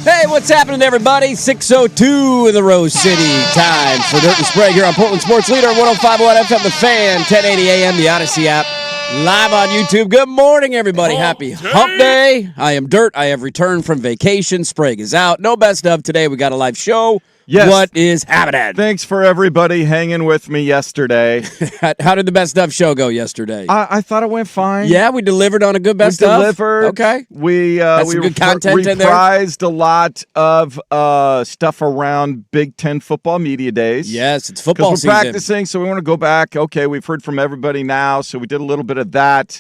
Hey, what's happening, everybody? 6:02 in the Rose City. Time for Dirt and Sprague here on Portland Sports Leader, 105.1 FM, The Fan, 1080 AM, the Odyssey app, live on YouTube. Good morning, everybody. Happy Hump Day. I am Dirt. I have returned from vacation. Sprague is out. No best of today. We got a live show. Yes. What is happening? Thanks for everybody hanging with me yesterday. How did the best of show go yesterday? I thought it went fine. Yeah, we delivered on a good best of. We delivered. Okay. We some good content in there. Reprised a lot of stuff around Big Ten football media days. Yes, it's football season. Because we're practicing, so we want to go back. Okay, we've heard from everybody now, so we did a little bit of that.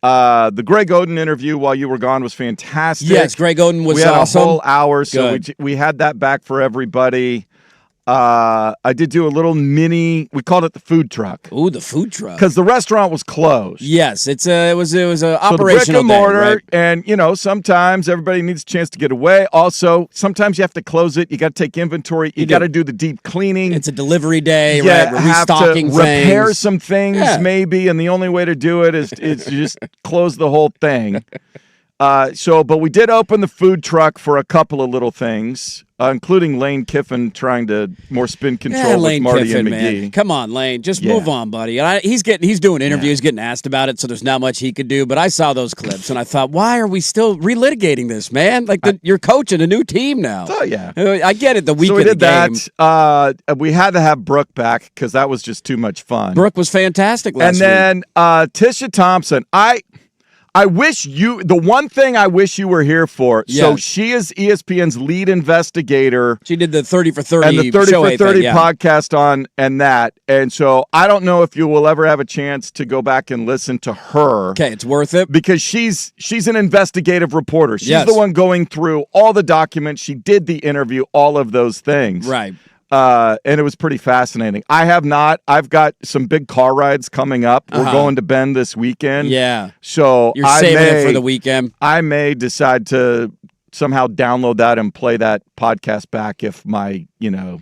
The Greg Oden interview while you were gone was fantastic. Yes, Greg Oden was awesome. We had a whole hour, so Good. we had that back for everybody. I did do a little mini. We called it the food truck. Ooh, the food truck. Because the restaurant was closed. Yes, it was a so operational the brick and mortar, day, right? and sometimes everybody needs a chance to get away. Also, sometimes you have to close it. You got to take inventory. You got to do the deep cleaning. It's a delivery day, yeah, right? We're restocking have to repair things. some things, maybe, and the only way to do it is just close the whole thing. But we did open the food truck for a couple of little things, including Lane Kiffin trying to more spin control with Marty Kiffin, and McGee. Man. Come on, Lane, just move on, buddy. And he's doing interviews, getting asked about it, so there's not much he could do. But I saw those clips, and I thought, why are we still relitigating this, man? Like you're coaching a new team now. Oh yeah, I get it. The week so we of the did game. that. We had to have Brooke back because that was just too much fun. Brooke was fantastic last week. And then Tisha Thompson, I wish the one thing I wish you were here for. Yes. So she is ESPN's lead investigator. She did the 30 for 30 and the 30 show for 30 thing, podcast on and that. And so I don't know if you will ever have a chance to go back and listen to her. Okay, it's worth it. Because she's an investigative reporter. She's the one going through all the documents. She did the interview, all of those things. Right. And it was pretty fascinating. I have not. I've got some big car rides coming up. We're going to Bend this weekend. Yeah. So you're saving it for the weekend. I may decide to somehow download that and play that podcast back if my,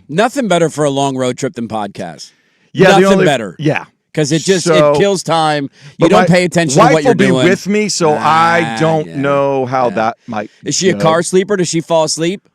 Nothing better for a long road trip than podcasts. Yeah. Nothing better. Yeah. Because it kills time. You don't pay attention to what you're doing. Wife will be with me, so I don't know how that might. Is she a car sleeper? Does she fall asleep?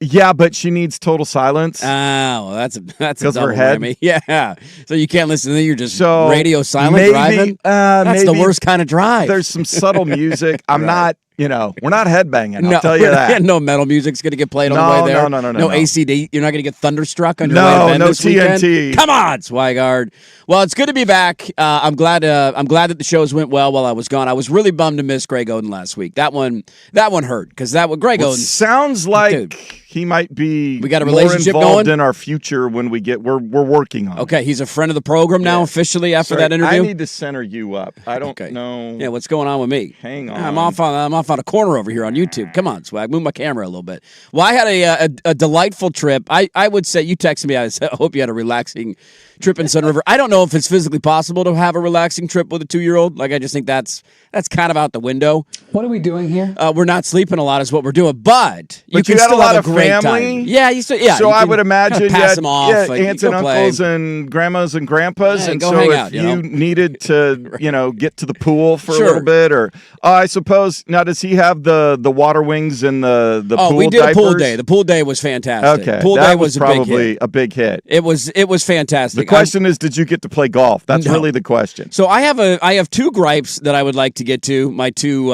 Yeah, but she needs total silence. Oh, well, that's a double her head. whammy. Yeah, so you can't listen. Then you're just radio silent driving. That's the worst kind of drive. There's some subtle music. I'm not. We're not headbanging. I'll tell you that. No metal music's going to get played on the way there. No ACD. You're not going to get thunderstruck on your way to Bend this TNT. Weekend? Come on, Swigard. Well, it's good to be back. I'm glad that the shows went well while I was gone. I was really bummed to miss Greg Oden last week. That one hurt because Greg Oden sounds like he might be. We got a more relationship involved going in our future when we're working on. Okay, he's a friend of the program now officially after that interview. I need to center you up. I don't know. Yeah, what's going on with me? Hang on. I'm off on a corner over here on YouTube. Come on, Swag. Move my camera a little bit. Well, I had a delightful trip. I would say, you texted me, I said, I hope you had a relaxing trip in Sun River. I don't know if it's physically possible to have a relaxing trip with a 2-year-old. Like, I just think that's kind of out the window. What are we doing here? We're not sleeping a lot is what we're doing, but you can got still a lot have of a great family. time. Yeah, So I would imagine pass them off. aunts and uncles and grandmas and grandpas. Yeah, and go so hang if out, you needed to, get to the pool for a little bit, or I suppose now does he have the water wings and the pool we did diapers? a pool day. The pool day was fantastic. Okay, pool that day was probably a big hit. It was fantastic. The question is, did you get to play golf? That's really the question. So I have two gripes that I would like to get to. My two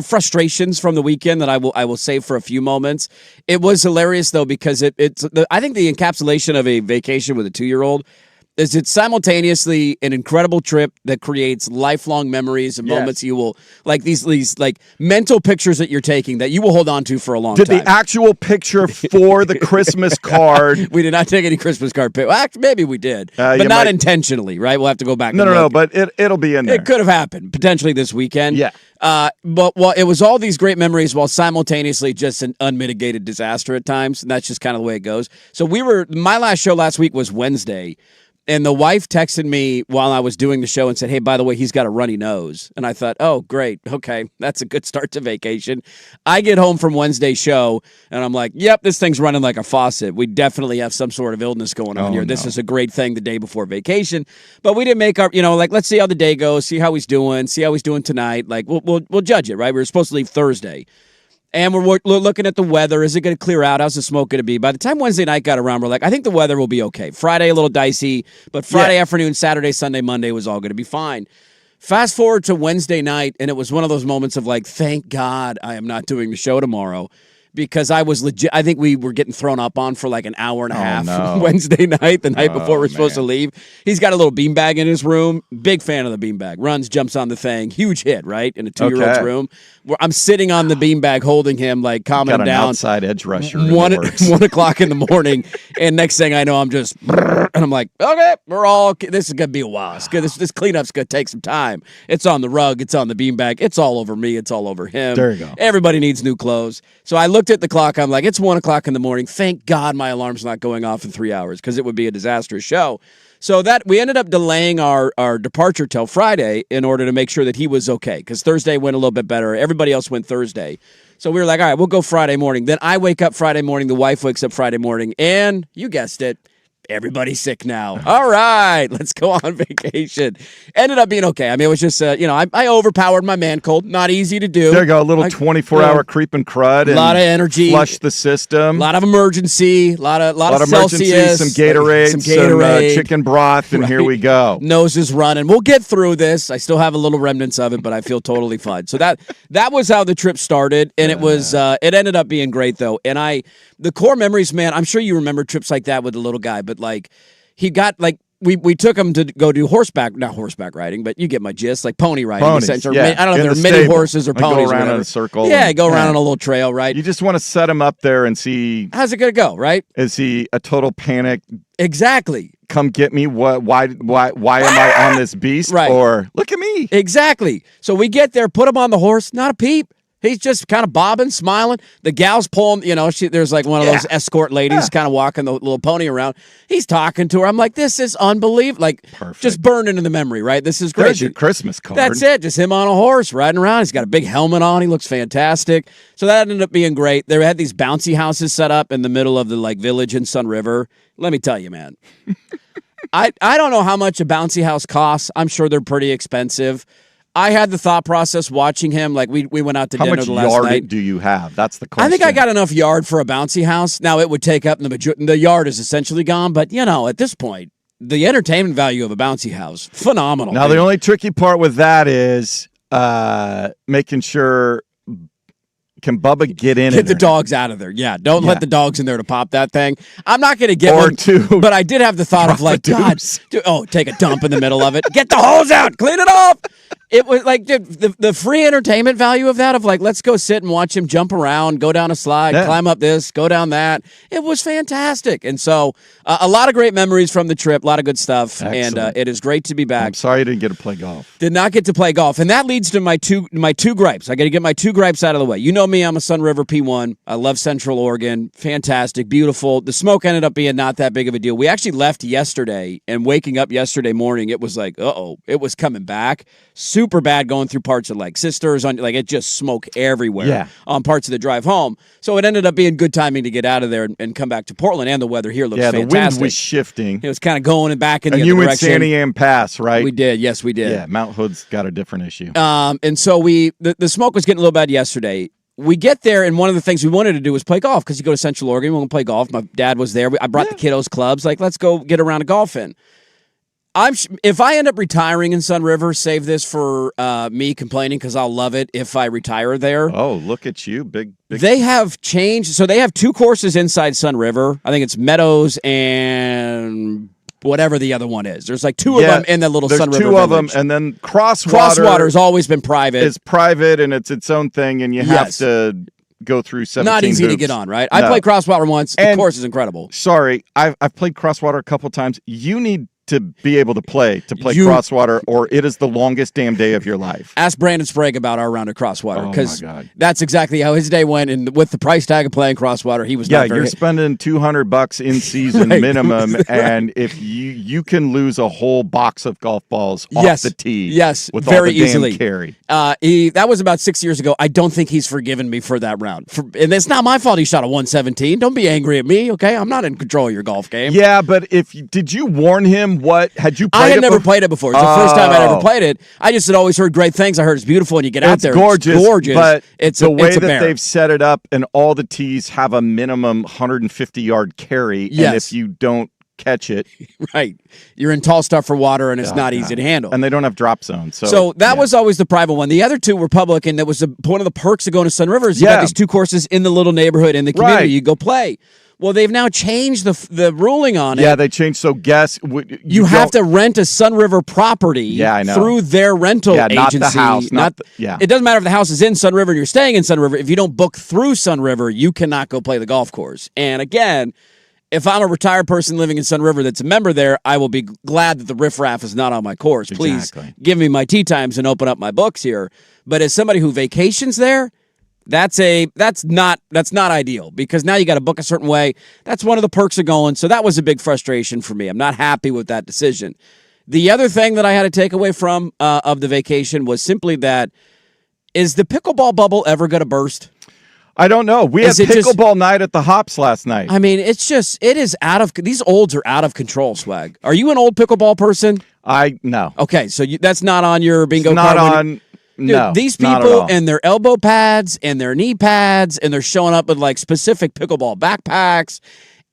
frustrations from the weekend that I will save for a few moments. It was hilarious though because I think the encapsulation of a vacation with a 2-year-old is it's simultaneously an incredible trip that creates lifelong memories and moments you will like these like mental pictures that you're taking that you will hold on to for a long time. Did the actual picture for the Christmas card? We did not take any Christmas card pictures. Well, maybe we did, but not intentionally, right? We'll have to go back. No, but it'll be in there. It could have happened potentially this weekend. Yeah. But it was all these great memories while simultaneously just an unmitigated disaster at times, and that's just kind of the way it goes. So my last show last week was Wednesday. And the wife texted me while I was doing the show and said, hey, by the way, he's got a runny nose. And I thought, oh, great. Okay, that's a good start to vacation. I get home from Wednesday's show, and I'm like, yep, this thing's running like a faucet. We definitely have some sort of illness going on here. This is a great thing the day before vacation. But we didn't make our, let's see how the day goes, see how he's doing tonight. Like, we'll judge it, right? We were supposed to leave Thursday. And we're looking at the weather. Is it going to clear out? How's the smoke going to be? By the time Wednesday night got around, we're like, I think the weather will be okay. Friday, a little dicey, but Friday afternoon, Saturday, Sunday, Monday was all going to be fine. Fast forward to Wednesday night, and it was one of those moments of like, thank God I am not doing the show tomorrow. Because I was legit, I think we were getting thrown up on for like an hour and a half Wednesday night, the night before we're supposed to leave. He's got a little beanbag in his room. Big fan of the beanbag. Runs, jumps on the thing. Huge hit, right? In a 2-year-old's room. Where I'm sitting on the beanbag holding him, like calming him down. Outside edge rusher. 1 o'clock in the morning. And next thing I know, I'm just, and I'm like, okay, this is going to be a while. It's good. This cleanup's going to take some time. It's on the rug. It's on the beanbag. It's all over me. It's all over him. There you go. Everybody needs new clothes. So I looked at the clock. I'm like, it's 1 o'clock in the morning. Thank God my alarm's not going off in 3 hours because it would be a disastrous show. So that we ended up delaying our departure till Friday in order to make sure that he was okay because Thursday went a little bit better. Everybody else went Thursday. So we were like, all right, we'll go Friday morning. Then I wake up Friday morning. The wife wakes up Friday morning. And you guessed it. Everybody's sick now. All right, let's go on vacation. Ended up being okay. I mean, it was just, I overpowered my man cold. Not easy to do. There you go, a little 24-hour creeping crud. A lot of energy. Flush the system. A lot of emergency. A lot of emergency, Celsius. some Gatorade, some chicken broth, and here we go. Nose is running. We'll get through this. I still have a little remnants of it, but I feel totally fine. So that was how the trip started, and it was it ended up being great, though. And the core memories, man, I'm sure you remember trips like that with the little guy, but like he got like we took him to go do not horseback riding, but you get my gist, like pony riding. Essentially. Yeah. I don't know if they're mini horses or ponies. Go around in a circle. Yeah, go around on a little trail, right? You just want to set him up there and see. How's it going to go, right? Is he a total panic? Exactly. Come get me. What? Why am I on this beast? Right. Or look at me. Exactly. So we get there, put him on the horse, not a peep. He's just kind of bobbing, smiling. The gal's pulling, there's like one of those escort ladies kind of walking the little pony around. He's talking to her. I'm like, this is unbelievable. Like, perfect. Just burned into the memory, right? This is great. There's your Christmas card. That's it. Just him on a horse riding around. He's got a big helmet on. He looks fantastic. So that ended up being great. They had these bouncy houses set up in the middle of the like village in Sun River. Let me tell you, man. I don't know how much a bouncy house costs. I'm sure they're pretty expensive. I had the thought process watching him. Like we went out to dinner the last night. How much yard do you have? That's the question. I think I got enough yard for a bouncy house. Now it would take up the yard is essentially gone, but at this point, the entertainment value of a bouncy house, phenomenal. Now the only tricky part with that is making sure. Can Bubba get in? Get the dogs out of there. Yeah, don't let the dogs in there to pop that thing. I'm not going to get one, two, but I did have the thought of like, God, take a dump in the middle of it. Get the hose out, clean it off. It was like, dude, the free entertainment value of that, of like, let's go sit and watch him jump around, go down a slide, climb up this, go down that. It was fantastic. And so a lot of great memories from the trip, a lot of good stuff. Excellent. And it is great to be back. I'm sorry you didn't get to play golf. Did not get to play golf. And that leads to my two gripes. I got to get my two gripes out of the way. You know me, I'm a Sun River P1. I love Central Oregon. Fantastic, beautiful. The smoke ended up being not that big of a deal. We actually left yesterday, and waking up yesterday morning, it was like, it was coming back. Super bad going through parts of like Sisters, like it just smoke everywhere on parts of the drive home. So it ended up being good timing to get out of there and come back to Portland, and the weather here looks fantastic. The wind was shifting. It was kind of going and back in the other direction. direction. And you went Sandy Am Pass, right? We did. Yes, we did. Yeah, Mount Hood's got a different issue. And so the smoke was getting a little bad yesterday. We get there, and one of the things we wanted to do was play golf because you go to Central Oregon, we want to play golf. My dad was there. I brought the kiddos clubs. Like, let's go get around a golf in. If I end up retiring in Sun River, save this for me complaining because I'll love it if I retire there. Oh, look at you, big. They have changed. So they have two courses inside Sun River. I think it's Meadows and whatever the other one is. There's like two of them in that little Sun River There's two of them, Village. and then Crosswater's always been private. It's private, and it's its own thing, and you have to go through 17 Not easy hoops. to get on, right? I played Crosswater once. The course is incredible. Sorry, I've played Crosswater a couple times. You need to be able to play Crosswater, or it is the longest damn day of your life. Ask Brandon Sprague about our round of Crosswater, because my God. that's exactly how his day went. And with the price tag of playing Crosswater, he was not very... you're spending $200 in season minimum, and if you can lose a whole box of golf balls off the tee, with very all the easily. Damn carry. That was about 6 years ago. I don't think he's forgiven me for that round, and it's not my fault. He shot a 117. Don't be angry at me, okay? I'm not in control of your golf game. Yeah, but did you warn him? What had you played? I had never played it before. It's the first time I'd ever played it. I just had always heard great things. I heard it's beautiful, and you get out there. Gorgeous, it's gorgeous. But it's the way that bear. they've set it up, and all the tees have a minimum 150-yard carry, and if you don't catch it, right, you're in tall stuff for water, and it's not easy to handle. And they don't have drop zones. So that was always the private one. The other two were public, and that was one of the perks of going to Sun River. You got these two courses in the little neighborhood, in the community. You go play. Well, they've now changed the ruling on it. Yeah, they changed. So guess you have to rent a Sun River property through their rental agency. Not the house. It doesn't matter if the house is in Sun River and you're staying in Sun River. If you don't book through Sun River, you cannot go play the golf course. And again, if I'm a retired person living in Sun River that's a member there, I will be glad that the riffraff is not on my course. Please give me my tee times and open up my books here. But as somebody who vacations there, that's not ideal, because now you got to book a certain way. That's one of the perks of going. So that was a big frustration for me. I'm not happy with that decision. The other thing that I had to take away from of the vacation was simply that, is the pickleball bubble ever going to burst? I don't know. We had pickleball night at the Hops last night. I mean, it is out of, these olds are out of control, Swag. Are you an old pickleball person? No. Okay, so that's not on your bingo it's card. Not on. Dude, no, these people and their elbow pads and their knee pads, and they're showing up with like specific pickleball backpacks.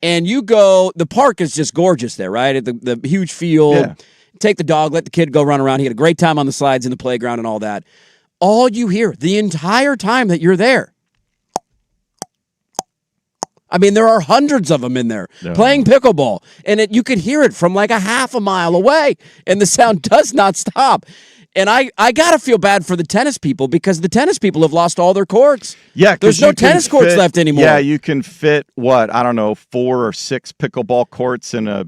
And you go, the park is just gorgeous there, right? At the huge field. Yeah. Take the dog, let the kid go run around. He had a great time on the slides in the playground and all that. All you hear the entire time that you're there, I mean, there are hundreds of them in there playing pickleball, and you could hear it from like a half a mile away, and the sound does not stop. And I got to feel bad for the tennis people, because the tennis people have lost all their courts. Yeah, there's no tennis courts left anymore. Yeah, you can fit, 4 or 6 pickleball courts in a...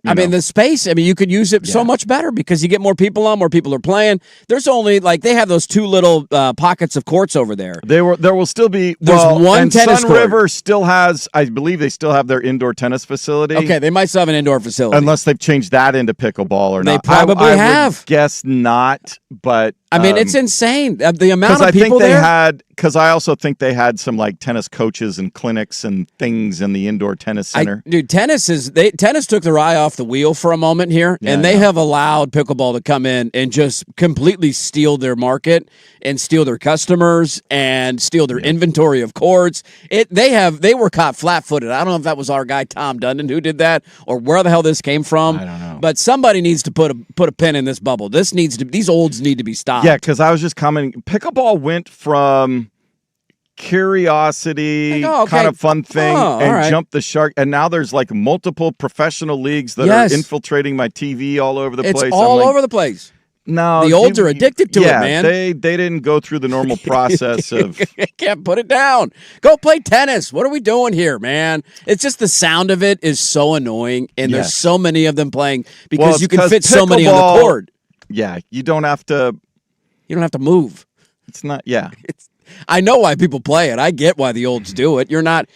I mean, the space, you could use it so much better, because you get more people on, more people are playing. There's only, they have those 2 little pockets of courts over there. There will still be... There's one tennis Sun court. River still has, I believe they still have their indoor tennis facility. Okay, they might still have an indoor facility. Unless they've changed that into pickleball or not. They probably have. I would guess not, but... it's insane. The amount of people Because I also think they had some tennis coaches and clinics and things in the indoor tennis center. Tennis took their eye off the wheel for a moment here, and they have allowed pickleball to come in and just completely steal their market and steal their customers and steal their inventory of courts. They were caught flat-footed. I don't know if that was our guy Tom Dundon who did that, or where the hell this came from. I don't know. But somebody needs to put a pin in this bubble. These olds need to be stopped. Yeah, because I was just commenting. Pickleball went from curiosity, kind of fun thing, and jumped the shark. And now there's multiple professional leagues that are infiltrating my TV all over the place. It's all over the place. No, the olds are addicted to it, man. They didn't go through the normal process of... Can't put it down. Go play tennis. What are we doing here, man? It's just the sound of it is so annoying, and there's so many of them playing because you can fit so many on the court. Yeah, you don't have to... You don't have to move. It's not... I know why people play it. I get why the olds do it. You're not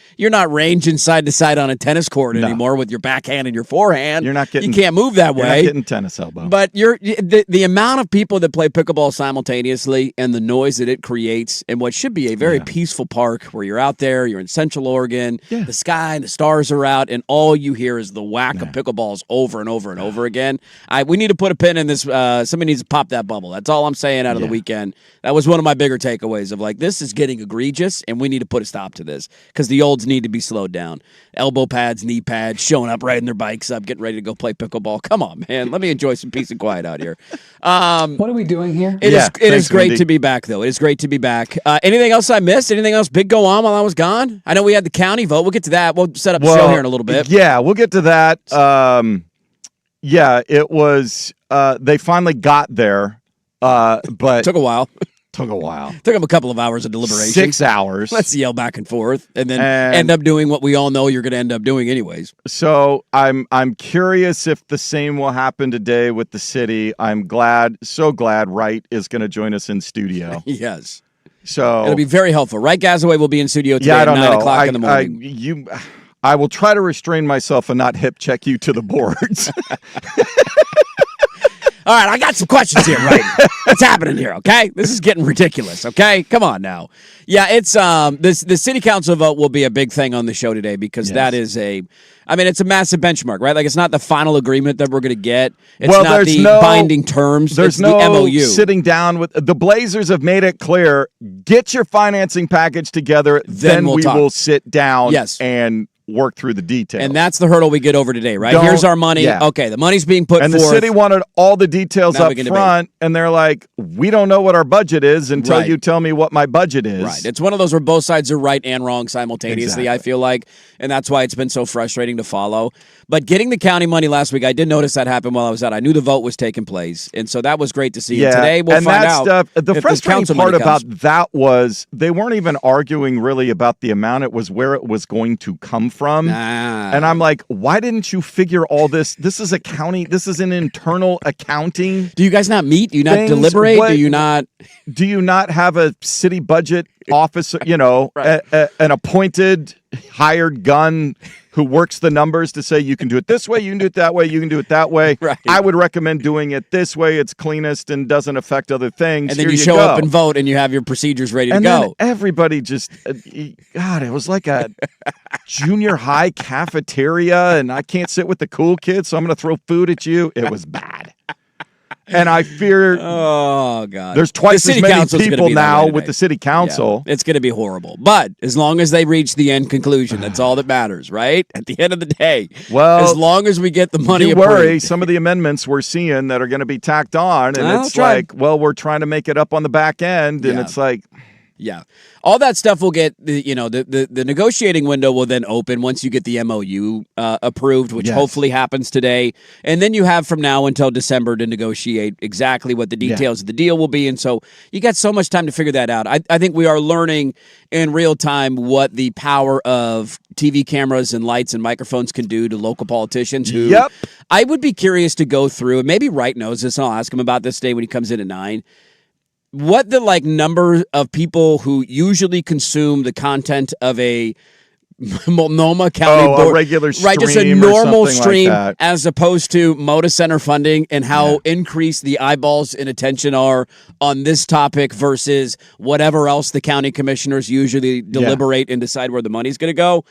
ranging side to side on a tennis court anymore with your backhand and your forehand. You can't move that way. You're not getting tennis elbow. But the amount of people that play pickleball simultaneously, and the noise that it creates, and what should be a very peaceful park where you're out there, you're in Central Oregon, the sky and the stars are out, and all you hear is the whack of pickleballs over and over and over again. We need to put a pin in this. Somebody needs to pop that bubble. That's all I'm saying out of the weekend. That was one of my bigger takeaways of this is getting egregious, and we need to put a stop to this, because the olds need to be slowed down. Elbow pads, knee pads, showing up, riding their bikes up, getting ready to go play pickleball. Come on, man. Let me enjoy some peace and quiet out here. What are we doing here? It is great to be back, though. It is great to be back. Anything else I missed? Anything else big go on while I was gone? I know we had the county vote. We'll get to that. We'll set up the show here in a little bit. Yeah, we'll get to that. Yeah, it was. They finally got there, but Took a while. took a while. Took them a couple of hours of deliberation. 6 hours. Let's yell back and forth, and then end up doing what we all know you're going to end up doing anyways. So I'm curious if the same will happen today with the city. I'm so glad Wright is going to join us in studio. Yes. So it'll be very helpful. Wright Gasaway will be in studio today I at don't 9 know. o'clock in the morning. I will try to restrain myself and not hip check you to the boards. All right, I got some questions here, right? What's happening here, okay? This is getting ridiculous, okay? Come on now. Yeah, it's the city council vote will be a big thing on the show today because that is it's a massive benchmark, right? Like it's not the final agreement that we're going to get. It's not the binding terms. There's it's the MOU. Sitting down with the Blazers have made it clear, get your financing package together, then we will sit down and work through the details. And that's the hurdle we get over today, right? Here's our money. Yeah. Okay, the money's being put forth. And the city wanted all the details up front, and they're like, we don't know what our budget is until you tell me what my budget is. Right. It's one of those where both sides are right and wrong simultaneously, I feel like, and that's why it's been so frustrating to follow. But getting the county money last week, I did notice that happen while I was out. I knew the vote was taking place, and so that was great to see. Yeah. And today we'll find out. The frustrating part about that was they weren't even arguing really about the amount. It was where it was going to come from. And I'm like, why didn't you figure all this? This is this is an internal accounting. Do you guys not meet? Do you not deliberate? Do you not have a city budget officer, an appointed hired gun who works the numbers to say you can do it this way, you can do it that way, you can do it that way. Right. I would recommend doing it this way. It's cleanest and doesn't affect other things. And then you show up and vote and you have your procedures ready to go. Then everybody just, God, it was like a junior high cafeteria and I can't sit with the cool kids, so I'm going to throw food at you. It was bad. And I fear there's twice as many people now with the city council. Yeah, it's going to be horrible. But as long as they reach the end conclusion, that's all that matters, right? At the end of the day, as long as we get the money approved. Worry, some of the amendments we're seeing that are going to be tacked on, and it's like, we're trying to make it up on the back end, and it's like... Yeah. All that stuff will get, the negotiating window will then open once you get the MOU approved, which hopefully happens today. And then you have from now until December to negotiate exactly what the details of the deal will be. And so you got so much time to figure that out. I think we are learning in real time what the power of TV cameras and lights and microphones can do to local politicians who I would be curious to go through. And maybe Wright knows this, and I'll ask him about this today when he comes in at 9. What the number of people who usually consume the content of a Multnomah County board, a regular stream, right? Just a normal stream, like as opposed to Moda Center funding, and how increased the eyeballs and attention are on this topic versus whatever else the county commissioners usually deliberate and decide where the money's going to go.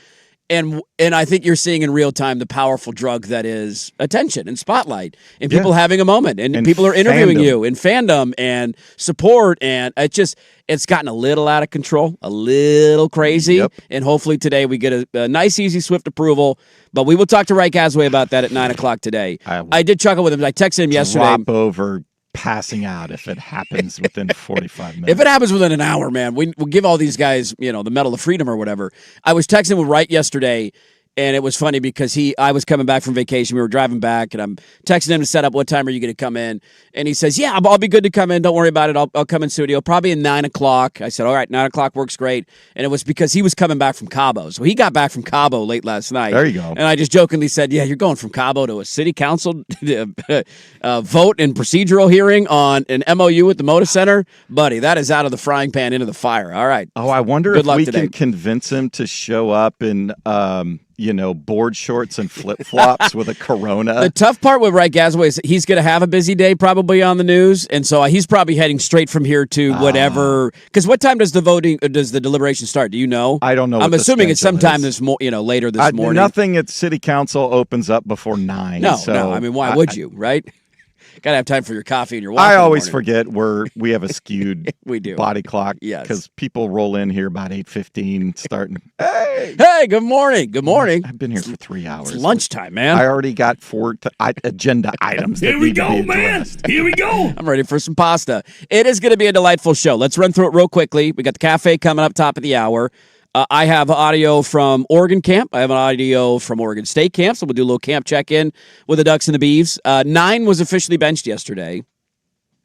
And I think you're seeing in real time the powerful drug that is attention and spotlight and people having a moment and people are interviewing you and fandom and support. And it's gotten a little out of control, a little crazy. And hopefully today we get a nice, easy, swift approval. But we will talk to Wright Gasaway about that at 9 o'clock today. I did chuckle with him. I texted him yesterday. Drop over passing out if it happens within 45 minutes. If it happens within an hour, man, we'll give all these guys, the Medal of Freedom or whatever. I was texting with Wright yesterday, and it was funny because I was coming back from vacation. We were driving back, and I'm texting him to set up what time are you going to come in. And he says, yeah, I'll be good to come in. Don't worry about it. I'll come in studio probably at 9 o'clock. I said, all right, 9 o'clock works great. And it was because he was coming back from Cabo. So he got back from Cabo late last night. There you go. And I just jokingly said, yeah, you're going from Cabo to a city council vote and procedural hearing on an MOU at the Moda Center. Buddy, that is out of the frying pan into the fire. All right. Oh, I wonder if we can convince him to show up in board shorts and flip-flops with a Corona. The tough part with Wright Gasaway is he's going to have a busy day probably on the news, and so he's probably heading straight from here to whatever. Because what time does the deliberation start? Do you know? I don't know. I'm assuming it's sometime later this morning. Nothing at City Council opens up before 9. No. I mean, why would you, right? Got to have time for your coffee and your walk. I always forget we have a skewed we do. Body clock. Yes. Because people roll in here about 8:15 starting. Hey, good morning. Good morning. I've been here for 3 hours. It's lunchtime, man. I already got 4 agenda items. Here we go, man. Here we go. I'm ready for some pasta. It is going to be a delightful show. Let's run through it real quickly. We got the cafe coming up top of the hour. I have audio from Oregon camp. I have an audio from Oregon State camp, so we'll do a little camp check-in with the Ducks and the Beavs. 9 was officially benched yesterday.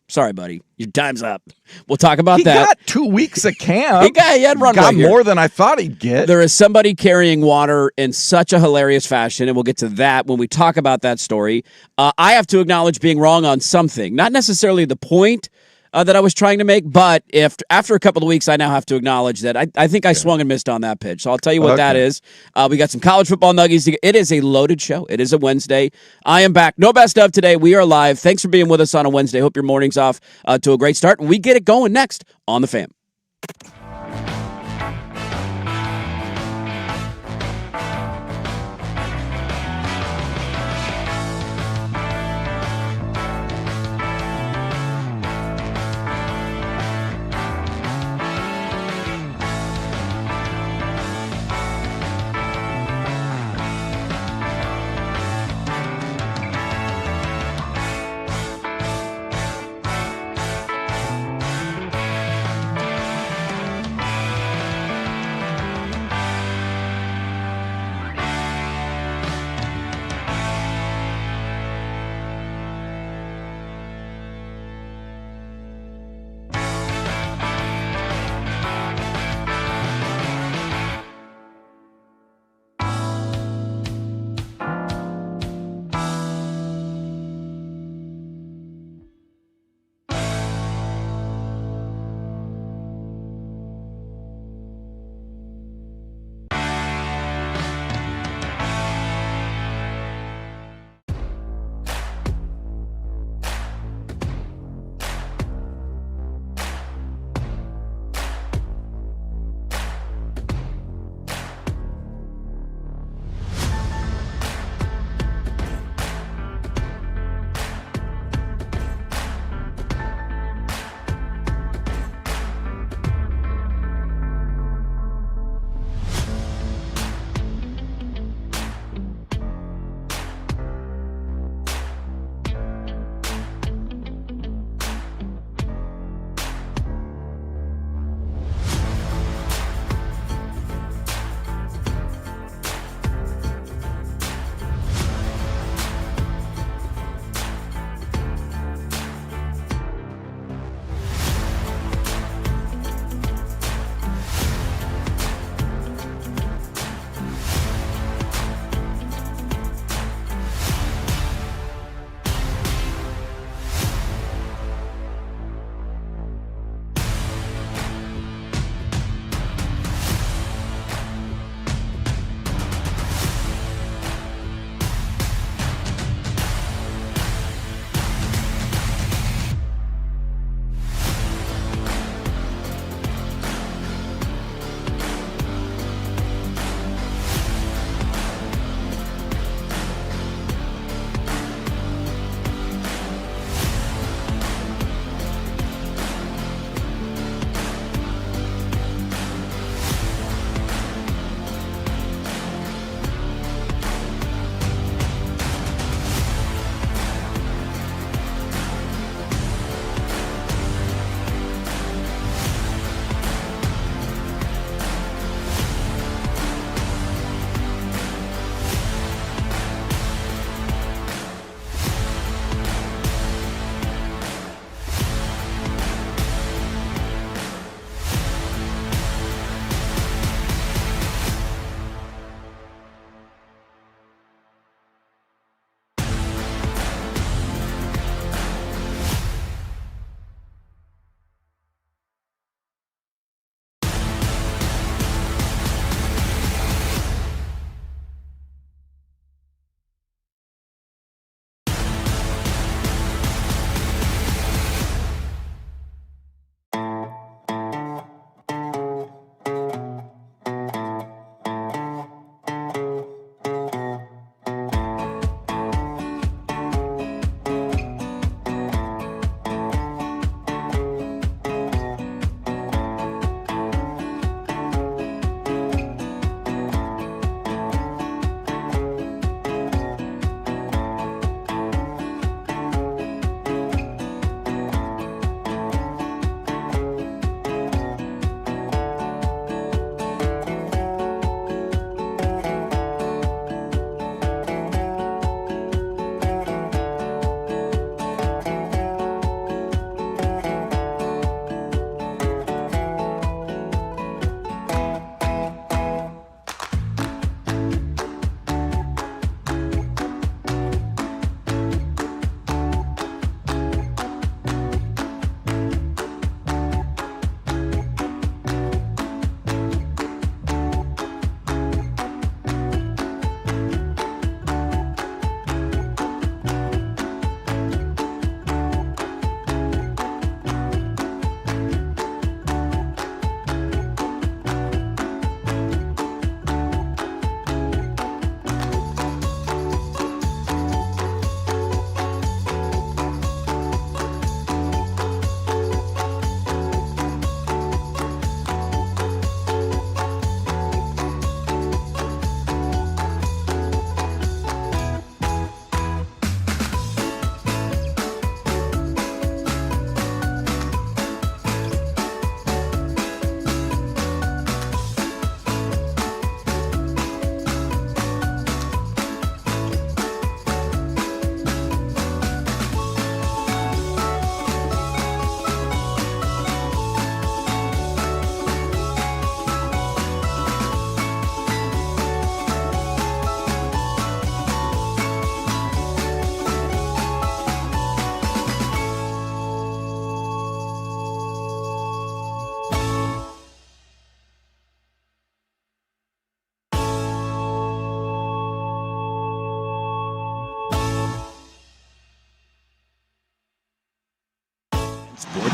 Sorry, buddy. Your time's up. We'll talk about that. He got 2 weeks of camp. He had run got more than I thought he'd get. There is somebody carrying water in such a hilarious fashion, and we'll get to that when we talk about that story. I have to acknowledge being wrong on something. Not necessarily the point that I was trying to make, but if after a couple of weeks, I now have to acknowledge that I think I swung and missed on that pitch. So I'll tell you what that is. We got some college football nuggies. It is a loaded show. It is a Wednesday. I am back. No best of today. We are live. Thanks for being with us on a Wednesday. Hope your morning's off to a great start. And we get it going next on The Fan.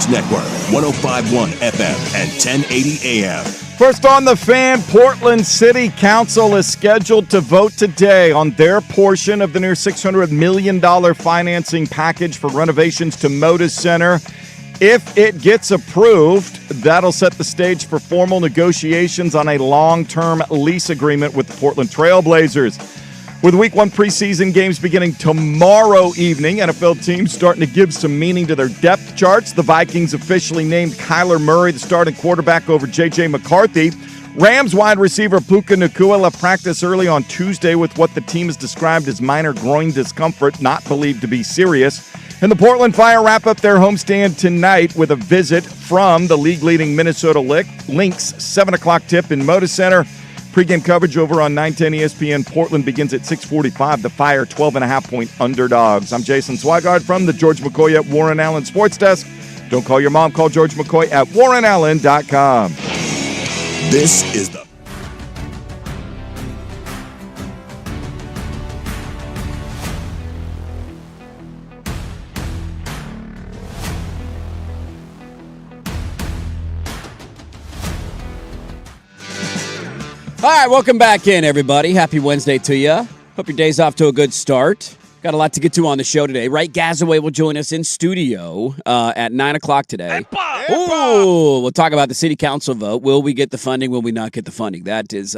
Sports Network, 105.1 FM and 1080 AM. First on the Fan, Portland City Council is scheduled to vote today on their portion of the near $600 million financing package for renovations to Moda Center. If it gets approved, that'll set the stage for formal negotiations on a long-term lease agreement with the Portland Trail Blazers. With Week 1 preseason games beginning tomorrow evening, NFL teams starting to give some meaning to their depth charts. The Vikings officially named Kyler Murray the starting quarterback over J.J. McCarthy. Rams wide receiver Puka Nacua left practice early on Tuesday with what the team has described as minor groin discomfort, not believed to be serious. And the Portland Fire wrap up their homestand tonight with a visit from the league-leading Minnesota Lynx, 7 o'clock tip in Moda Center. Pre-game coverage over on 910 ESPN Portland begins at 6:45. The Fire 12.5-point underdogs. I'm Jason Swigard from the George McCoy at Warren Allen Sports Desk. Don't call your mom. Call George McCoy at warrenallen.com. This is the All right, welcome back in, everybody. Happy Wednesday to you. Hope your day's off to a good start. Got a lot to get to on the show today. Wright Gazaway will join us in studio at 9 o'clock today. Ooh, we'll talk about the city council vote. Will we get the funding? Will we not get the funding? That is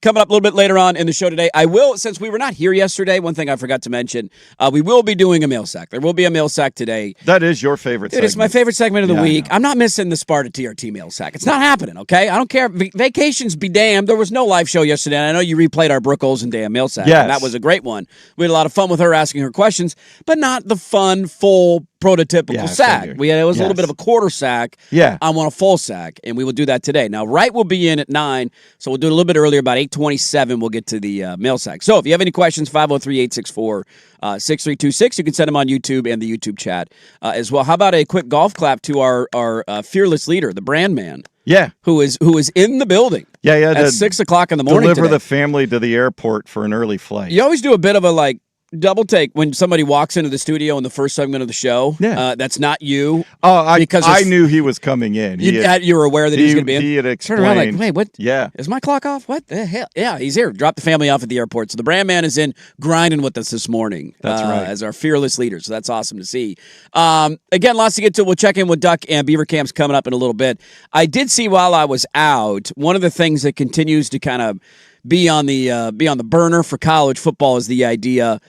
coming up a little bit later on in the show today. I will, since we were not here yesterday, one thing I forgot to mention, we will be doing a mail sack. There will be a mail sack today. That is your favorite segment. It is my favorite segment of the week. I'm not missing the Sparta TRT mail sack. It's not happening, okay? I don't care. Vacations be damned. There was no live show yesterday, and I know you replayed our Brooke Olsen Day mail sack. Yes. And that was a great one. We had a lot of fun with her asking her questions, but not the fun, full, prototypical sack. It was a little bit of a quarter sack. Yeah. I want a full sack, and we will do that today. Now, Wright will be in at 9, so we'll do it a little bit earlier, about 8:27. We'll get to the mail sack. So if you have any questions, 503-864-6326. You can send them on YouTube and the YouTube chat as well. How about a quick golf clap to our fearless leader, the brand man? Yeah. Who is in the building. Yeah. At 6 o'clock in the morning deliver today. the family to the airport for an early flight. You always do a bit of a double take when somebody walks into the studio in the first segment of the show. Yeah. That's not you. Oh, because I knew he was coming in. You were aware that he was going to be in? He had explained. Turn around wait, what? Yeah. Is my clock off? What the hell? Yeah, he's here. Drop the family off at the airport. So the brand man is in grinding with us this morning. That's right. As our fearless leader. So that's awesome to see. Again, lots to get to. We'll check in with Duck and Beaver Camps coming up in a little bit. I did see while I was out, one of the things that continues to kind of be on the burner for college football is the idea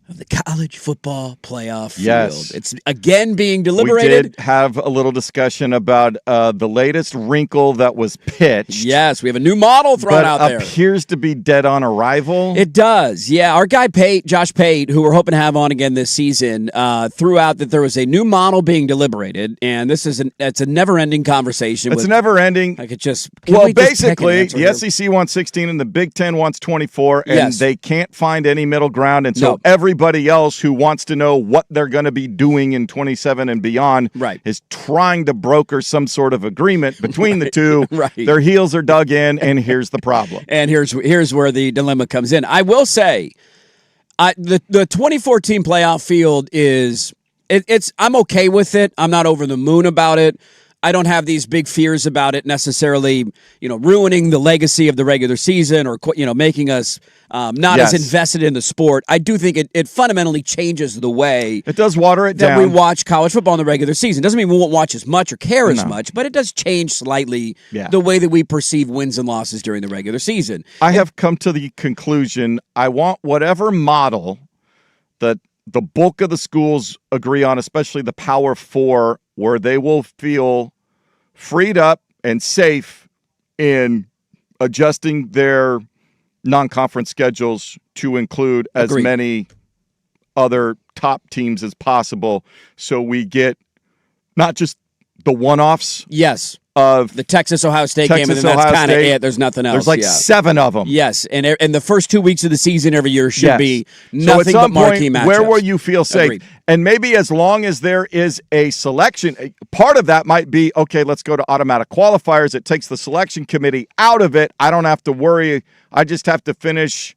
of the college football playoff field. Yes. It's again being deliberated. We did have a little discussion about the latest wrinkle that was pitched. Yes, we have a new model thrown out there. Appears to be dead on arrival. It does, yeah. Our guy Josh Pate, who we're hoping to have on again this season, threw out that there was a new model being deliberated, and it's a never-ending conversation. It's never-ending. Like it just basically, the SEC wants 16 and the Big Ten wants 24, and they can't find any middle ground, and so everybody else who wants to know what they're going to be doing in 27 and beyond is trying to broker some sort of agreement between the two. Their heels are dug in, and here's the problem. And here's where the dilemma comes in. I will say, the 2014 playoff field is I'm okay with it. I'm not over the moon about it. I don't have these big fears about it necessarily, ruining the legacy of the regular season or, making us not as invested in the sport. I do think it fundamentally changes the way it does water it that down. we watch college football in the regular season. Doesn't mean we won't watch as much or care as much, but it does change slightly the way that we perceive wins and losses during the regular season. I have come to the conclusion I want whatever model that the bulk of the schools agree on, especially the Power Four, where they will feel freed up and safe in adjusting their non-conference schedules to include as many other top teams as possible, so we get not just the one-offs. Yes. Of the Texas-Ohio State game, and then that's kind of it. There's nothing else. There's 7 of them. Yes, and the first 2 weeks of the season every year should be nothing so at some but marquee point, matchups. Where will you feel safe? Agreed. And maybe as long as there is a selection, part of that might be, okay, let's go to automatic qualifiers. It takes the selection committee out of it. I don't have to worry. I just have to finish,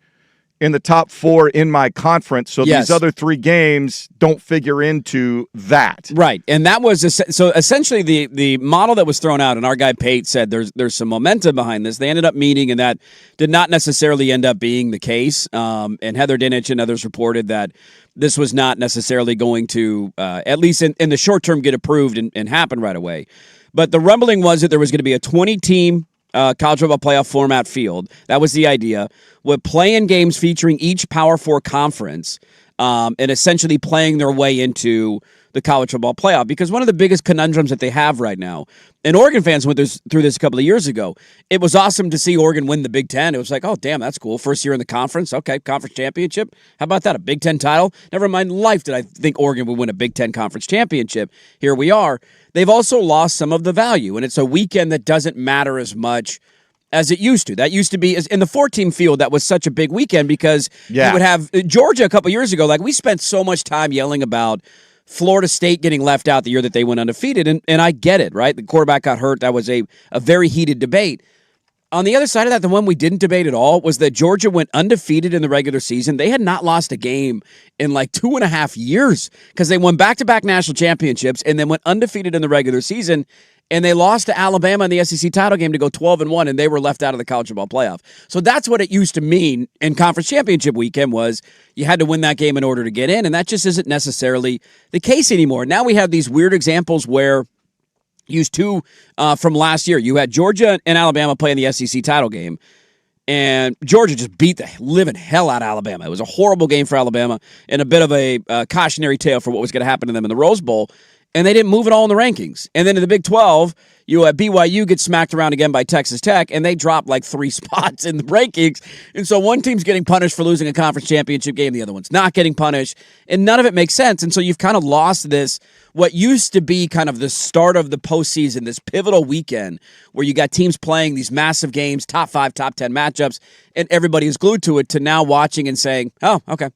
in the top 4 in my conference. So Yes. these other 3 games don't figure into that. Right, and that was so essentially the model that was thrown out, and our guy Pate said there's some momentum behind this. They ended up meeting, and that did not necessarily end up being the case. And Heather Dinich and others reported that this was not necessarily going to, at least in the short term, get approved and happen right away. But the rumbling was that there was going to be a 20-team college football playoff format field. That was the idea, with play-in games featuring each Power 4 conference and essentially playing their way into the college football playoff. Because one of the biggest conundrums that they have right now, and Oregon fans went through this a couple of years ago, it was awesome to see Oregon win the Big Ten. It was like, oh, damn, that's cool. First year in the conference. Okay, conference championship. How about that? A Big Ten title? Never in my life did I think Oregon would win a Big Ten conference championship. Here we are. They've also lost some of the value, and it's a weekend that doesn't matter as much as it used to. That used to be, in the 4-team field, that was such a big weekend because you would have Georgia a couple years ago. Like, we spent so much time yelling about Florida State getting left out the year that they went undefeated, and I get it, right? The quarterback got hurt. That was a very heated debate. On the other side of that, the one we didn't debate at all was that Georgia went undefeated in the regular season. They had not lost a game in like 2.5 years because they won back-to-back national championships and then went undefeated in the regular season, and they lost to Alabama in the SEC title game to go 12-1, and they were left out of the college football playoff. So that's what it used to mean in conference championship weekend, was you had to win that game in order to get in, and that just isn't necessarily the case anymore. Now we have these weird examples where, use 2 from last year, you had Georgia and Alabama playing the SEC title game, and Georgia just beat the living hell out of Alabama. It was a horrible game for Alabama and a bit of a cautionary tale for what was going to happen to them in the Rose Bowl. And they didn't move at all in the rankings. And then in the Big 12, you had BYU get smacked around again by Texas Tech, and they dropped like 3 spots in the rankings. And so one team's getting punished for losing a conference championship game, the other one's not getting punished, and none of it makes sense. And so you've kind of lost this, what used to be kind of the start of the postseason, this pivotal weekend where you got teams playing these massive games, top 5, top 10 matchups, and everybody is glued to it, to now watching and saying, oh, okay.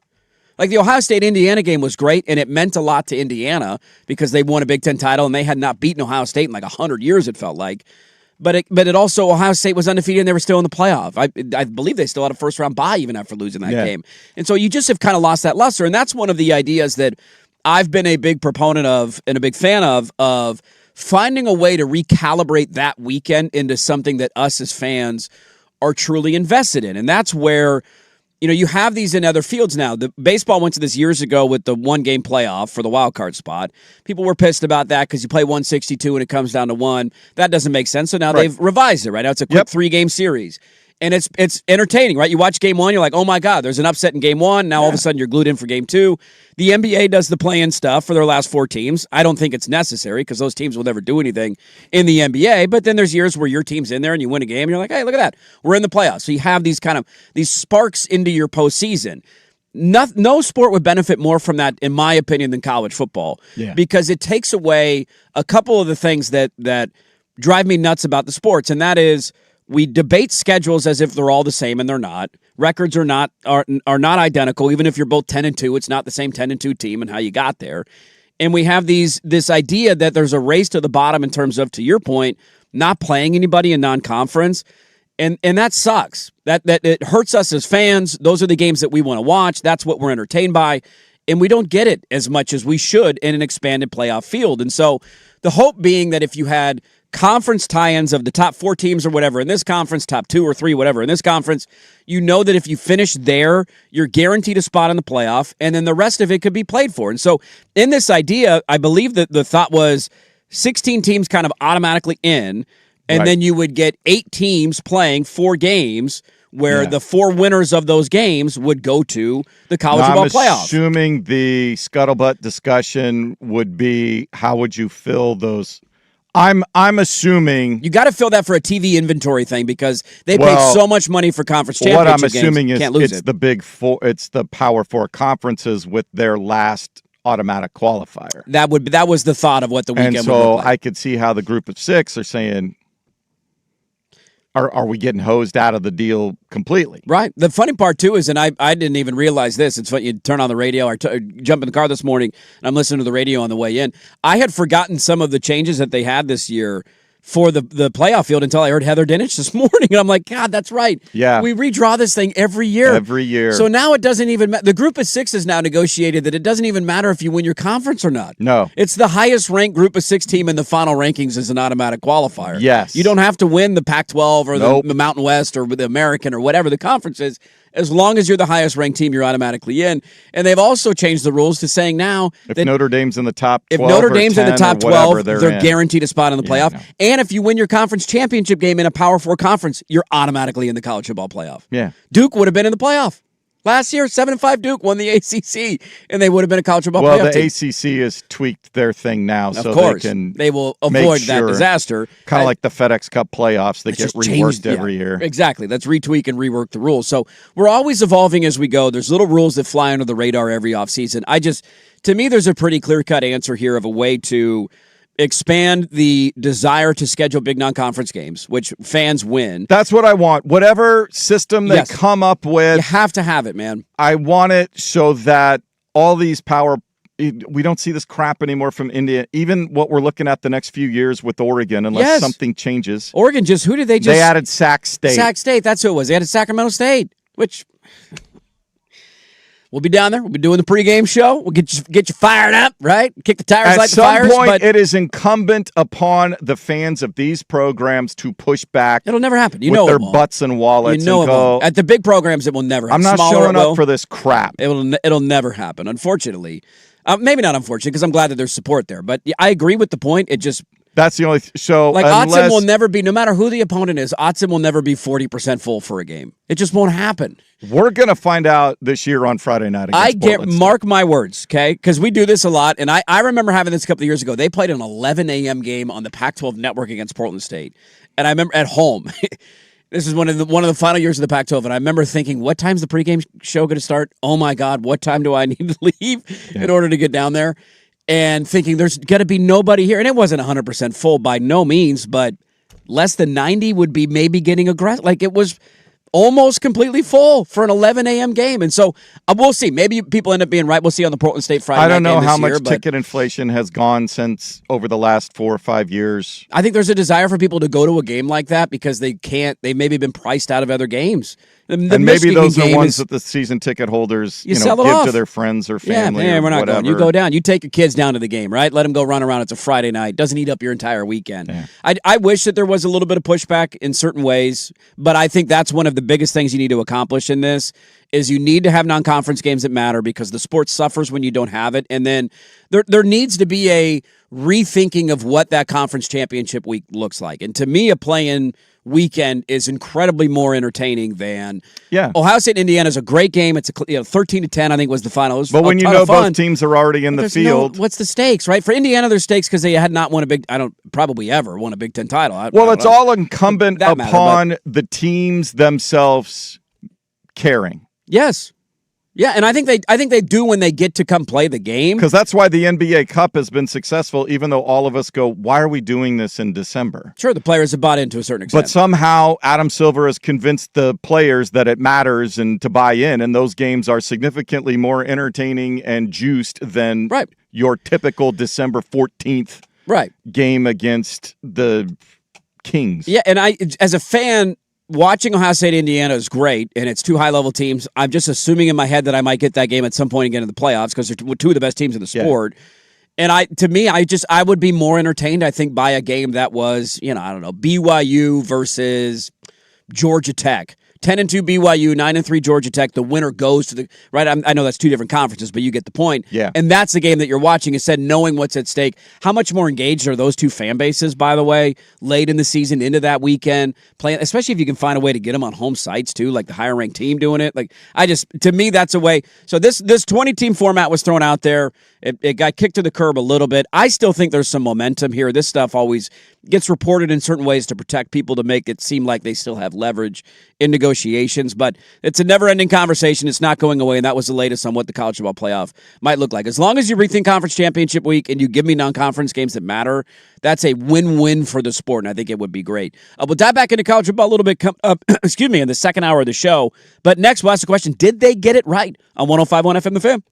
Like the Ohio State-Indiana game was great, and it meant a lot to Indiana because they won a Big Ten title, and they had not beaten Ohio State in like 100 years, it felt like. But it also, Ohio State was undefeated, and they were still in the playoff. I believe they still had a first-round bye even after losing that game. And so you just have kind of lost that luster, and that's one of the ideas that I've been a big proponent of and a big fan of finding a way to recalibrate that weekend into something that us as fans are truly invested in. And that's where, you know, you have these in other fields now. The baseball went to this years ago with the 1-game playoff for the wild card spot. People were pissed about that because you play 162 and it comes down to 1. That doesn't make sense. So now they've revised it, right? Now it's a quick 3-game series. And it's entertaining, right? You watch game 1, you're like, oh my God, there's an upset in game 1. Now all of a sudden you're glued in for game 2. The NBA does the play-in stuff for their last 4 teams. I don't think it's necessary because those teams will never do anything in the NBA. But then there's years where your team's in there and you win a game and you're like, hey, look at that. We're in the playoffs. So you have these kind of these sparks into your postseason. No sport would benefit more from that, in my opinion, than college football. Because it takes away a couple of the things that drive me nuts about the sports, and that is, we debate schedules as if they're all the same, and they're not. Records are not identical. Even if you're both 10-2, it's not the same 10-2 team and how you got there. And we have this idea that there's a race to the bottom in terms of, to your point, not playing anybody in non-conference, and that sucks. That it hurts us as fans. Those are the games that we want to watch. That's what we're entertained by, and we don't get it as much as we should in an expanded playoff field. And so the hope being that if you had conference tie-ins of the top 4 teams or whatever in this conference, top 2 or 3, whatever in this conference, you know that if you finish there, you're guaranteed a spot in the playoff, and then the rest of it could be played for. And so in this idea, I believe that the thought was 16 teams kind of automatically in, and then you would get 8 teams playing 4 games where the 4 winners of those games would go to the college football playoff. I'm assuming the scuttlebutt discussion would be, how would you fill those? I'm assuming you got to fill that for a TV inventory thing because they pay so much money for conference championship games. What I'm assuming is it's the Big 4, it's the Power 4 conferences with their last automatic qualifier. That was the thought of what the weekend would look look like. I could see how the group of 6 are saying, Are we getting hosed out of the deal completely? Right. The funny part, too, is, and I didn't even realize this. It's funny. You turn on the radio or jump in the car this morning, and I'm listening to the radio on the way in. I had forgotten some of the changes that they had this year for the playoff field until I heard Heather Dinich this morning. And I'm like, God, that's right. Yeah. We redraw this thing every year. Every year. So now it doesn't even matter. The group of 6 is now negotiated that it doesn't even matter if you win your conference or not. No. It's the highest ranked group of 6 team in the final rankings as an automatic qualifier. Yes. You don't have to win the Pac-12 or Nope. the Mountain West or the American or whatever the conference is. As long as you're the highest ranked team, you're automatically in. And they've also changed the rules to saying now if that Notre Dame's in the top 12 if Notre Dame's in the top 12, they're in. guaranteed a spot in the playoff. no. And if you win your conference championship game in a Power 4 conference, you're automatically in the college football playoff. Yeah. Duke would have been in the playoff. Last year, 7-5 Duke won the ACC, and they would have been a college football playoff Well, the team. ACC has tweaked their thing now, Of so course, they will make avoid that sure, disaster. kind of like the FedEx Cup playoffs that get just reworked changed, every year. Exactly. Let's retweak and rework the rules. So we're always evolving as we go. There's little rules that fly under the radar every offseason. To me, there's a pretty clear-cut answer here of a way to expand the desire to schedule big non-conference games, which fans win. That's what I want. Whatever system they Yes. come up with, You have to have it, man. I want it so that all these we don't see this crap anymore from India. Even what we're looking at the next few years with Oregon, unless something changes. Oregon who did they just? They added Sac State. Sac State, that's who it was. They added Sacramento State, which we'll be down there. We'll be doing the pregame show. We'll get you fired up, right? Kick the tires, At light the some fires. point, But it is incumbent upon the fans of these programs to push back. it'll never happen. You with know their it won't. butts and wallets. You know and it go, won't. At the big programs, it will never happen. I'm not Smaller, showing it will. up for this crap. It'll never happen, unfortunately. Maybe not unfortunately, because I'm glad that there's support there. But I agree with the point. It just That's the only so like unless, Autzen will never be, no matter who the opponent is, Autzen will never be 40% full for a game. It just won't happen. We're gonna find out this year on Friday night. Mark my words, okay? Because we do this a lot, and I remember having this a couple of years ago. They played an 11 a.m. game on the Pac-12 network against Portland State, and I remember at home. This is one of the final years of the Pac-12, and I remember thinking, what time's the pregame show going to start? Oh, my God, what time do I need to leave in order to get down there? And thinking there's got to be nobody here. And it wasn't 100% full by no means, but less than 90 would be maybe getting aggressive. Like it was almost completely full for an 11 a.m. game. And so we'll see. Maybe people end up being right. We'll see on the Portland State Friday night I don't know game how this year, much ticket inflation has gone since over the last 4 or 5 years. I think there's a desire for people to go to a game like that because they've maybe been priced out of other games. And maybe those are ones that the season ticket holders sell give off to their friends or family. Yeah, man, we're not whatever. going. You go down. You take your kids down to the game, right? Let them go run around. It's a Friday night. Doesn't eat up your entire weekend. Yeah. I wish that there was a little bit of pushback in certain ways, but I think that's one of the biggest things you need to accomplish in this is you need to have non-conference games that matter because the sport suffers when you don't have it. And then there needs to be a rethinking of what that conference championship week looks like. And to me, a play-in weekend is incredibly more entertaining than Ohio State Indiana is a great game. It's 13-10, I think was the final. It was but when you know both teams are already in the field, what's the stakes, right? For Indiana, there's stakes because they had not won probably ever won a Big Ten title. It's all incumbent upon the teams themselves caring. Yes. Yeah, and I think they do when they get to come play the game. Because that's why the NBA Cup has been successful, even though all of us go, why are we doing this in December? Sure, the players have bought in to a certain extent. But somehow Adam Silver has convinced the players that it matters and to buy in, and those games are significantly more entertaining and juiced than your typical December 14th game against the Kings. Yeah, and I, as a fan, watching Ohio State Indiana is great, and it's two high-level teams. I'm just assuming in my head that I might get that game at some point again in the playoffs because they're two of the best teams in the sport. And I would be more entertained, I think, by a game that was, BYU versus Georgia Tech. 10-2 BYU, 9-3 Georgia Tech. The winner goes to the right. I know that's two different conferences, but you get the point. Yeah. And that's the game that you're watching. Instead, knowing what's at stake. How much more engaged are those two fan bases? By the way, late in the season, into that weekend, playing. Especially if you can find a way to get them on home sites too, like the higher ranked team doing it. To me, that's a way. So this 20-team format was thrown out there. It got kicked to the curb a little bit. I still think there's some momentum here. This stuff always gets reported in certain ways to protect people, to make it seem like they still have leverage in negotiations. But it's a never-ending conversation. It's not going away, and that was the latest on what the college football playoff might look like. As long as you rethink conference championship week and you give me non-conference games that matter, that's a win-win for the sport, and I think it would be great. We'll dive back into college football a little bit in the second hour of the show. But next, we'll ask the question, did they get it right on 105.1 FM The Fan?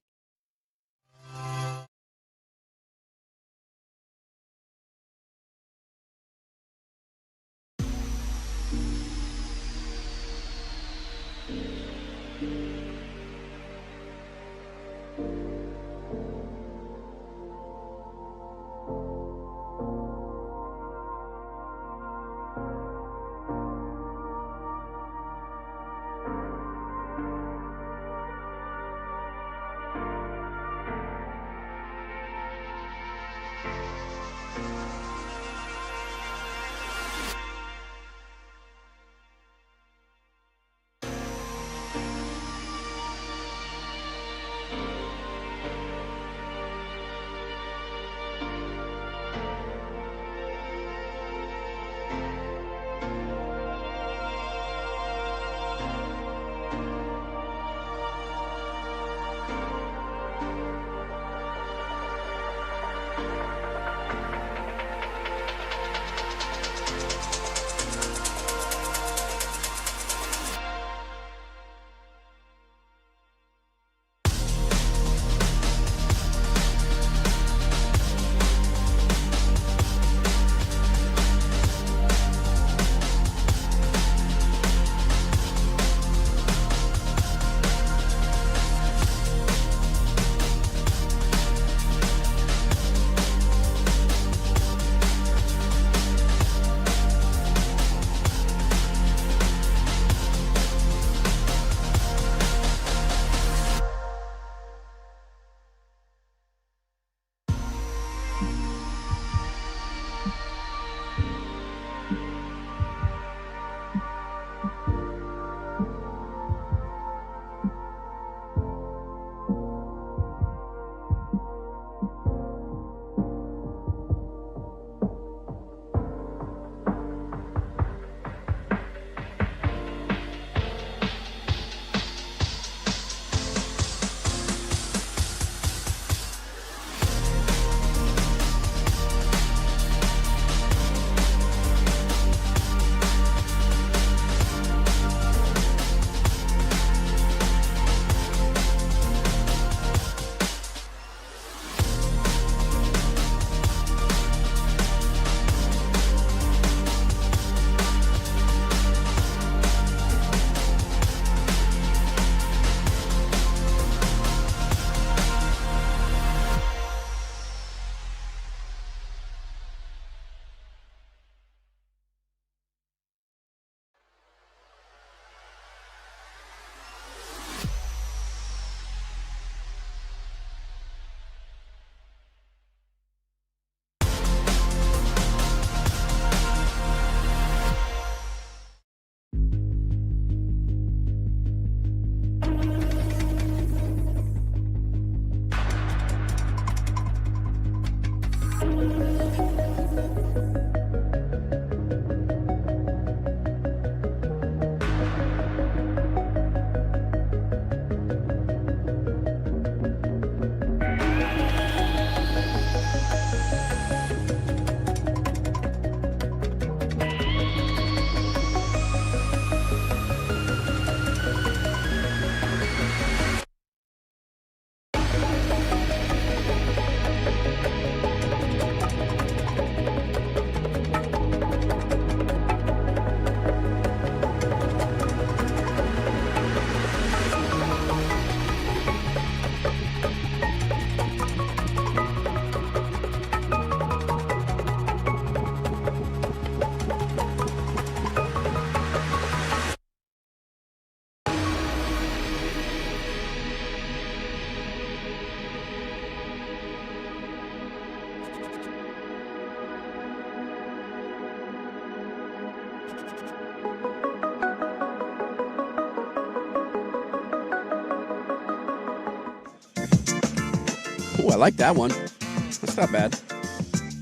I like that one. That's not bad.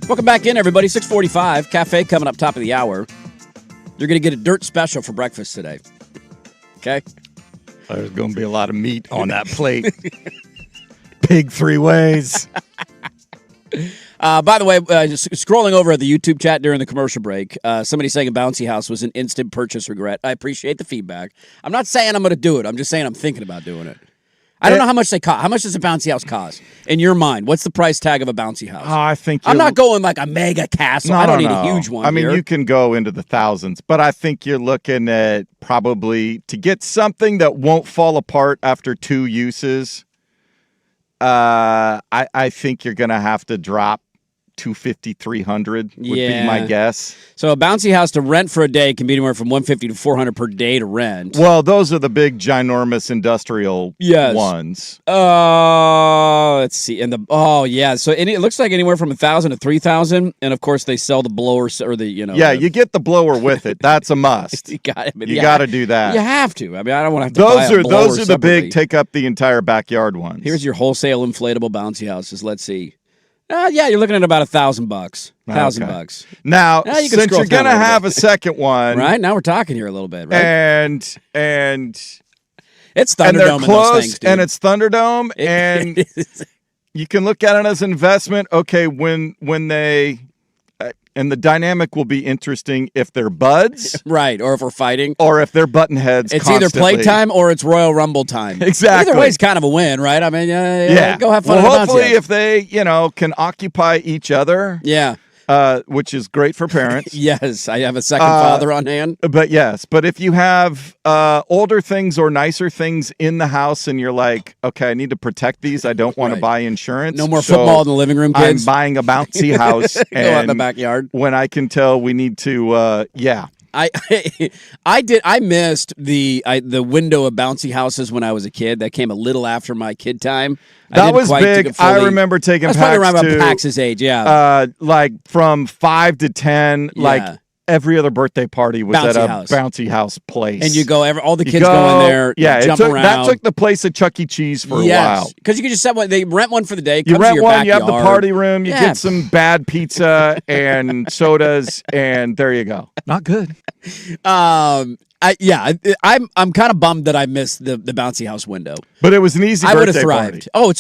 Welcome back in, everybody. 6:45. Cafe coming up top of the hour. You're going to get a dirt special for breakfast today. Okay? There's going to be a lot of meat on that plate. Pig 3 ways. By the way, just scrolling over at the YouTube chat during the commercial break, somebody saying a bouncy house was an instant purchase regret. I appreciate the feedback. I'm not saying I'm going to do it. I'm just saying I'm thinking about doing it. I don't know how much they cost. How much does a bouncy house cost? In your mind, what's the price tag of a bouncy house? I think I'm not going like a mega castle. No, I don't no, need a huge one. I mean, here. you can go into the thousands, but I think you're looking at probably to get something that won't fall apart after 2 uses. I think you're going to have to drop 250, 300 would be my guess. So a bouncy house to rent for a day can be anywhere from 150 to 400 per day to rent. Well, those are the big, ginormous industrial ones. Let's see. So it looks like anywhere from 1,000 to 3,000, and of course they sell the blowers or the you get the blower with it. That's a must. You got to do that. You have to. I mean, I don't want to have to buy a blower those are the big take up the entire backyard ones. Here's your wholesale inflatable bouncy houses. Let's see. You're looking at about $1,000. $1,000. Now, since you're going to have a second one, right? Now we're talking here a little bit, right? And it's Thunderdome, and they're close, those things, dude. and it's Thunderdome, and you can look at it as an investment. Okay, when they. And the dynamic will be interesting if they're buds. Right, or if we're fighting. Or if they're button heads It's constantly. either playtime or it's Royal Rumble time. Exactly. Either way is kind of a win, right? I mean, go have fun. Well, hopefully if they, can occupy each other. Yeah. Which is great for parents. Yes, I have a second father on hand. But if you have older things or nicer things in the house and you're like, okay, I need to protect these. I don't want to buy insurance. No more football in the living room, kids. I'm buying a bouncy house. Go out in the backyard. When I can tell we need to, I missed the window of bouncy houses when I was a kid. That came a little after my kid time. That was big. I remember taking Pax probably around about Pax's age, like from 5 to 10, like every other birthday party was at a bouncy house place. And you go, all the kids go in there, jump around. That took the place of Chuck E. Cheese for a while. Because you could just set one, they rent one for the day. You rent one, you have the party room, you get some bad pizza and sodas, and there you go. Not good. I'm kind of bummed that I missed the bouncy house window. But it was an easy birthday party. I would have thrived. Oh,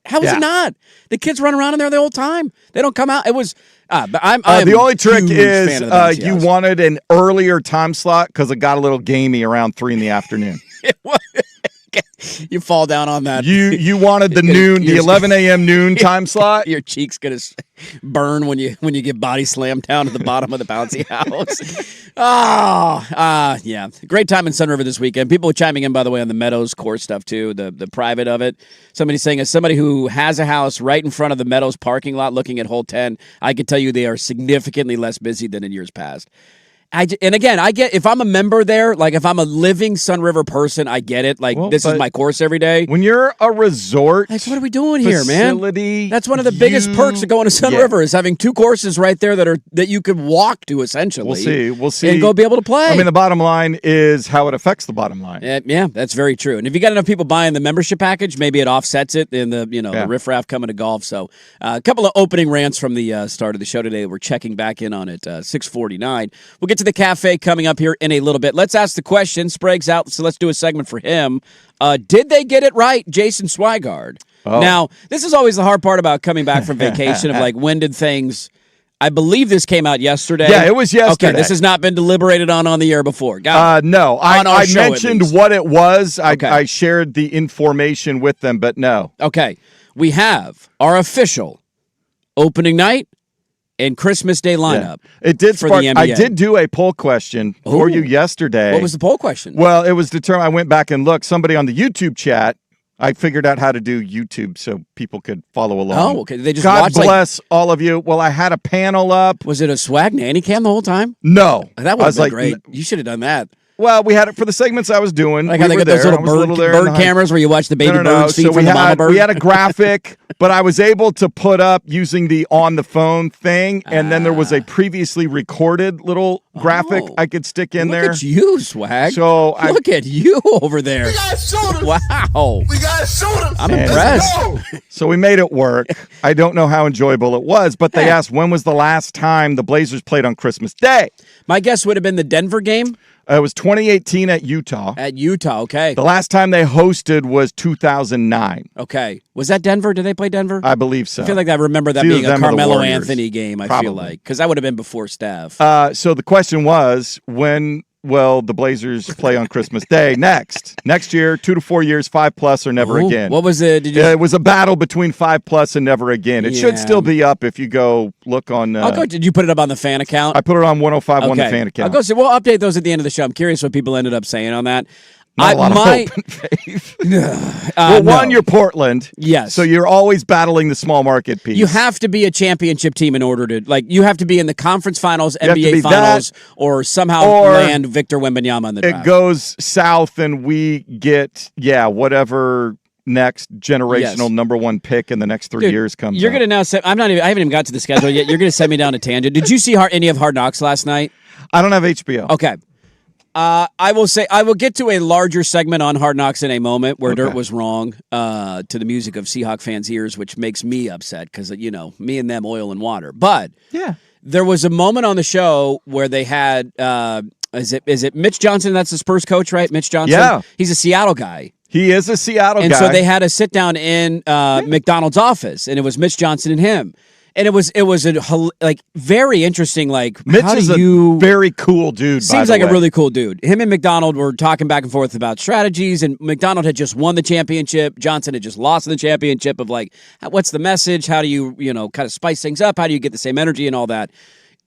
how is it not? The kids run around in there the whole time. They don't come out. It was. But I'm the only trick is you house. wanted an earlier time slot because it got a little gamey around 3 in the afternoon. You fall down on that. You wanted the noon, the 11 a.m. noon time slot. Your cheeks gonna burn when you get body slammed down at the bottom of the bouncy house. Yeah, great time in Sun River this weekend. People chiming in, by the way, on the Meadows course stuff too, the private of it. Somebody's saying, as somebody who has a house right in front of the Meadows parking lot, looking at hole 10, I can tell you they are significantly less busy than in years past. And again, I get, if I'm a member there, like if I'm a living Sun River person, I get it. Like, this is my course every day. When you're a resort, like, what are we doing here, man? That's one of the biggest perks of going to Sun River is having 2 courses right there that you could walk to, essentially. We'll see. And go be able to play. I mean, the bottom line is how it affects the bottom line. Yeah, that's very true. And if you got enough people buying the membership package, maybe it offsets it in the riffraff coming to golf. So a couple of opening rants from the start of the show today. We're checking back in on it, 6:49. We'll get to the cafe coming up here in a little bit. Let's ask the question. Sprague's out, so let's do a segment for him. Did they get it right, Jason Swigard? Oh. Now, this is always the hard part about coming back from vacation of like, when did things... I believe this came out yesterday. Yeah, it was yesterday. Okay, this has not been deliberated on the air before. No, I mentioned what it was. Okay. I shared the information with them, but no. Okay, we have our official opening night and Christmas Day lineup. Yeah. It did spark. I did do a poll question for you yesterday. What was the poll question? Well, it was determined. I went back and looked. Somebody on the YouTube chat. I figured out how to do YouTube so people could follow along. Oh, okay. They just God bless all of you. Well, I had a panel up. Was it a swag nanny cam the whole time? No. That would have been great. You should have done that. Well, we had it for the segments I was doing. Like how they got those little bird cameras where you watch the baby birds feed from the mama bird? We had a graphic, but I was able to put up using the on the phone thing, and then there was a previously recorded little graphic I could stick in there. Look at you, Swag. So look at you over there. We got shooters. Wow. We got shooters. I'm impressed. So we made it work. I don't know how enjoyable it was, but they asked when was the last time the Blazers played on Christmas Day. My guess would have been the Denver game. It was 2018 at Utah. At Utah, okay. The last time they hosted was 2009. Okay. Was that Denver? Did they play Denver? I believe so. I feel like I remember that It's being either a them or the Carmelo Warriors. Anthony game, I Probably. feel like. Because that would have been before Steph. So the question was, when will the Blazers play on Christmas Day next? Next year, 2 to 4 years, 5+ or never Ooh, again. What was it? It was a battle between 5+ and never again. It should Yeah. still be up if you go look on. Did you put it up on the fan account? I put it on 105.1 the fan account. I'll go see. We'll update those at the end of the show. I'm curious what people ended up saying on that. Not a lot of hope and faith. Well, One, you're Portland. Yes. So you're always battling the small market piece. You have to be a championship team in order to, you have to be in the conference finals, have to be NBA finals, that, or somehow or land Victor Wembanyama in the draft. It goes south and we get, whatever next generational number one pick in the next 3 years comes You're up. going to now say, I haven't even got to the schedule yet. You're going to send me down a tangent. Did you see any of Hard Knocks last night? I don't have HBO. Okay. I will get to a larger segment on Hard Knocks in a moment where Dirt was wrong to the music of Seahawk fans' ears, which makes me upset because, me and them, oil and water. But there was a moment on the show where they had, is it Mitch Johnson? That's the Spurs coach, right? Mitch Johnson? Yeah. He's a Seattle guy. He is a Seattle guy. And so they had a sit down in McDonald's office, and it was Mitch Johnson and him. And it was a very interesting. Mitch how is do a very cool dude. Seems like a really cool dude. Him and McDonald were talking back and forth about strategies, and McDonald had just won the championship. Johnson had just lost the championship. Of what's the message? How do you kind of spice things up? How do you get the same energy and all that?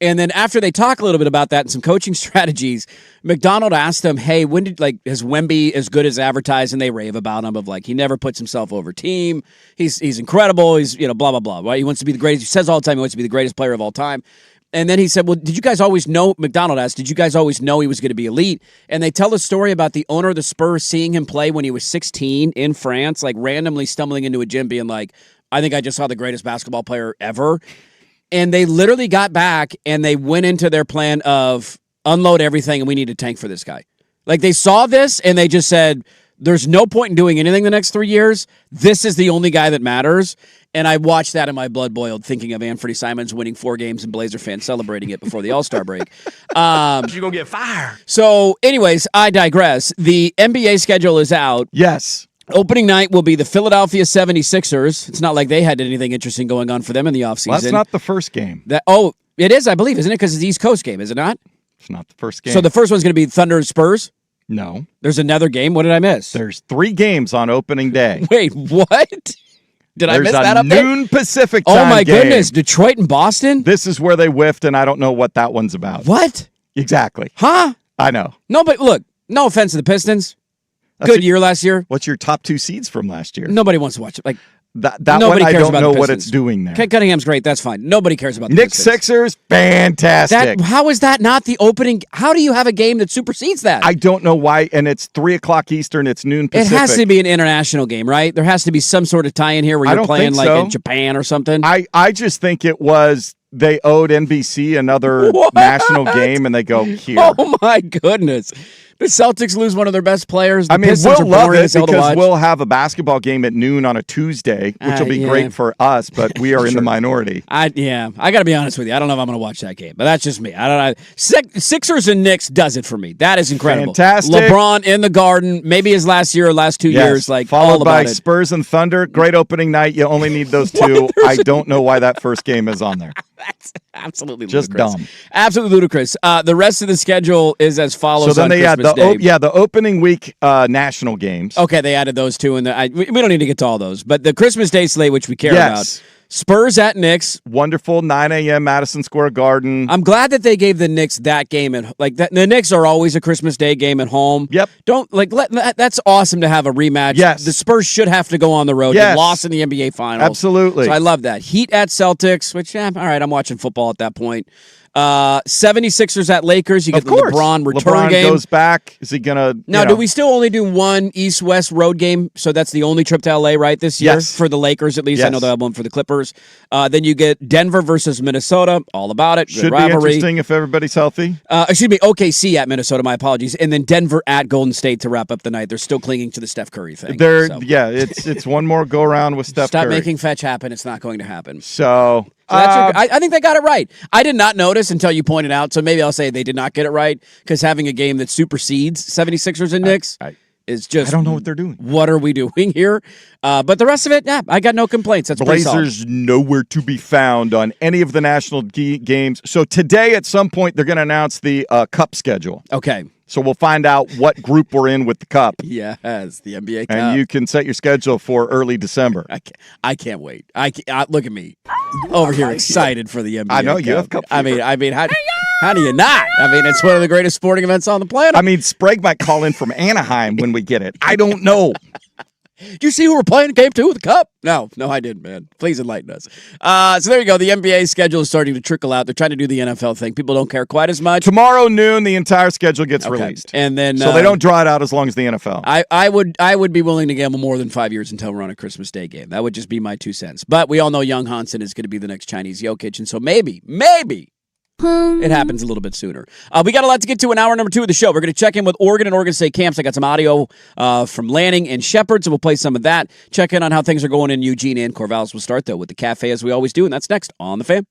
And then after they talk a little bit about that and some coaching strategies, McDonald asked them, "Hey, when did is Wemby as good as advertised?" And they rave about him he never puts himself over team. He's incredible. He's blah blah blah. Right? He wants to be the greatest. He says all the time he wants to be the greatest player of all time. And then he said, "Well, did you guys always know?" McDonald asked, "Did you guys always know he was going to be elite?" And they tell a story about the owner of the Spurs seeing him play when he was 16 in France, randomly stumbling into a gym, being like, "I think I just saw the greatest basketball player ever." And they literally got back and they went into their plan of unload everything and we need a tank for this guy. They saw this and they just said, there's no point in doing anything the next 3 years. This is the only guy that matters. And I watched that and my blood boiled thinking of Anthony Simons winning 4 games and Blazer fans celebrating it before the All-Star break. You're going to get fired. So anyways, I digress. The NBA schedule is out. Yes. Opening night will be the Philadelphia 76ers. It's not like they had anything interesting going on for them in the offseason. Well, that's not the first game. It is, I believe, isn't it? Because it's the East Coast game, is it not? It's not the first game. So the first one's going to be Thunder and Spurs? No. There's another game? What did I miss? There's 3 games on opening day. Wait, what? Did I miss that up There's a there? noon Pacific time Oh, my game. goodness. Detroit and Boston? This is where they whiffed, and I don't know what that one's about. What? Exactly. Huh? I know. No, but look, no offense to the Pistons. That's Good year last year. What's your top 2 seeds from last year? Nobody wants to watch it. That nobody one, I cares don't about know the what Pistons. it's doing there. Kent Cunningham's great. That's fine. Nobody cares about the Knicks Pistons. Sixers, fantastic. How is that not the opening? How do you have a game that supersedes that? I don't know why, and it's 3 o'clock Eastern. It's noon It Pacific. has to be an international game, right? There has to be some sort of tie-in here where I you're don't playing think so. in Japan or something. I just think it was they owed NBC another What? national game, and they go here. Oh my goodness! The Celtics lose one of their best players. The Pistons we'll are love boring it as hell to because watch. we'll have a basketball game at noon on a Tuesday, which will be yeah. great for us, but we are in the minority. I got to be honest with you. I don't know if I'm going to watch that game, but that's just me. I don't know. Sixers and Knicks does it for me. That is incredible. Fantastic. LeBron in the Garden, maybe his last year or last 2 years, all followed by about it. Spurs and Thunder. Great opening night. You only need those 2. I don't know why that first game is on there. That's absolutely Just ludicrous. dumb. Absolutely ludicrous. The rest of the schedule is as follows. So then on they had Christmas Day. the opening week national games. Okay, they added those 2, and we don't need to get to all those. But the Christmas Day slate, which we care about, Spurs at Knicks. Wonderful 9 a.m. Madison Square Garden. I'm glad that they gave the Knicks that game at that. The Knicks are always a Christmas Day game at home. Yep. Don't that's awesome to have a rematch. Yes. The Spurs should have to go on the road. Yes. They lost in the NBA Finals. Absolutely. So I love that. Heat at Celtics, which all right, I'm watching football at that point. 76ers at Lakers. You get Of the course. LeBron return LeBron game. goes back. Is he gonna? Now, do we still only do one East-West road game? So that's the only trip to LA, right, this year? Yes. For the Lakers, at least. I know Yes. they'll have one for the Clippers. Then you get Denver versus Minnesota. All about it. Good Should be rivalry. interesting if everybody's healthy. Excuse me, OKC at Minnesota. My apologies. And then Denver at Golden State to wrap up the night. They're still clinging to the Steph Curry thing. Yeah, it's one more go around with Steph Stop Curry. making fetch happen. It's not going to happen. So I think they got it right. I did not notice until you pointed out, so maybe I'll say they did not get it right because having a game that supersedes 76ers and Knicks is just... I don't know what they're doing. What are we doing here? But the rest of it, yeah, I got no complaints. That's pretty solid. Blazers nowhere to be found on any of the national games. So today at some point they're going to announce the cup schedule. Okay. So we'll find out what group we're in with the cup. Yes, the NBA Cup. And you can set your schedule for early December. I can't wait. Look at me over here excited for the NBA I know, Cup. you have cup fever. I mean, how do you not? I mean, it's one of the greatest sporting events on the planet. I mean, Sprague might call in from Anaheim when we get it. I don't know. Did you see who we're playing in Game 2 of the Cup? No, I didn't, man. Please enlighten us. So there you go. The NBA schedule is starting to trickle out. They're trying to do the NFL thing. People don't care quite as much. Tomorrow noon, the entire schedule gets released. And then so they don't draw it out as long as the NFL. I would be willing to gamble more than 5 years until we're on a Christmas Day game. That would just be my 2 cents. But we all know Young Hansen is going to be the next Chinese Jokic, and so maybe it happens a little bit sooner. We got a lot to get to in hour number 2 of the show. We're going to check in with Oregon and Oregon State camps. I got some audio from Lanning and Shepherd, so we'll play some of that. Check in on how things are going in Eugene and Corvallis. We'll start, though, with the Cafe, as we always do, and that's next on The Fan.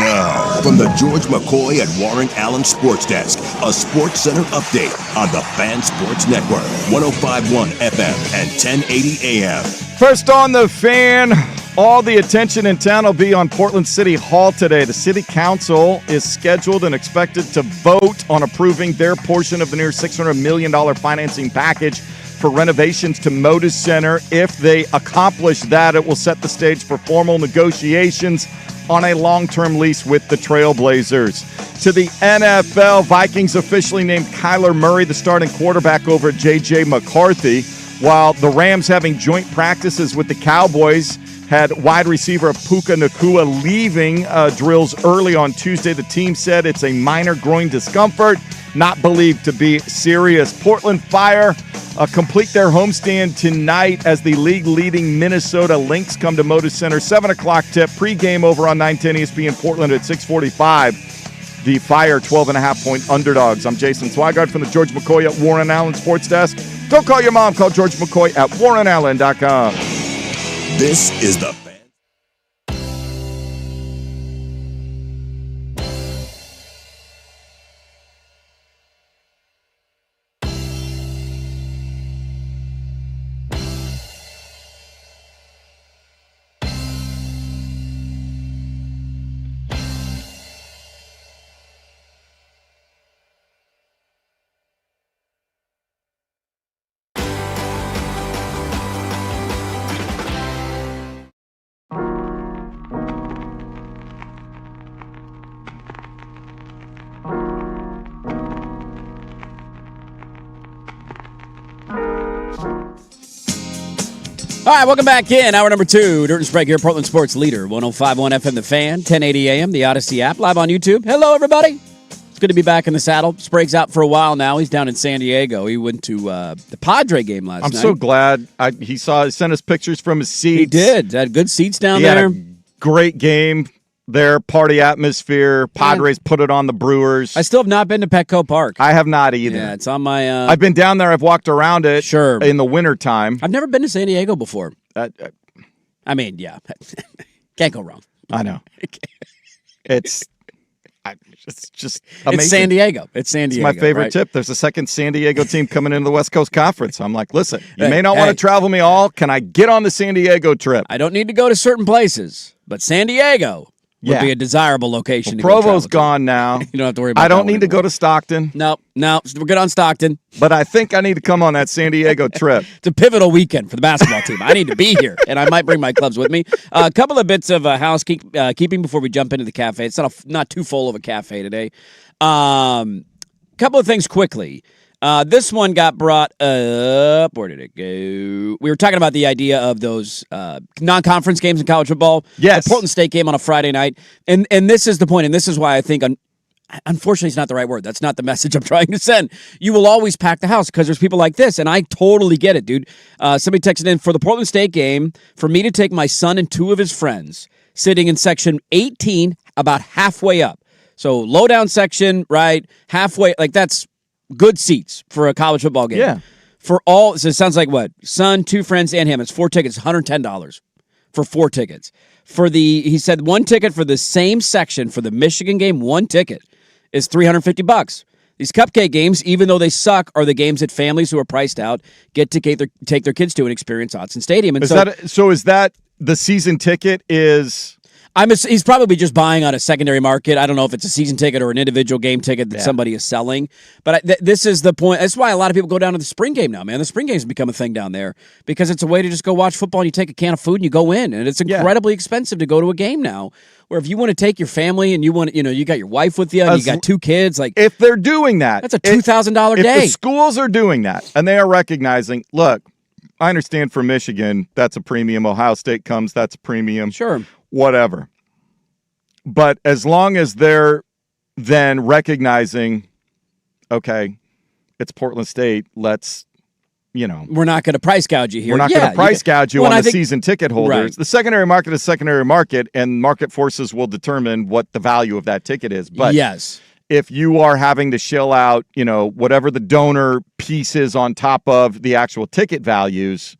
Now, from the George McCoy and Warren Allen Sports Desk, a Sports Center update on the Fan Sports Network, 105.1 FM and 1080 AM. First on the Fan, all the attention in town will be on Portland City Hall today. The City Council is scheduled and expected to vote on approving their portion of the near $600 million financing package for renovations to Moda Center. If they accomplish that, it will set the stage for formal negotiations on a long-term lease with the Trailblazers. To the NFL, Vikings officially named Kyler Murray the starting quarterback over J.J. McCarthy, while the Rams having joint practices with the Cowboys had wide receiver Puka Nacua leaving drills early on Tuesday. The team said it's a minor groin discomfort, not believed to be serious. Portland Fire complete their homestand tonight as the league-leading Minnesota Lynx come to Moda Center. 7 o'clock tip, pregame over on 910 ESPN Portland at 6:45. The Fire 12.5-point underdogs. I'm Jason Swigard from the George McCoy at Warren Allen Sports Desk. Don't call your mom. Call George McCoy at warrenallen.com. This is the Fan. All right, welcome back in. Hour number 2. Dirt and Sprague here, Portland Sports Leader. 105.1 FM The Fan, 1080 AM, the Odyssey app, live on YouTube. Hello, everybody. It's good to be back in the saddle. Sprague's out for a while now. He's down in San Diego. He went to the Padre game last night. I'm so glad. He sent us pictures from his seats. He did. Had good seats down He there. had a great game there, party atmosphere. Padres put it on the Brewers. I still have not been to Petco Park. I have not either. Yeah, it's on my... I've been down there. I've walked around it Sure. in the wintertime. I've never been to San Diego before. I mean, yeah. Can't go wrong. I know. It's just amazing. It's San Diego. It's San Diego. It's my favorite right? tip. There's a second San Diego team coming into the West Coast Conference. I'm like, listen, you Hey, may not want to travel me all. Can I get on the San Diego trip? I don't need to go to certain places, but San Diego would be a desirable location to go Provo's travel to. gone now. You don't have to worry about I that don't one need to go anymore. to Stockton, No, we're good on Stockton. but I think I need to come on that San Diego trip. It's a pivotal weekend for the basketball team. I need to be here, and I might bring my clubs with me. A couple of bits of housekeeping before we jump into the cafe. It's not too full of a cafe today. Couple of things quickly. This one got brought up. Where did it go? We were talking about the idea of those non-conference games in college football. Yes. The Portland State game on a Friday night. And this is the point, and this is why I think, unfortunately, it's not the right word. That's not the message I'm trying to send. You will always pack the house because there's people like this, and I totally get it, dude. Somebody texted in, for the Portland State game, for me to take my son and 2 of his friends, sitting in section 18, about halfway up. So low down section, right, halfway, like that's good seats for a college football game. Yeah. For all, so it sounds like what? Son, 2 friends, and him. It's 4 tickets, $110 for 4 tickets. He said 1 ticket for the same section for the Michigan game, 1 ticket is $350. These cupcake games, even though they suck, are the games that families who are priced out get to take their kids to and experience Autzen Stadium. And Is that the season ticket is... he's probably just buying on a secondary market. I don't know if it's a season ticket or an individual game ticket that somebody is selling. But this is the point. That's why a lot of people go down to the spring game now, man. The spring game's become a thing down there because it's a way to just go watch football and you take a can of food and you go in. And it's incredibly expensive to go to a game now. Where if you want to take your family and you got your wife with you and you got 2 kids, like if they're doing that, that's a $2,000 day. If the schools are doing that and they are recognizing, look, I understand for Michigan, that's a premium. Ohio State comes, that's a premium. Sure. Whatever. But as long as they're then recognizing, okay, it's Portland State, let's, we're not going to price gouge you here. We're not going to price gouge you on the season ticket holders. Right. The secondary market is secondary market, and market forces will determine what the value of that ticket is. But yes, if you are having to shell out, whatever the donor piece is on top of the actual ticket values,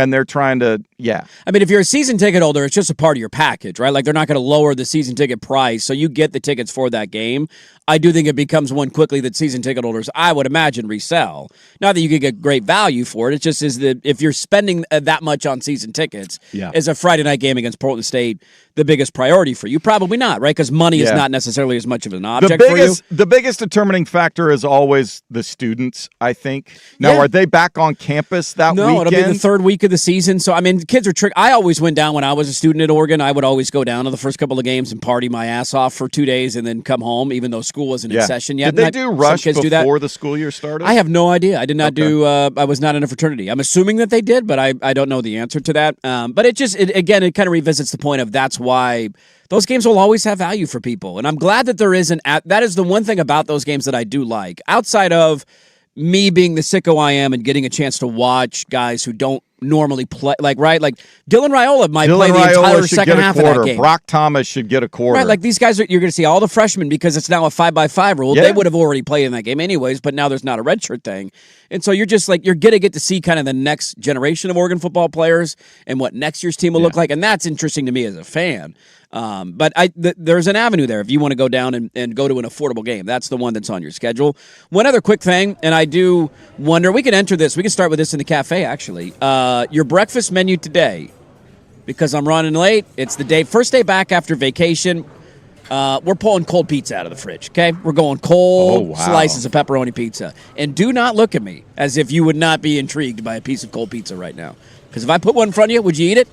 and they're trying to, I mean, if you're a season ticket holder, it's just a part of your package, right? Like, they're not going to lower the season ticket price, so you get the tickets for that game. I do think it becomes one quickly that season ticket holders, I would imagine, resell. Not that you could get great value for it. It just is that if you're spending that much on season tickets, is a Friday night game against Portland State the biggest priority for you? Probably not, right? Because money is not necessarily as much of an object for you. The biggest determining factor is always the students, I think. Now, are they back on campus that weekend? No, it'll be the third week of the season. So, I mean, kids are I always went down when I was a student at Oregon. I would always go down to the first couple of games and party my ass off for 2 days and then come home, even though school wasn't in session yet. Did they do rush before the school year started? I have no idea. I did not do. I was not in a fraternity. I'm assuming that they did, but I don't know the answer to that. But it kind of revisits the point of that's why those games will always have value for people. And I'm glad that there is that is the one thing about those games that I do like. Outside of me being the sicko I am and getting a chance to watch guys who don't normally play, like Dylan Raiola might play the entire second half of that game. Brock Thomas should get a quarter. Right, like these guys, you're going to see all the freshmen because it's now a 5x5 rule. They would have already played in that game anyways, but now there's not a redshirt thing. And so you're just you're going to get to see kind of the next generation of Oregon football players and what next year's team will look like. And that's interesting to me as a fan. But there's an avenue there if you want to go down and go to an affordable game. That's the one that's on your schedule. One other quick thing, and I do wonder, we can enter this. We can start with this in the cafe, actually. Your breakfast menu today, because I'm running late. It's the first day back after vacation. We're pulling cold pizza out of the fridge, okay? We're going cold slices of pepperoni pizza. And do not look at me as if you would not be intrigued by a piece of cold pizza right now. Because if I put one in front of you, would you eat it?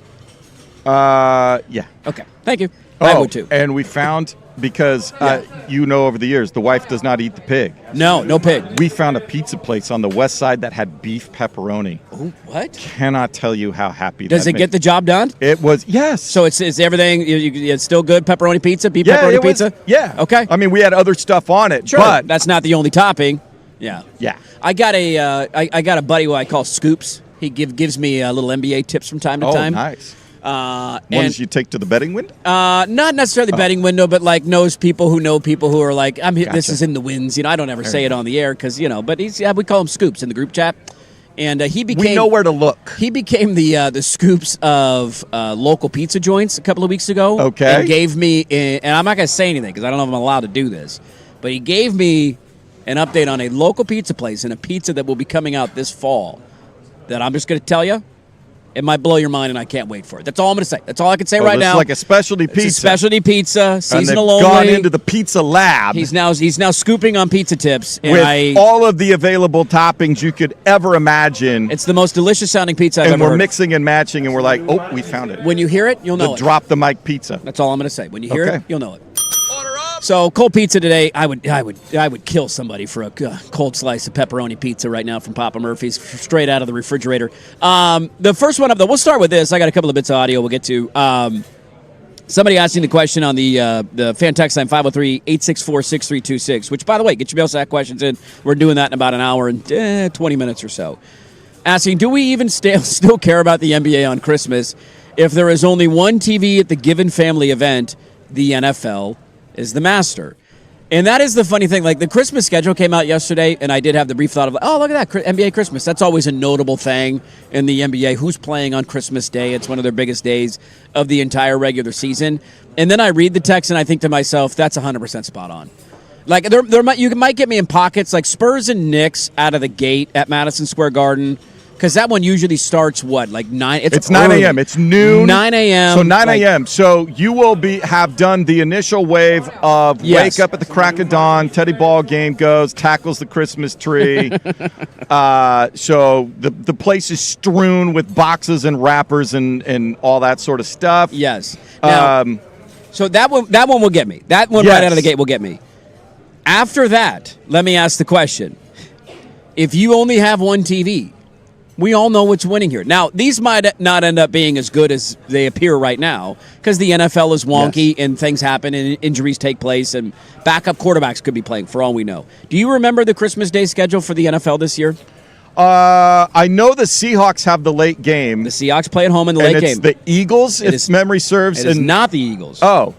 Yeah. Okay, thank you. I would too. And we found, because over the years, the wife does not eat the pig. No pig. We found a pizza place on the west side that had beef pepperoni. Oh, what? Cannot tell you how happy Does that it made. get the job done? It was, yes. So it's everything, it's still good pepperoni pizza, beef pepperoni pizza? Yeah. Okay. I mean, we had other stuff on it, sure, but that's not the only topping. Yeah. Yeah. I got a buddy who I call Scoops. He gives me little NBA tips from time to time. Oh, nice. Ones you take to the betting window? Not necessarily betting window, but knows people who know people who are like, I'm here. This is in the wins. I don't ever say it on the air because but we call him Scoops in the group chat, and he became. We know where to look. He became the Scoops of local pizza joints a couple of weeks ago. Okay, and gave me, and I'm not going to say anything because I don't know if I'm allowed to do this, but he gave me an update on a local pizza place and a pizza that will be coming out this fall. That I'm just going to tell you. It might blow your mind, and I can't wait for it. That's all I'm going to say. That's all I can say right now. It's like a specialty pizza. It's a specialty pizza, seasonal and they've only. gone into the pizza lab. He's now scooping on pizza tips. And with all of the available toppings you could ever imagine. It's the most delicious sounding pizza I've ever heard. And we're mixing and matching, and we're like, oh, we found it. When you hear it, you'll know it. Drop the mic pizza. That's all I'm going to say. When you hear it, you'll know it. So cold pizza today, I would kill somebody for a cold slice of pepperoni pizza right now from Papa Murphy's, straight out of the refrigerator. The first one up, though, we'll start with this. I got a couple of bits of audio we'll get to. Somebody asking the question on the fan text line 503-864-6326, which, by the way, get your mail sack questions in. We're doing that in about an hour and 20 minutes or so. Asking, do we even still care about the NBA on Christmas if there is only one TV at the given family event, the NFL is the master? And that is the funny thing. Like, the Christmas schedule came out yesterday, and I did have the brief thought of, oh, look at that, NBA Christmas. That's always a notable thing in the NBA. Who's playing on Christmas Day? It's one of their biggest days of the entire regular season. And then I read the text, and I think to myself, that's 100% spot on. Like, you might get me in pockets, like Spurs and Knicks out of the gate at Madison Square Garden. Because that one usually starts, like 9? It's 9 a.m. It's noon. 9 a.m. So 9 a.m. So you will have done the initial wave of wake up at the crack of dawn, Teddy ball game goes, tackles the Christmas tree. So the place is strewn with boxes and wrappers and all that sort of stuff. Yes. Now, so that one will get me. That one right out of the gate will get me. After that, let me ask the question. If you only have one TV, we all know what's winning here. Now, these might not end up being as good as they appear right now because the NFL is wonky and things happen and injuries take place and backup quarterbacks could be playing for all we know. Do you remember the Christmas Day schedule for the NFL this year? I know the Seahawks have the late game. The Seahawks play at home in the late game. It's the Eagles, if memory serves. It is not the Eagles. Oh.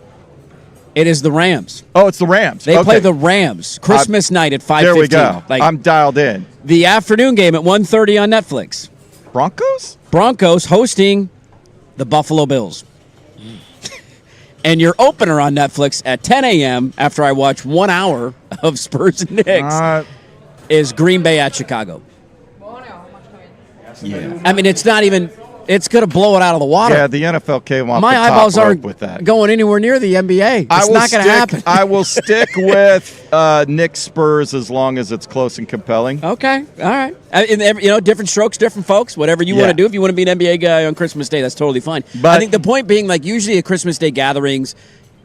It is the Rams. Oh, it's the Rams. They play the Rams Christmas night at 5:15. There we go. I'm dialed in. The afternoon game at 1:30 on Netflix. Broncos? hosting the Buffalo Bills. And your opener on Netflix at 10 a.m. after I watch 1 hour of Spurs and Knicks is Green Bay at Chicago. Yeah. I mean, it's not even. It's going to blow it out of the water. Yeah, the NFL came off My the top eyeballs rope aren't with that. going anywhere near the NBA. It's not going to happen. I will stick with Knicks Spurs as long as it's close and compelling. Okay, all right. Different strokes, different folks. Whatever you want to do. If you want to be an NBA guy on Christmas Day, that's totally fine. But I think the point being, like, usually at Christmas Day gatherings,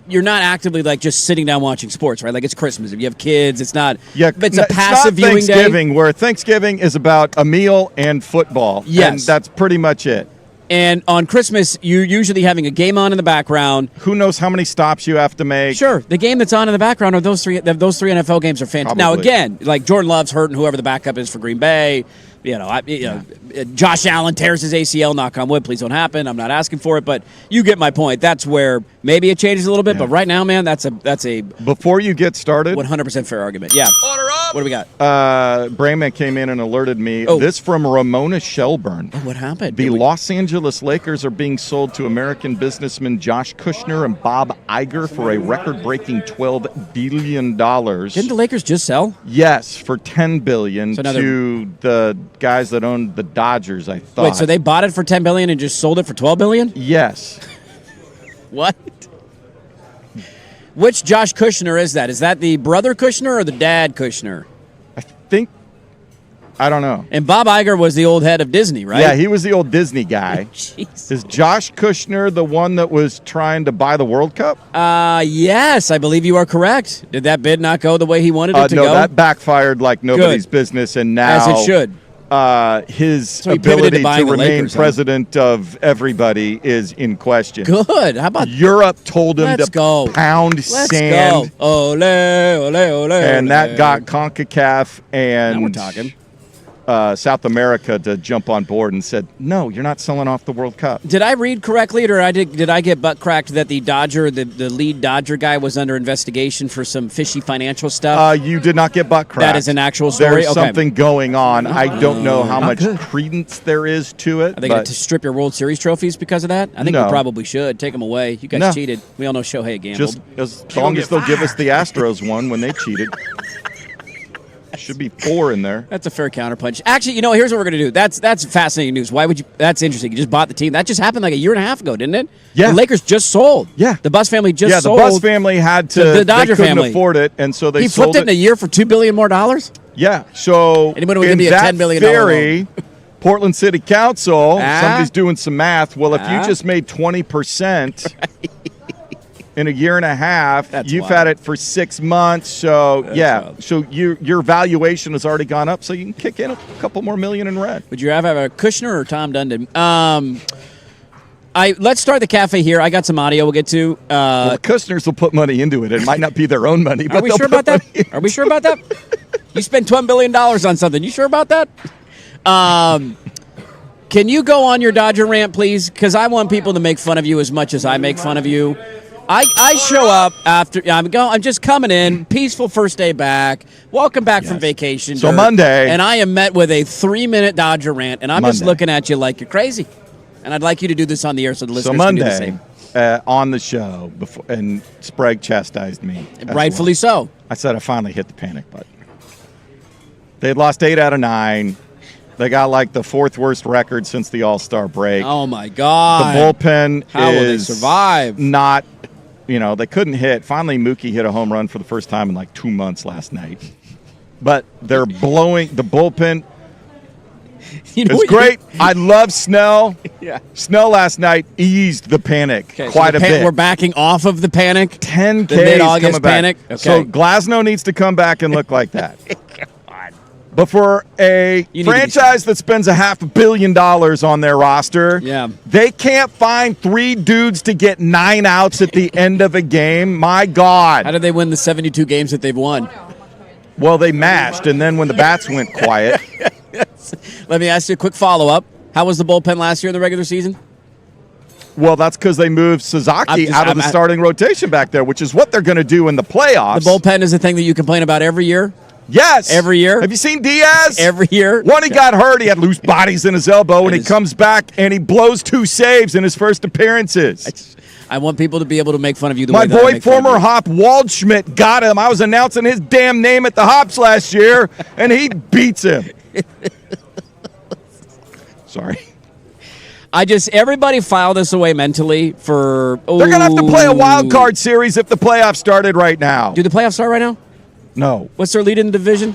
you're not actively like just sitting down watching sports, right? Like, it's Christmas. If you have kids, it's not. Yeah, it's a passive viewing day. Thanksgiving, where Thanksgiving is about a meal and football. Yes, and that's pretty much it. And on Christmas, you're usually having a game on in the background. Who knows how many stops you have to make? Sure. The game that's on in the background are those three NFL games are fantastic. Now, again, like Jordan Love's hurt and whoever the backup is for Green Bay. Josh Allen tears his ACL, knock on wood, please don't happen. I'm not asking for it, but you get my point. That's where maybe it changes a little bit, but right now, man, that's a Before you get started, 100% fair argument. Yeah. Order up. What do we got? Brayman came in and alerted me. Oh. This from Ramona Shelburne. Oh, what happened? The Los Angeles Lakers are being sold to American businessmen Josh Kushner and Bob Iger for a record-breaking $12 billion. Didn't the Lakers just sell? Yes, for $10 billion So to the guys that own the Dodgers, I thought. Wait, so they bought it for $10 billion and just sold it for $12 billion? Yes. What? Which Josh Kushner is that? Is that the brother Kushner or the dad Kushner? I don't know. And Bob Iger was the old head of Disney, right? Yeah, he was the old Disney guy. Jeez. Is Josh Kushner the one that was trying to buy the World Cup? Yes, I believe you are correct. Did that bid not go the way he wanted it to go? No, that backfired like nobody's business, and now as it should. His ability to remain Lakers, president of everybody is in question. Good. How about Europe told him to pound sand. Go. Ole, ole, ole. And that got CONCACAF and now we're talking. South America to jump on board and said, no, you're not selling off the World Cup. Did I read correctly, or did I get butt cracked that the lead Dodger guy was under investigation for some fishy financial stuff? You did not get butt cracked. That is an actual story? There's something going on. I don't know how much good. credence there is to it. Are they going to strip your World Series trophies because of that? I think we probably should. Take them away. You guys cheated. We all know Shohei gambled. Just as long as they'll give us the Astros one when they cheated. Should be 4 in there. That's a fair counterpunch. Actually, here's what we're going to do. That's fascinating news. Why would you? That's interesting. You just bought the team. That just happened like a year and a half ago, didn't it? Yeah. The Lakers just sold. Yeah. The Buss family just sold. Yeah, the Buss family had to. The Dodger they couldn't family afford it, and so they he sold flipped it in a year for $2 billion more dollars. Yeah. So anybody would in give me a that $10 billion theory, Portland City Council, somebody's doing some math. Well, if you just made 20%. In a year and a half, you've had it for 6 months. So, wild. So your valuation has already gone up, so you can kick in a couple more million in rent. Would you have a Kushner or Tom Dundon? Let's start the cafe here. I got some audio we'll get to. Well, the Kushners will put money into it. It might not be their own money, but Are we sure about that? Are we sure about that? You spent $12 billion on something. You sure about that? Can you go on your Dodger rant, please? Because I want people to make fun of you as much as I make fun of you. I show up after I'm just coming in, peaceful first day back, welcome back from vacation. So Monday, and I am met with a 3-minute Dodger rant, and I'm just looking at you like you're crazy. And I'd like you to do this on the air so the listeners can do the same. On the show, and Sprague chastised me. Rightfully so. I said I finally hit the panic button. They'd lost 8 out of 9. They got like the 4th worst record since the All-Star break. Oh my God! The bullpen How will they survive? Not. They couldn't hit. Finally, Mookie hit a home run for the first time in like 2 months last night. But they're blowing the bullpen. It's great. I love Snell. Yeah. Snell last night eased the panic quite a bit. We're backing off of the panic. 10 Ks the mid-August panic. Okay. So Glasnow needs to come back and look like that. But for a franchise that spends $500 million on their roster, they can't find 3 dudes to get 9 outs at the end of a game. My God. How did they win the 72 games that they've won? Well, they mashed, and then when the bats went quiet. Let me ask you a quick follow-up. How was the bullpen last year in the regular season? Well, that's because they moved Sasaki out of the starting rotation back there, which is what they're going to do in the playoffs. The bullpen is a thing that you complain about every year? Yes. Every year? Have you seen Diaz? Every year? When he got hurt, he had loose bodies in his elbow, and he comes back and he blows 2 saves in his first appearances. I want people to be able to make fun of you the My way that I boy, make fun of former you. Hop Waldschmidt, got him. I was announcing his damn name at the Hops last year, and he beats him. Sorry. Everybody file this away mentally for. They're going to have to play a wild card series if the playoffs started right now. Do the playoffs start right now? No. What's their lead in the division?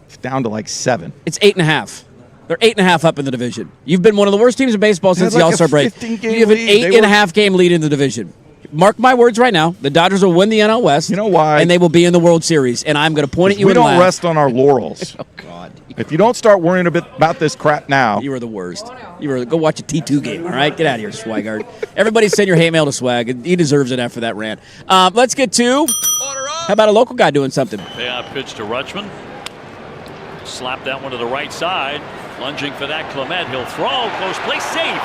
It's down to like 7. It's 8.5. They're 8.5 up in the division. You've been one of the worst teams in baseball since the like All-Star break. 15-game You have an lead. 8.5 game lead in the division. Mark my words right now. The Dodgers will win the NL West. You know why? And they will be in the World Series. And I'm going to point at you We and don't laugh. rest on our laurels. Oh, God. If you don't start worrying a bit about this crap now. You are the worst. Go watch a T2 game, all right? Get out of here, Swigard. Everybody send your hate mail to Swag. He deserves it after that rant. Let's get to, how about a local guy doing something? Payoff pitch to Rutschman. Slap that one to the right side. Lunging for that, Clement. He'll throw. Close play, safe.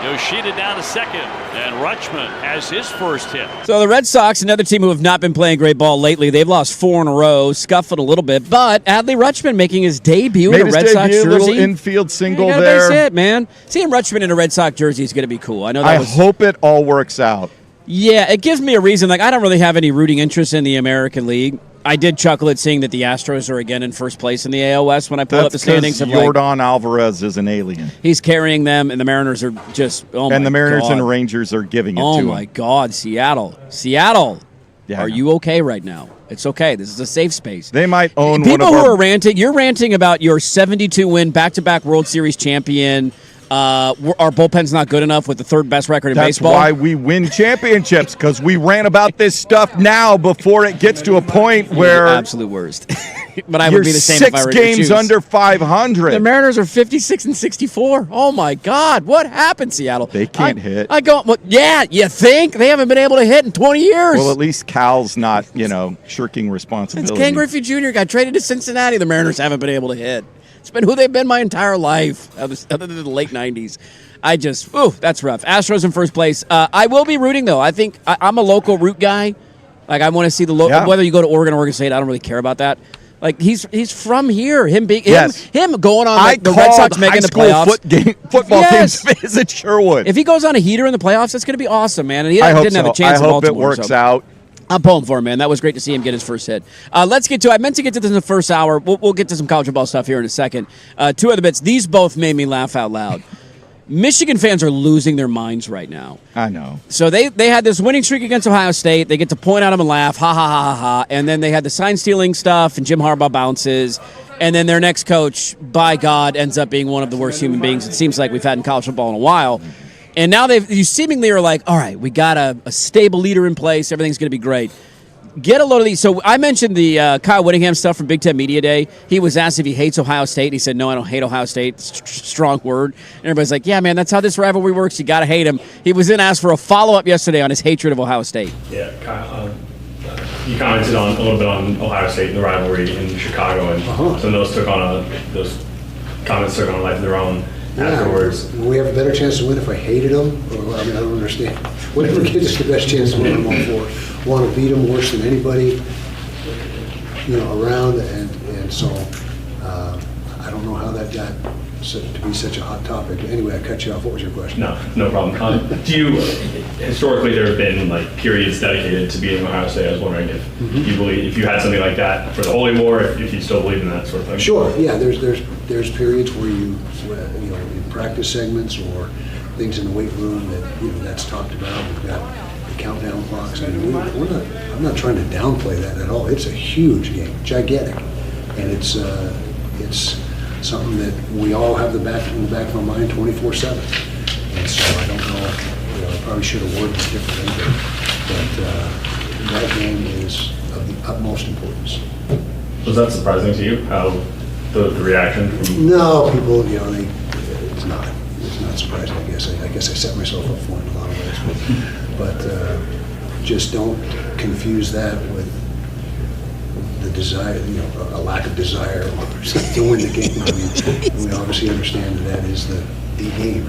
Yoshida down to second. And Rutschman has his first hit. So the Red Sox, another team who have not been playing great ball lately, they've lost 4 in a row, scuffled a little bit. But Adley Rutschman making his debut in a Red Sox jersey. Little infield single Yeah, there. Base hit, man. Seeing Rutschman in a Red Sox jersey is going to be cool. I know. I hope it all works out. Yeah, it gives me a reason. Like, I don't really have any rooting interest in the American League. I did chuckle at seeing that the Astros are again in first place in the AL West when I pulled up the standings. That's because Yordan Alvarez is an alien. He's carrying them, and the Mariners are just, and the Mariners and Rangers are giving it to him. Oh, my God, Seattle. Yeah, are you okay right now? It's okay. This is a safe space. They might own People one of who our... are ranting, you're ranting about your 72-win back-to-back World Series champion. Our bullpen's not good enough with the third best record in baseball. That's why we win championships, because we ran about this stuff now before it gets to a point where... You're the absolute worst. But I would be the same if I were 6 to games choose. under 500. The Mariners are 56 and 64. Oh, my God. What happened, Seattle? They can't hit. Yeah, you think? They haven't been able to hit in 20 years. Well, at least Cal's not, shirking responsibility. Since Ken Griffey Jr. got traded to Cincinnati, the Mariners haven't been able to hit. It's been who they've been my entire life, other than the late 90s. That's rough. Astros in first place. I will be rooting, though. I think I'm a local root guy. Like, I want to see whether you go to Oregon State, I don't really care about that. Like, he's from here. Him going on the Red Sox making the playoffs. Football games visit Sherwood. If he goes on a heater in the playoffs, that's going to be awesome, man. And he I didn't have a chance in I hope Baltimore, it works out. I'm pulling for him, man. That was great to see him get his first hit. Let's get to I meant to get to this in the first hour. We'll get to some college football stuff here in a second. 2 other bits. These both made me laugh out loud. Michigan fans are losing their minds right now. I know. So they had this winning streak against Ohio State. They get to point at them and laugh, ha, ha, ha, ha, ha. And then they had the sign-stealing stuff, and Jim Harbaugh bounces. And then their next coach, by God, ends up being one of the worst human beings it seems like we've had in college football in a while. And now you seemingly are like, all right, we got a stable leader in place. Everything's going to be great. Get a load of these. So I mentioned the Kyle Whittingham stuff from Big Ten Media Day. He was asked if he hates Ohio State. He said, no, I don't hate Ohio State. Strong word. And everybody's like, yeah, man, that's how this rivalry works. You got to hate him. He was then asked for a follow-up yesterday on his hatred of Ohio State. Yeah, Kyle, you commented a little bit on Ohio State and the rivalry in Chicago, and so those comments took on a life of their own afterwards. We have a better chance to win if I hated them. I don't understand. Whatever gives us the best chance to win, I'm all for. Want to beat them worse than anybody, around, and so I don't know how that got to be such a hot topic. Anyway, I cut you off. What was your question? No problem. Historically, there have been periods dedicated to beating Ohio State. I was wondering if you believe, if you had something like that for the Holy War, if you still believe in that sort of thing. Sure. Yeah. There's periods where in practice segments or things in the weight room that that's talked about. We've got the countdown clocks. I'm not trying to downplay that at all. It's a huge game, gigantic, and it's something that we all have in the back of our mind 24/7. And so I don't know. I probably should have worded it differently, but that game is of the utmost importance. Was that surprising to you? How the reaction from? No, people. It's not surprising. I guess I set myself up for it in a lot of ways, but just don't confuse that with the desire, a lack of desire to win the game. I mean, we obviously understand that is the game.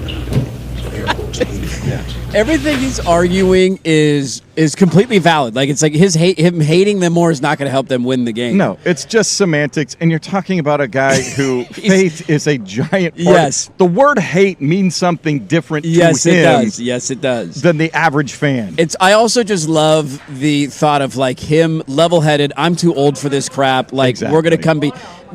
So air quotes. pounds, 84 pounds. Everything he's arguing is completely valid. Like it's like him hating them more is not going to help them win the game. No, it's just semantics, and you're talking about a guy who faith is a giant part. Yes. The word hate means something different to Yes, him it does. Yes, it does. than the average fan. I also just love the thought of like him level-headed. I'm too old for this crap. Like Exactly. we're going to come be.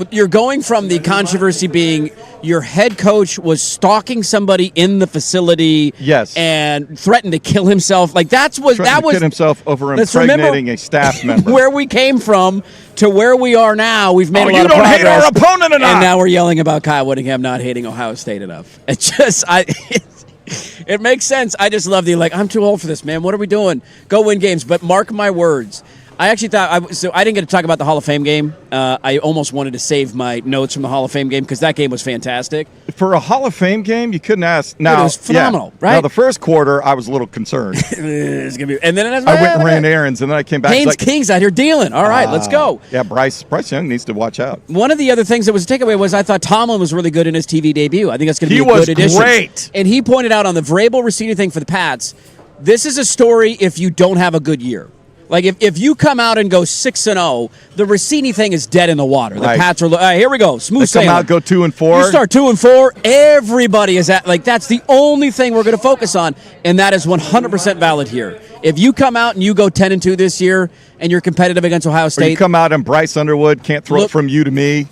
You're going from the controversy being your head coach was stalking somebody in the facility. Yes. And threatened to kill himself. Like that was Kid himself over let's impregnating a staff member. where we came from to where we are now. We've made a lot you of don't progress. hate our opponent enough. And now we're yelling about Kyle Whittingham not hating Ohio State enough. It makes sense. I just love I'm too old for this, man. What are we doing? Go win games. But mark my words. I actually thought I didn't get to talk about the Hall of Fame game. I almost wanted to save my notes from the Hall of Fame game because that game was fantastic. For a Hall of Fame game, you couldn't ask. Now, it was phenomenal, right? Now, the first quarter, I was a little concerned. It's gonna be, and then I went and ran errands, and then I came back. Haynes King's out here dealing. All right, let's go. Yeah, Bryce Young needs to watch out. One of the other things that was a takeaway was I thought Tomlin was really good in his TV debut. I think that's going to be a good addition. He was great. And he pointed out on the Vrabel Rossini thing for the Pats, this is a story if you don't have a good year. Like, if you come out and go 6-0, the Rossini thing is dead in the water. The Right. Pats are, all right, here we go, smooth They come sailing. out, go 2-4. You start 2-4, everybody is that's the only thing we're going to focus on, and that is 100% valid here. If you come out and you go 10-2 this year, and you're competitive against Ohio Or State. you come out and Bryce Underwood can't throw it from you to me.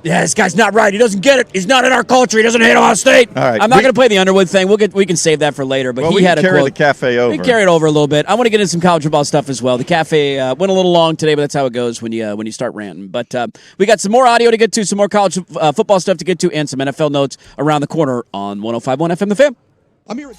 Yeah, this guy's not right. He doesn't get it. He's not in our culture. He doesn't hate Ohio State. All right. I'm not going to play the Underwood thing. We can save that for later. But Well, he we had can a carry quote. the cafe over. We can carry it over a little bit. I want to get into some college football stuff as well. The cafe went a little long today, but that's how it goes when you start ranting. But we got some more audio to get to, some more college football stuff to get to, and some NFL notes around the corner on 105.1 FM The Fan. I'm here.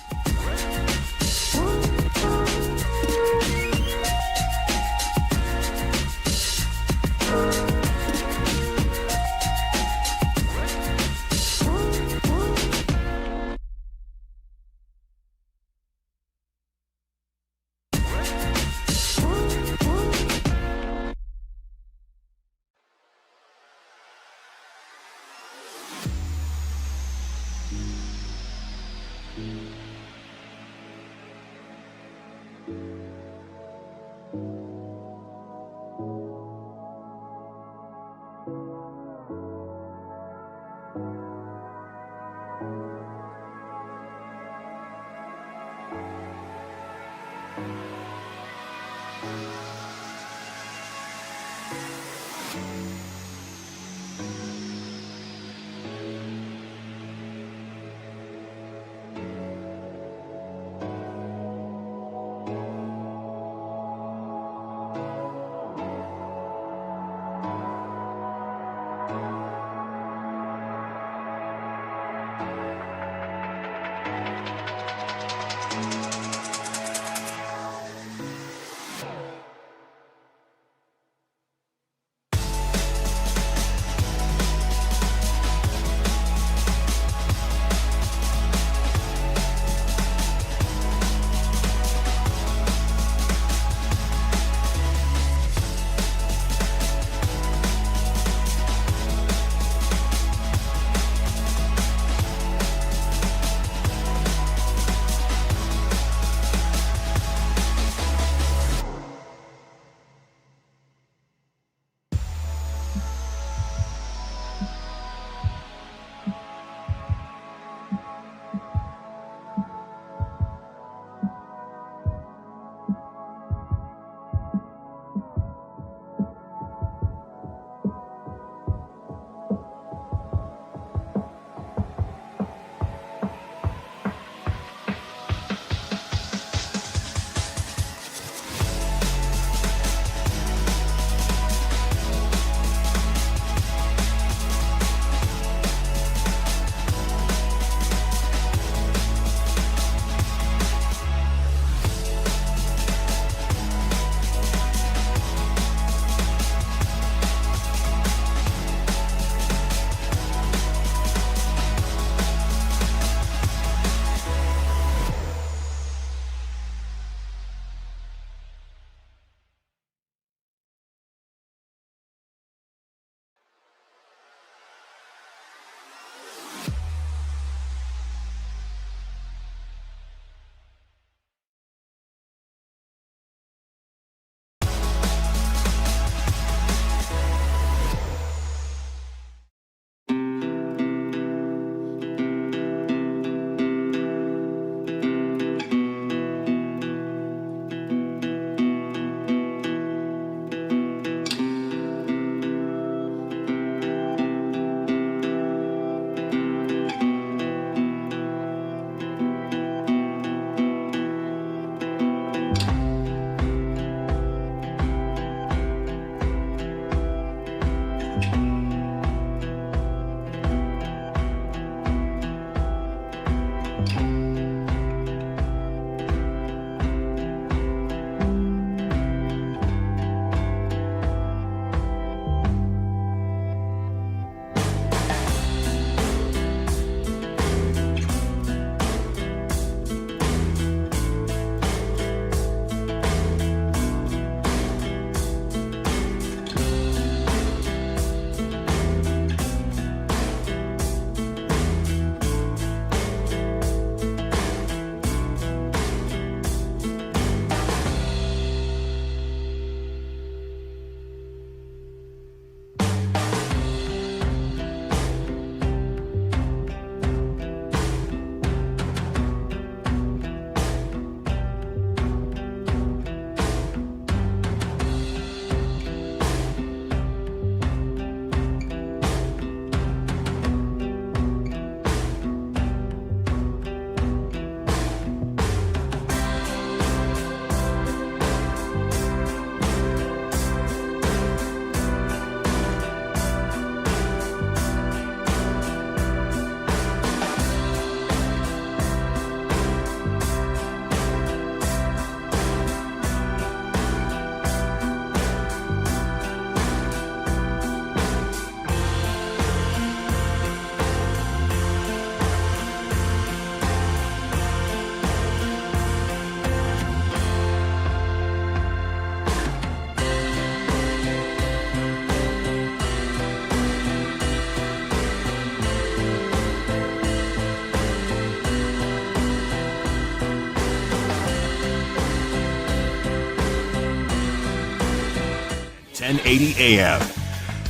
1080 AM.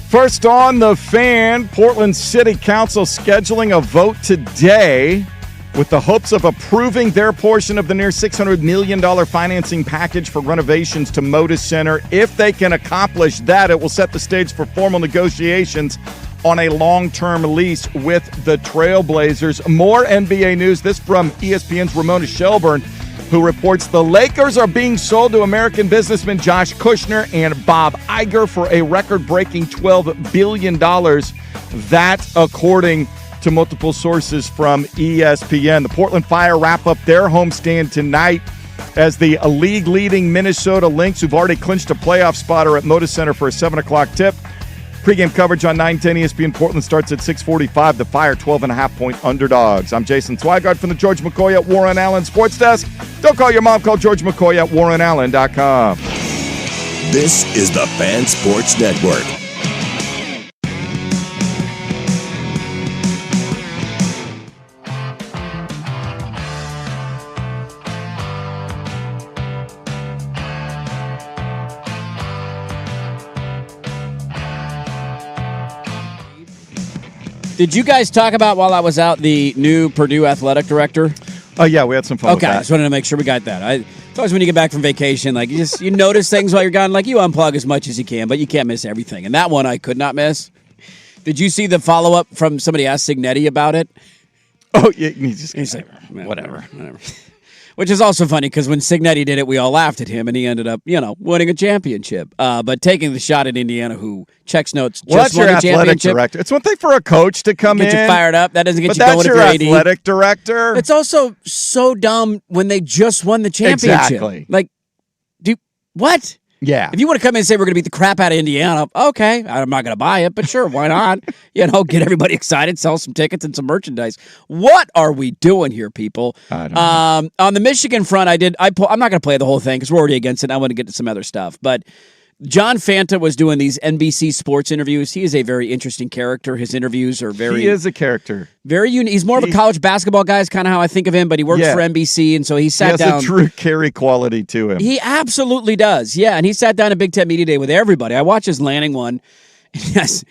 First on the Fan, Portland City Council scheduling a vote today with the hopes of approving their portion of the near $600 million financing package for renovations to Moda Center. If they can accomplish that, it will set the stage for formal negotiations on a long-term lease with the Trailblazers. More NBA news, this from ESPN's Ramona Shelburne, who reports the Lakers are being sold to American businessman Josh Kushner and Bob Iger for a record-breaking $12 billion. That, according to multiple sources from ESPN. The Portland Fire wrap up their homestand tonight as the league-leading Minnesota Lynx, who've already clinched a playoff spot, are at Moda Center for a 7 o'clock tip. Pre-game coverage on 910 ESPN Portland starts at 6:45. The Fire 12.5-point underdogs. I'm Jason Swigard from the George McCoy at Warren Allen Sports Desk. Don't call your mom, call George McCoy at warrenallen.com. This is the Fan Sports Network. Did you guys talk about, while I was out, the new Purdue athletic director? Oh, yeah, we had some fun with Okay, that. I just wanted to make sure we got that. It's always when you get back from vacation, like you notice things while you're gone, like you unplug as much as you can, but you can't miss everything. And that one I could not miss. Did you see the follow-up from somebody asked Signetti about it? Oh, yeah, he's like, whatever. Which is also funny because when Signetti did it, we all laughed at him, and he ended up, winning a championship. But taking the shot at Indiana, who checks notes, that's won your a athletic championship. director. It's one thing for a coach to come Get in. you fired up. That doesn't get but you going that's if your you're AD. athletic director. It's also so dumb when they just won the championship. Exactly. Like, what? Yeah. If you want to come in and say we're going to beat the crap out of Indiana, okay, I'm not going to buy it, but sure, why not? Get everybody excited, sell some tickets and some merchandise. What are we doing here, people? I don't know. On the Michigan front, I'm not going to play the whole thing because we're already against it. I want to get to some other stuff, but John Fanta was doing these NBC Sports interviews. He is a very interesting character. His interviews are very... He is a character. Very unique. He's more of a college basketball guy is kind of how I think of him, but he works for NBC, and so he sat down... He has a Drew Carey quality to him. He absolutely does, yeah, and he sat down at Big Ten Media Day with everybody. I watched his Lanning one. Yes,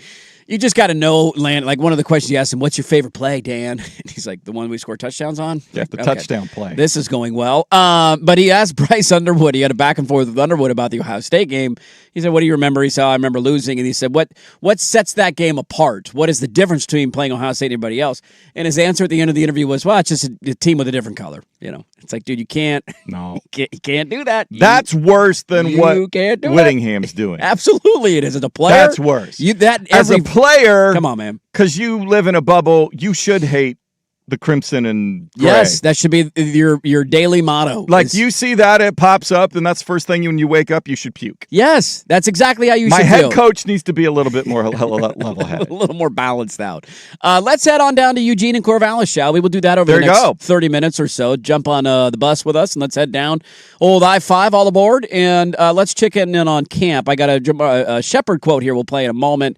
you just got to know, like one of the questions you asked him, what's your favorite play, Dan? And he's like, the one we score touchdowns on? Yeah, the touchdown play. This is going well. But he asked Bryce Underwood, he had a back and forth with Underwood about the Ohio State game. He said, what do you remember? He said, I remember losing. And he said, what sets that game apart? What is the difference between playing Ohio State and anybody else? And his answer at the end of the interview was, well, it's just a team with a different color. It's like, dude, you can't. No. You can't do that. That's worse than what Whittingham's doing. Absolutely it is. As a player. That's worse. As a player. Come on, man. Because you live in a bubble, you should hate the crimson and gray. Yes, that should be your daily motto. Like you see that, it pops up, and that's the first thing when you wake up, you should puke. Yes, that's exactly how you should feel. My head coach needs to be a little bit more level-headed. A little more balanced out. Let's head on down to Eugene and Corvallis, shall we? We'll do that over the next 30 minutes or so. Jump on the bus with us, and let's head down. Old I-5 all aboard, and let's check in on camp. I got a Shepherd quote here we'll play in a moment.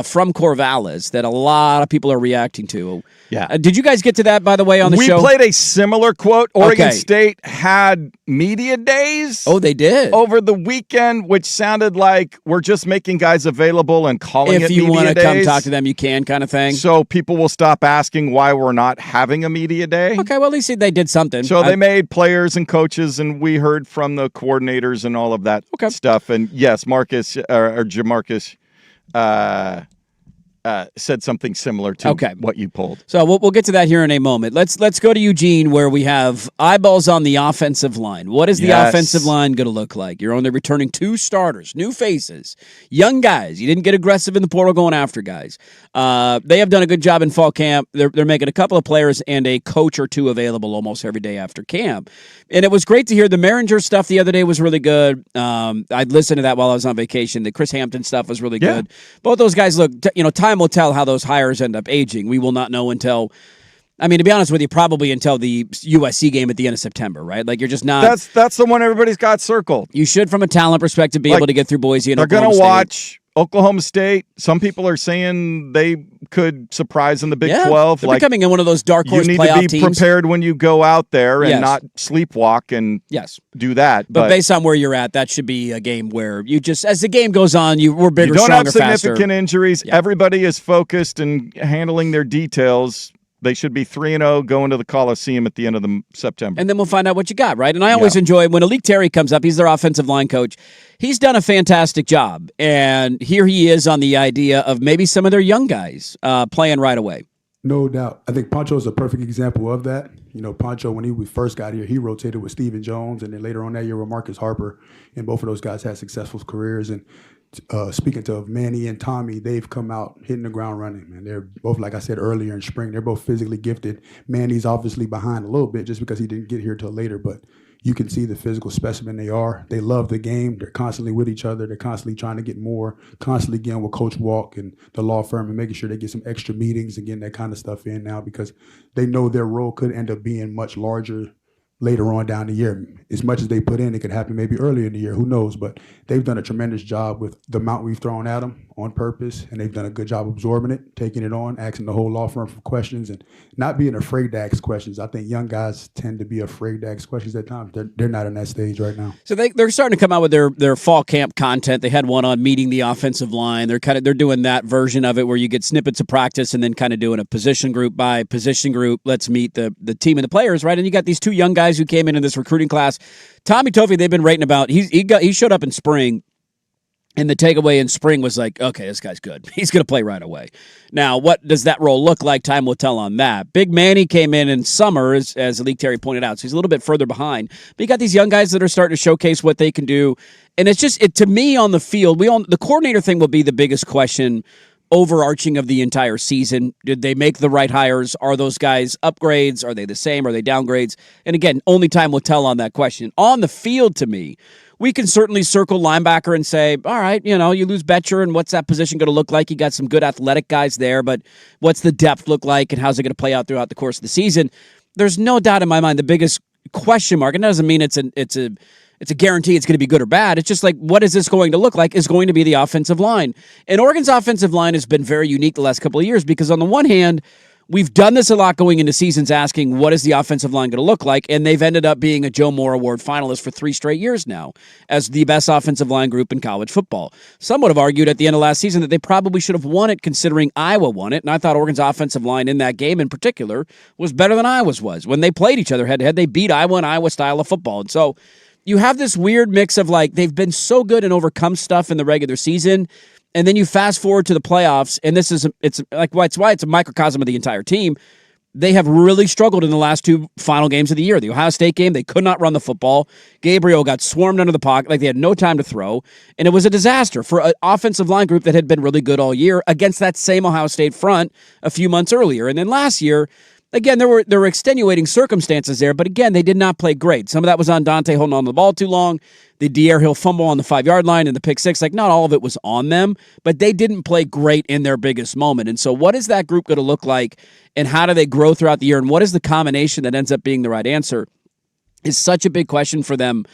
From Corvallis that a lot of people are reacting to. Yeah. Did you guys get to that, by the way, on the show? We played a similar quote. Oregon State had media days. Oh, they did? Over the weekend, which sounded like we're just making guys available and calling it media days. If you want to come talk to them, you can kind of thing. So people will stop asking why we're not having a media day. Okay, well, at least they did something. So they made players and coaches, and we heard from the coordinators and all of that stuff. And yes, Marcus or Jamarcus said something similar to what you pulled. So we'll get to that here in a moment. Let's go to Eugene, where we have eyeballs on the offensive line. What is the offensive line going to look like? You're only returning 2 starters, new faces, young guys. You didn't get aggressive in the portal going after guys. They have done a good job in fall camp. They're making a couple of players and a coach or two available almost every day after camp. And it was great to hear the Merringer stuff the other day was really good. I listened to that while I was on vacation. The Chris Hampton stuff was really good. Both those guys look, time will tell how those hires end up aging. We will not know until, to be honest with you, probably until the USC game at the end of September, right? Like, you're just not. That's the one everybody's got circled. You should, from a talent perspective, be able to get through Boise and They're going to watch Oklahoma State, some people are saying they could surprise in the Big 12. They're becoming in one of those dark horse playoff teams. You need to be prepared when you go out there and not sleepwalk and do that. But based on where you're at, that should be a game where you just, as the game goes on, we're bigger, stronger, faster. You don't have significant injuries. Yeah. Everybody is focused and handling their details. They should be 3-0 going to the Coliseum at the end of September. And then we'll find out what you got, right? And I always enjoy when Alik Terry comes up. He's their offensive line coach. He's done a fantastic job. And here he is on the idea of maybe some of their young guys playing right away. No doubt. I think Poncho is a perfect example of that. Poncho, when he first got here, he rotated with Stephen Jones, and then later on that year with Marcus Harper. And both of those guys had successful careers. And speaking to Manny and Tommy, they've come out hitting the ground running, man. They're both, like I said earlier in spring, they're both physically gifted. Manny's obviously behind a little bit just because he didn't get here till later, but you can see the physical specimen they are. They love the game. They're constantly with each other. They're constantly trying to get more, constantly getting with Coach Walk and the law firm and making sure they get some extra meetings and getting that kind of stuff in now because they know their role could end up being much larger later on down the year. As much as they put in, it could happen maybe earlier in the year. Who knows? But they've done a tremendous job with the amount we've thrown at them on purpose, and they've done a good job absorbing it, taking it on, asking the whole law firm for questions, and not being afraid to ask questions. I think young guys tend to be afraid to ask questions at times. They're not in that stage right now. So they're starting to come out with their fall camp content. They had one on meeting the offensive line. They're doing that version of it where you get snippets of practice and then kind of doing a position group by position group. Let's meet the team and the players, right? And you got these two young guys who came in this recruiting class. Tommy Toffee, they've been writing about. He showed up in spring. And the takeaway in spring was like, okay, this guy's good. He's going to play right away. Now, what does that role look like? Time will tell on that. Big Manny came in summer, as Alik Terry pointed out, so he's a little bit further behind. But you got these young guys that are starting to showcase what they can do. And it's just, to me, on the field, the coordinator thing will be the biggest question overarching of the entire season. Did they make the right hires? Are those guys upgrades? Are they the same? Are they downgrades? And again, only time will tell on that question. On the field, to me, we can certainly circle linebacker and say, all right, you lose Betcher, and what's that position going to look like? You got some good athletic guys there, but what's the depth look like, and how's it going to play out throughout the course of the season? There's no doubt in my mind the biggest question mark, and that doesn't mean it's a guarantee it's going to be good or bad. It's just like, what is this going to look like is going to be the offensive line. And Oregon's offensive line has been very unique the last couple of years because on the one hand, we've done this a lot going into seasons asking, what is the offensive line going to look like? And they've ended up being a Joe Moore Award finalist for 3 straight years now as the best offensive line group in college football. Some would have argued at the end of last season that they probably should have won it considering Iowa won it. And I thought Oregon's offensive line in that game in particular was better than Iowa's was. When they played each other head-to-head, they beat Iowa and Iowa style of football. And so you have this weird mix of like they've been so good and overcome stuff in the regular season. And then you fast forward to the playoffs, and it's why it's a microcosm of the entire team. They have really struggled in the last 2 final games of the year. The Ohio State game, they could not run the football. Gabriel got swarmed under the pocket, like they had no time to throw. And it was a disaster for an offensive line group that had been really good all year against that same Ohio State front a few months earlier. And then last year, again, there were extenuating circumstances there, but again, they did not play great. Some of that was on Dante holding on to the ball too long. The Dier Hill fumble on the 5-yard line and the pick six, like not all of it was on them, but they didn't play great in their biggest moment. And so what is that group going to look like, and how do they grow throughout the year, and what is the combination that ends up being the right answer? Is such a big question for them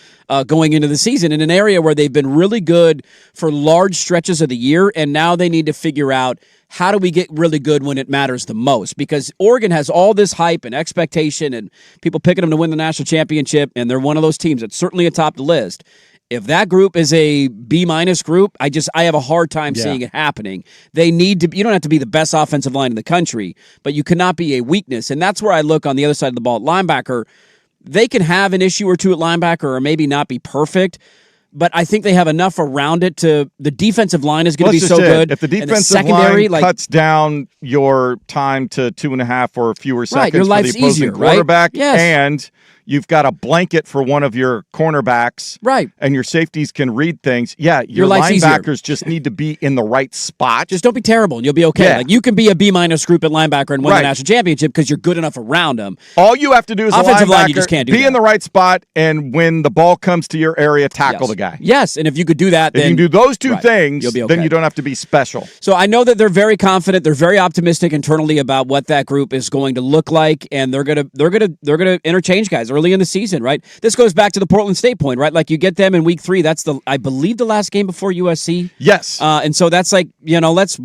going into the season in an area where they've been really good for large stretches of the year, and now they need to figure out how do we get really good when it matters the most? Because Oregon has all this hype and expectation and people picking them to win the national championship, and they're one of those teams that's certainly atop the list. If that group is a B- group, I have a hard time seeing it happening. They need to. You don't have to be the best offensive line in the country, but you cannot be a weakness. And that's where I look on the other side of the ball at linebacker. They can have an issue or two at linebacker or maybe not be perfect, but I think they have enough around it to the defensive line is going to be so good. If the defensive line cuts down your time to 2.5 or fewer seconds your for life's the opposing easier, quarterback, right? Yes. And you've got a blanket for one of your cornerbacks, right? And your safeties can read things. Yeah, your life's linebackers easier. Just need to be in the right spot. Just don't be terrible, and you'll be okay. Yeah. Like you can be a B- group at linebacker and win the national championship because you're good enough around them. All you have to do is offensive a linebacker, line, you just can't do be that. in the right spot, and when the ball comes to your area, tackle the guy. Yes, and if you could do that, if then you can do those two things, you'll be okay. Then you don't have to be special. So I know that they're very confident. They're very optimistic internally about what that group is going to look like, and they're gonna interchange guys. They're early in the season, right? This goes back to the Portland State point, right? Like you get them in week 3. That's I believe the last game before USC. Yes. And so that's like, let's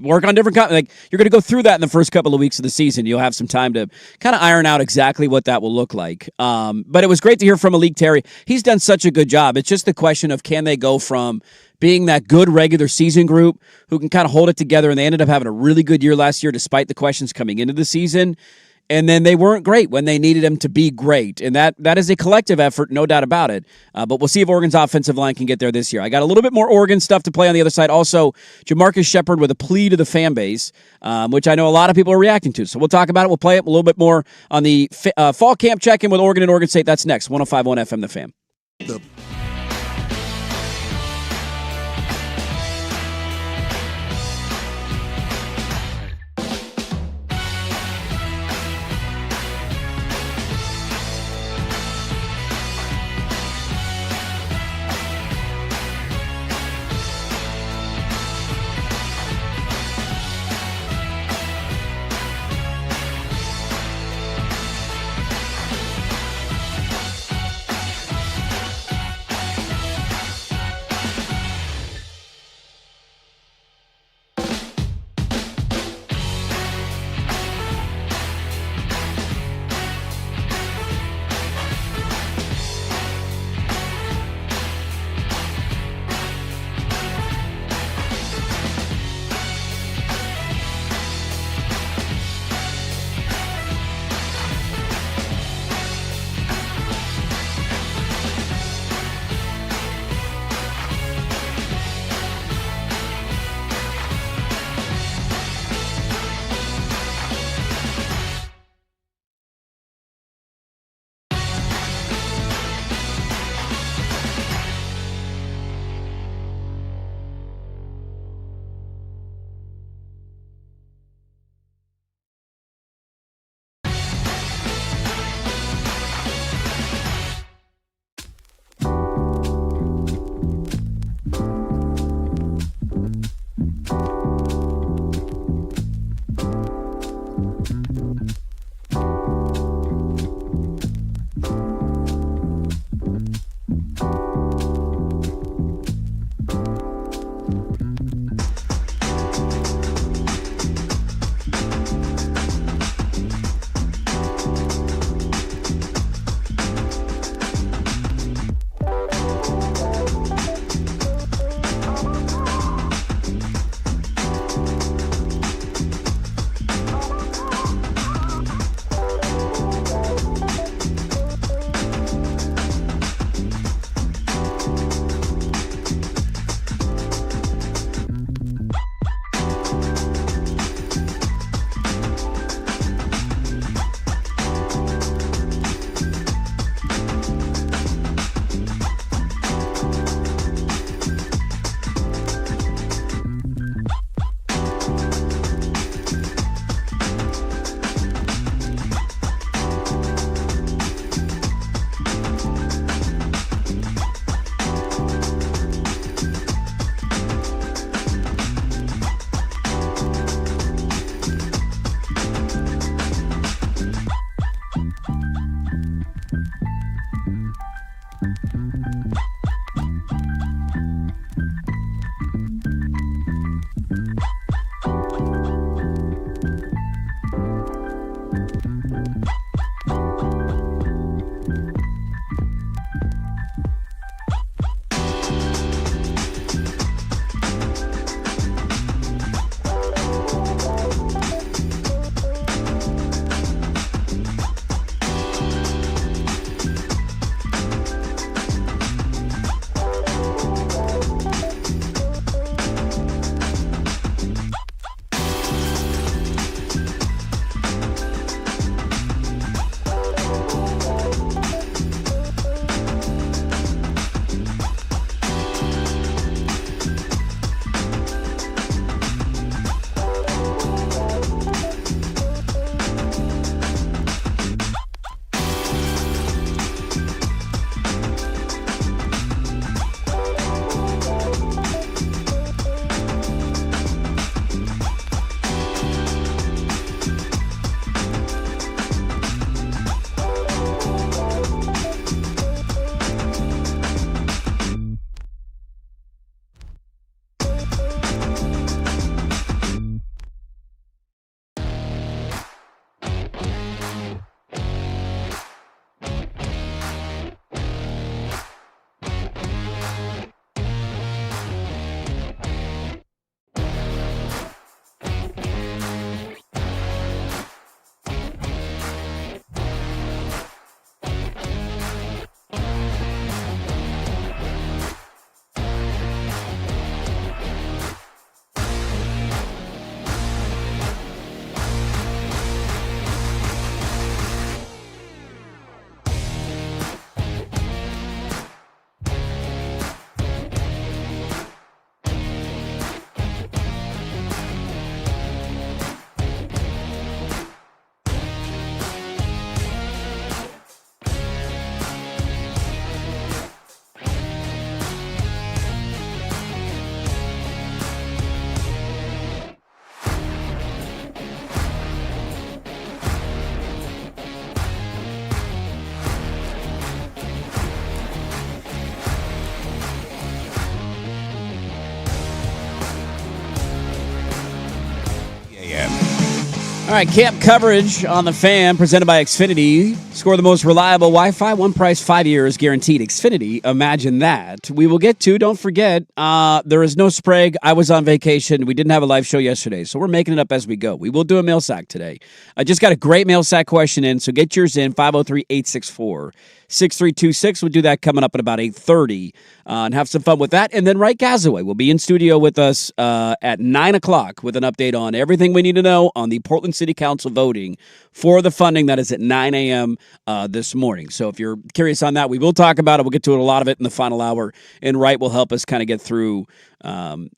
work on different, like you're going to go through that in the first couple of weeks of the season. You'll have some time to kind of iron out exactly what that will look like. But it was great to hear from Malik Terry. He's done such a good job. It's just the question of can they go from being that good regular season group who can kind of hold it together, and they ended up having a really good year last year despite the questions coming into the season. And then they weren't great when they needed them to be great. And that is a collective effort, no doubt about it. But we'll see if Oregon's offensive line can get there this year. I got a little bit more Oregon stuff to play on the other side. Also, Jamarcus Shepard with a plea to the fan base, which I know a lot of people are reacting to. So we'll talk about it. We'll play it a little bit more on the fall camp check-in with Oregon and Oregon State. That's next. 105.1 FM, The Fan. All right, camp coverage on the Fan, presented by Xfinity. Score the most reliable Wi-Fi, one price, 5 years, guaranteed. Xfinity, imagine that. We will get to, don't forget, there is no Sprague. I was on vacation. We didn't have a live show yesterday, so we're making it up as we go. We will do a mail sack today. I just got a great mail sack question in, so get yours in, 503-864-6326. We'll do that coming up at about 8:30 and have some fun with that. And then Wright Gazaway will be in studio with us at 9 o'clock with an update on everything we need to know on the Portland City Council voting for the funding. That is at 9 a.m. This morning. So if you're curious on that, we will talk about it. We'll get to it, a lot of it in the final hour. And Wright will help us kind of get through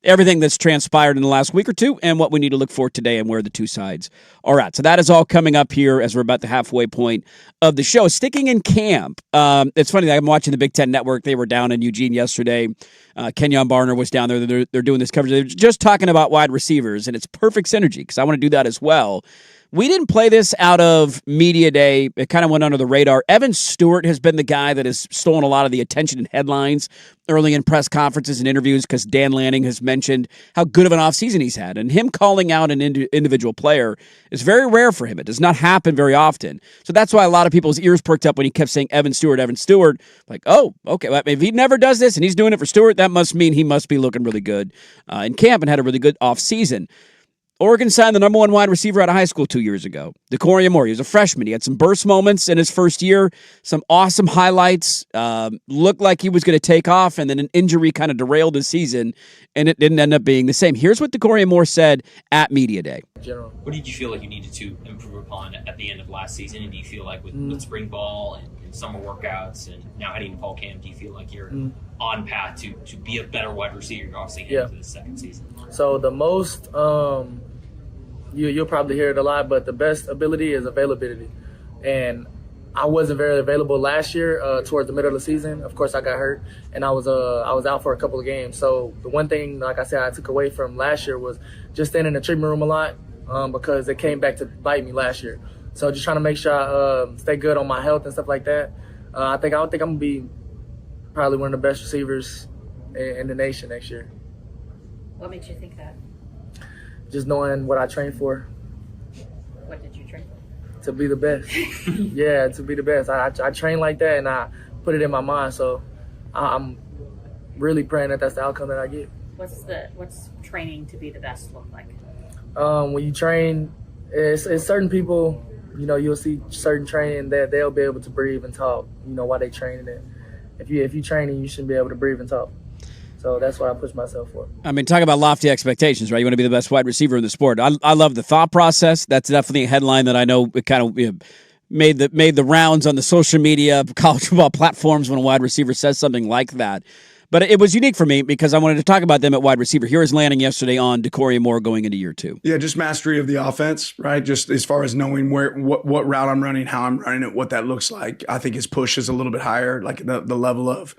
everything that's transpired in the last week or two and what we need to look for today and where the two sides are at. So that is all coming up here as we're about the halfway point of the show. Sticking in camp, it's funny, I'm watching the Big Ten Network. They were down in Eugene yesterday. Kenyon Barner was down there. They're doing this coverage. They're just talking about wide receivers, and it's perfect synergy because I want to do that as well. We didn't play this out of media day. It kind of went under the radar. Evan Stewart has been the guy that has stolen a lot of the attention and headlines early in press conferences and interviews because Dan Lanning has mentioned how good of an offseason he's had. And him calling out an individual player is very rare for him. It does not happen very often. So that's why a lot of people's ears perked up when he kept saying Evan Stewart. Like, oh, okay. Well, if he never does this and he's doing it for Stewart, that must mean he must be looking really good in camp and had a really good offseason. Oregon signed the number one wide receiver out of high school 2 years ago, Decoria Moore. He was a freshman. He had some burst moments in his first year, some awesome highlights, looked like he was going to take off, and then an injury kind of derailed his season, and it didn't end up being the same. Here's what Decoria Moore said at Media Day. What did you feel like you needed to improve upon at the end of last season? And do you feel like with spring ball and summer workouts and now heading to fall camp, do you feel like you're on path to be a better wide receiver, obviously, into the second season? So the most, you'll probably hear it a lot, but the best ability is availability. And I wasn't very available last year towards the middle of the season. Of course, I got hurt, and I was out for a couple of games. So the one thing, like I said, I took away from last year was just staying in the treatment room a lot because it came back to bite me last year. So just trying to make sure I stay good on my health and stuff like that. I think I'm going to be probably one of the best receivers in the nation next year. What makes you think that? Just knowing what I trained for. What did you train for? To be the best. Yeah, to be the best. I train like that, and I put it in my mind. So I'm really praying that that's the outcome that I get. What's training to be the best look like? When you train, it's certain people. You'll see certain training that they'll be able to breathe and talk. While they training it. If you training, you shouldn't be able to breathe and talk. So that's what I push myself for. I mean, talk about lofty expectations, right? You want to be the best wide receiver in the sport. I love the thought process. That's definitely a headline that I know it kind of made the rounds on the social media, college football platforms when a wide receiver says something like that. But it was unique for me because I wanted to talk about them at wide receiver. Here is Lanning yesterday on Decoria Moore going into year two. Yeah, just mastery of the offense, right? Just as far as knowing what route I'm running, how I'm running it, what that looks like. I think his push is a little bit higher, like the level of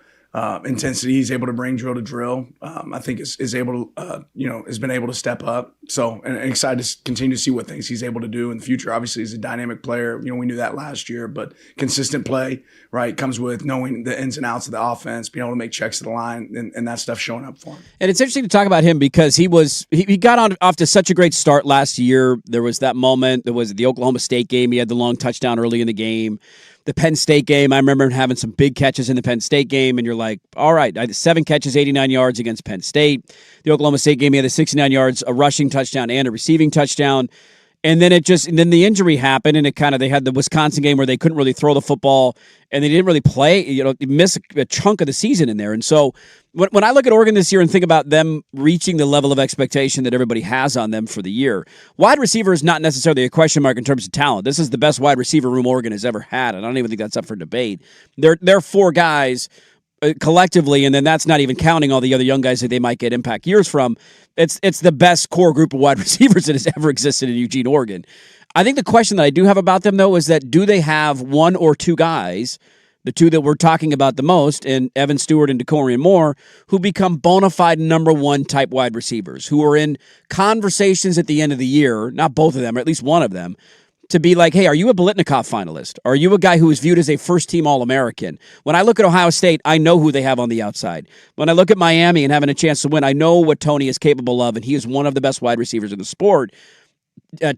intensity he's able to bring drill to drill. I think is able to, has been able to step up. So, and excited to continue to see what things he's able to do in the future. Obviously, he's a dynamic player. We knew that last year, but consistent play, right, comes with knowing the ins and outs of the offense, being able to make checks to the line, and that stuff showing up for him. And it's interesting to talk about him because he got off to such a great start last year. There was that moment. There was the Oklahoma State game. He had the long touchdown early in the game. The Penn State game, I remember him having some big catches in the Penn State game, and you're like, all right, 7 catches, 89 yards against Penn State. The Oklahoma State game, he had the 69 yards, a rushing touchdown and a receiving touchdown. And then then the injury happened, and they had the Wisconsin game where they couldn't really throw the football, and they didn't really play, miss a chunk of the season in there. And so when I look at Oregon this year and think about them reaching the level of expectation that everybody has on them for the year, wide receiver is not necessarily a question mark in terms of talent. This is the best wide receiver room Oregon has ever had, and I don't even think that's up for debate. They're 4 guys collectively, and then that's not even counting all the other young guys that they might get impact years from. It's the best core group of wide receivers that has ever existed in Eugene, Oregon. I think the question that I do have about them, though, is that do they have 1 or 2 guys, the 2 that we're talking about the most, and Evan Stewart and Decoria Moore, who become bona fide number 1 type wide receivers, who are in conversations at the end of the year, not both of them, or at least one of them, to be like, hey, are you a Biletnikoff finalist? Are you a guy who is viewed as a first-team All-American? When I look at Ohio State, I know who they have on the outside. When I look at Miami and having a chance to win, I know what Tony is capable of, and he is one of the best wide receivers in the sport.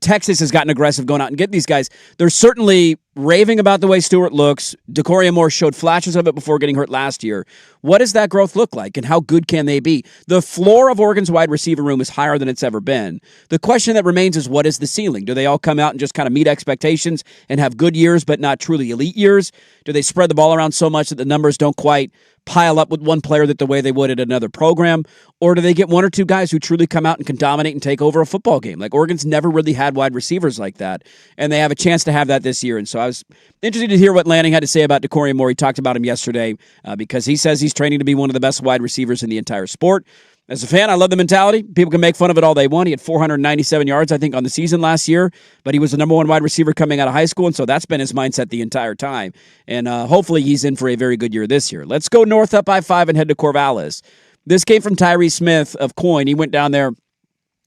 Texas has gotten aggressive going out and getting these guys. They're certainly raving about the way Stewart looks. Decoria Moore showed flashes of it before getting hurt last year. What does that growth look like, and how good can they be? The floor of Oregon's wide receiver room is higher than it's ever been. The question that remains is, what is the ceiling? Do they all come out and just kind of meet expectations and have good years but not truly elite years? Do they spread the ball around so much that the numbers don't quite pile up with one player that the way they would at another program? Or do they get one or two guys who truly come out and can dominate and take over a football game? Like, Oregon's never really had wide receivers like that, and they have a chance to have that this year. And so I was interested to hear what Lanning had to say about Decoria Moore. He talked about him yesterday because he says he's training to be one of the best wide receivers in the entire sport. As a fan, I love the mentality. People can make fun of it all they want. He had 497 yards, I think, on the season last year, but he was the number one wide receiver coming out of high school, and so that's been his mindset the entire time. And hopefully he's in for a very good year this year. Let's go north up I-5 and head to Corvallis. This came from Tyree Smith of Coin. He went down there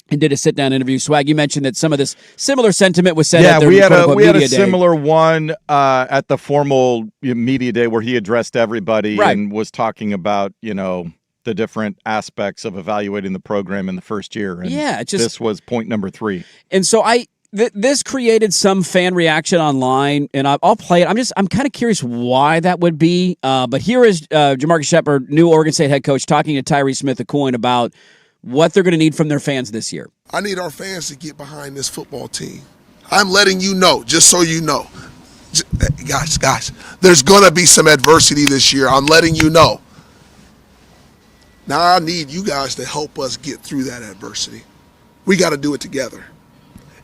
and did a sit-down interview. Swag, you mentioned that some of this similar sentiment was said at their we had a day. similar one at the formal media day where he addressed everybody and was talking about, the different aspects of evaluating the program in the first year. And this was point number 3. And so this created some fan reaction online, and I'll play it. I'm kind of curious why that would be. But here is Jamarcus Shepard, new Oregon State head coach, talking to Tyree Smith of Coin about what they're going to need from their fans this year. I need our fans to get behind this football team. I'm letting you know, just so you know. Guys, there's going to be some adversity this year. I'm letting you know. Now I need you guys to help us get through that adversity. We got to do it together.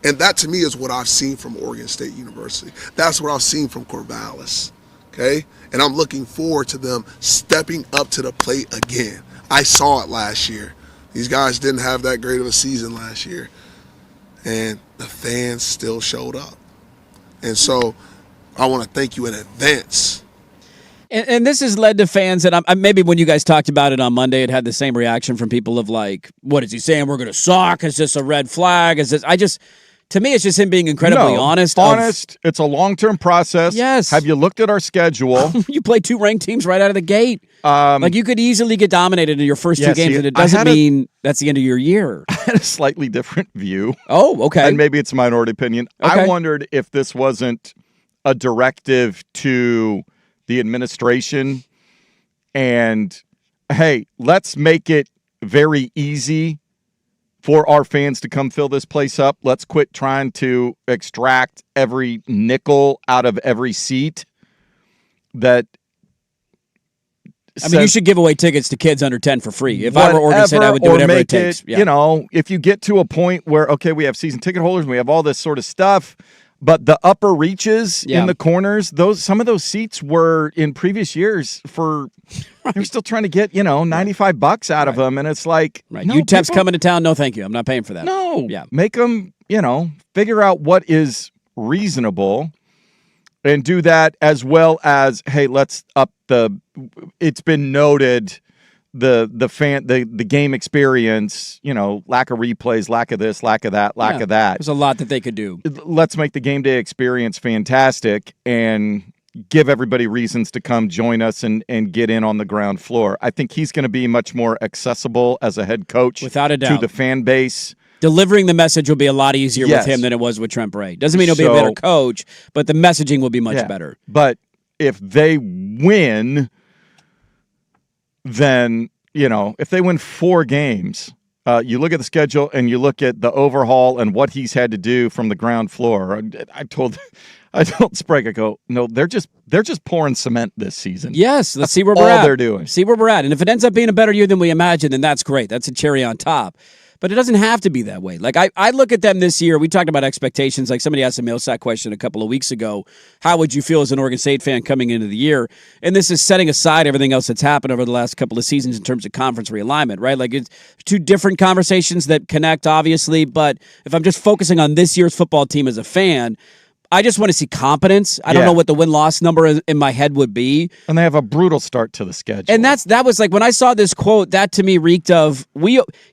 And that, to me, is what I've seen from Oregon State University. That's what I've seen from Corvallis, okay? And I'm looking forward to them stepping up to the plate again. I saw it last year. These guys didn't have that great of a season last year. And the fans still showed up. And so I want to thank you in advance. And this has led to fans that maybe when you guys talked about it on Monday, it had the same reaction from people of like, what is he saying? We're going to suck? Is this a red flag? To me, it's just him being incredibly honest. It's a long-term process. Yes. Have you looked at our schedule? You play 2 ranked teams right out of the gate. You could easily get dominated in your first 2 games, and it doesn't mean that's the end of your year. I had a slightly different view. Oh, okay. And maybe it's a minority opinion. Okay. I wondered if this wasn't a directive to the administration and, hey, let's make it very easy for our fans to come fill this place up. Let's quit trying to extract every nickel out of every seat. You should give away tickets to kids under 10 for free. If I were Oregon State, I would do whatever it takes. If you get to a point where, okay, we have season ticket holders and we have all this sort of stuff, but the upper reaches in the corners, some of those seats were in previous years they're still trying to get, $95 out of them. And it's like, no, UTEP's coming to town. No, thank you. I'm not paying for that. No. Yeah. Make them, figure out what is reasonable and do that, as well as, hey, let's up it's been noted the game experience, lack of replays, lack of this, lack of that, lack of that. There's a lot that they could do. Let's make the game day experience fantastic and give everybody reasons to come join us and get in on the ground floor. I think he's going to be much more accessible as a head coach, without a doubt, to the fan base. Delivering the message will be a lot easier with him than it was with Trent Bray. Doesn't mean he'll be a better coach, but the messaging will be much better. But if they win, then, if they win 4 games, you look at the schedule and you look at the overhaul and what he's had to do from the ground floor. I told Sprague, I go, no, they're just pouring cement this season. Yes, let's see where we're at. All they're doing. See where we're at. And if it ends up being a better year than we imagined, then that's great. That's a cherry on top. But it doesn't have to be that way. Like, I look at them this year. We talked about expectations. Like, somebody asked a Millsack question a couple of weeks ago. How would you feel as an Oregon State fan coming into the year? And this is setting aside everything else that's happened over the last couple of seasons in terms of conference realignment, right? Like, it's 2 different conversations that connect, obviously. But if I'm just focusing on this year's football team as a fan, I just want to see competence. I don't know what the win-loss number in my head would be. And they have a brutal start to the schedule. And that was like, when I saw this quote, that to me reeked of,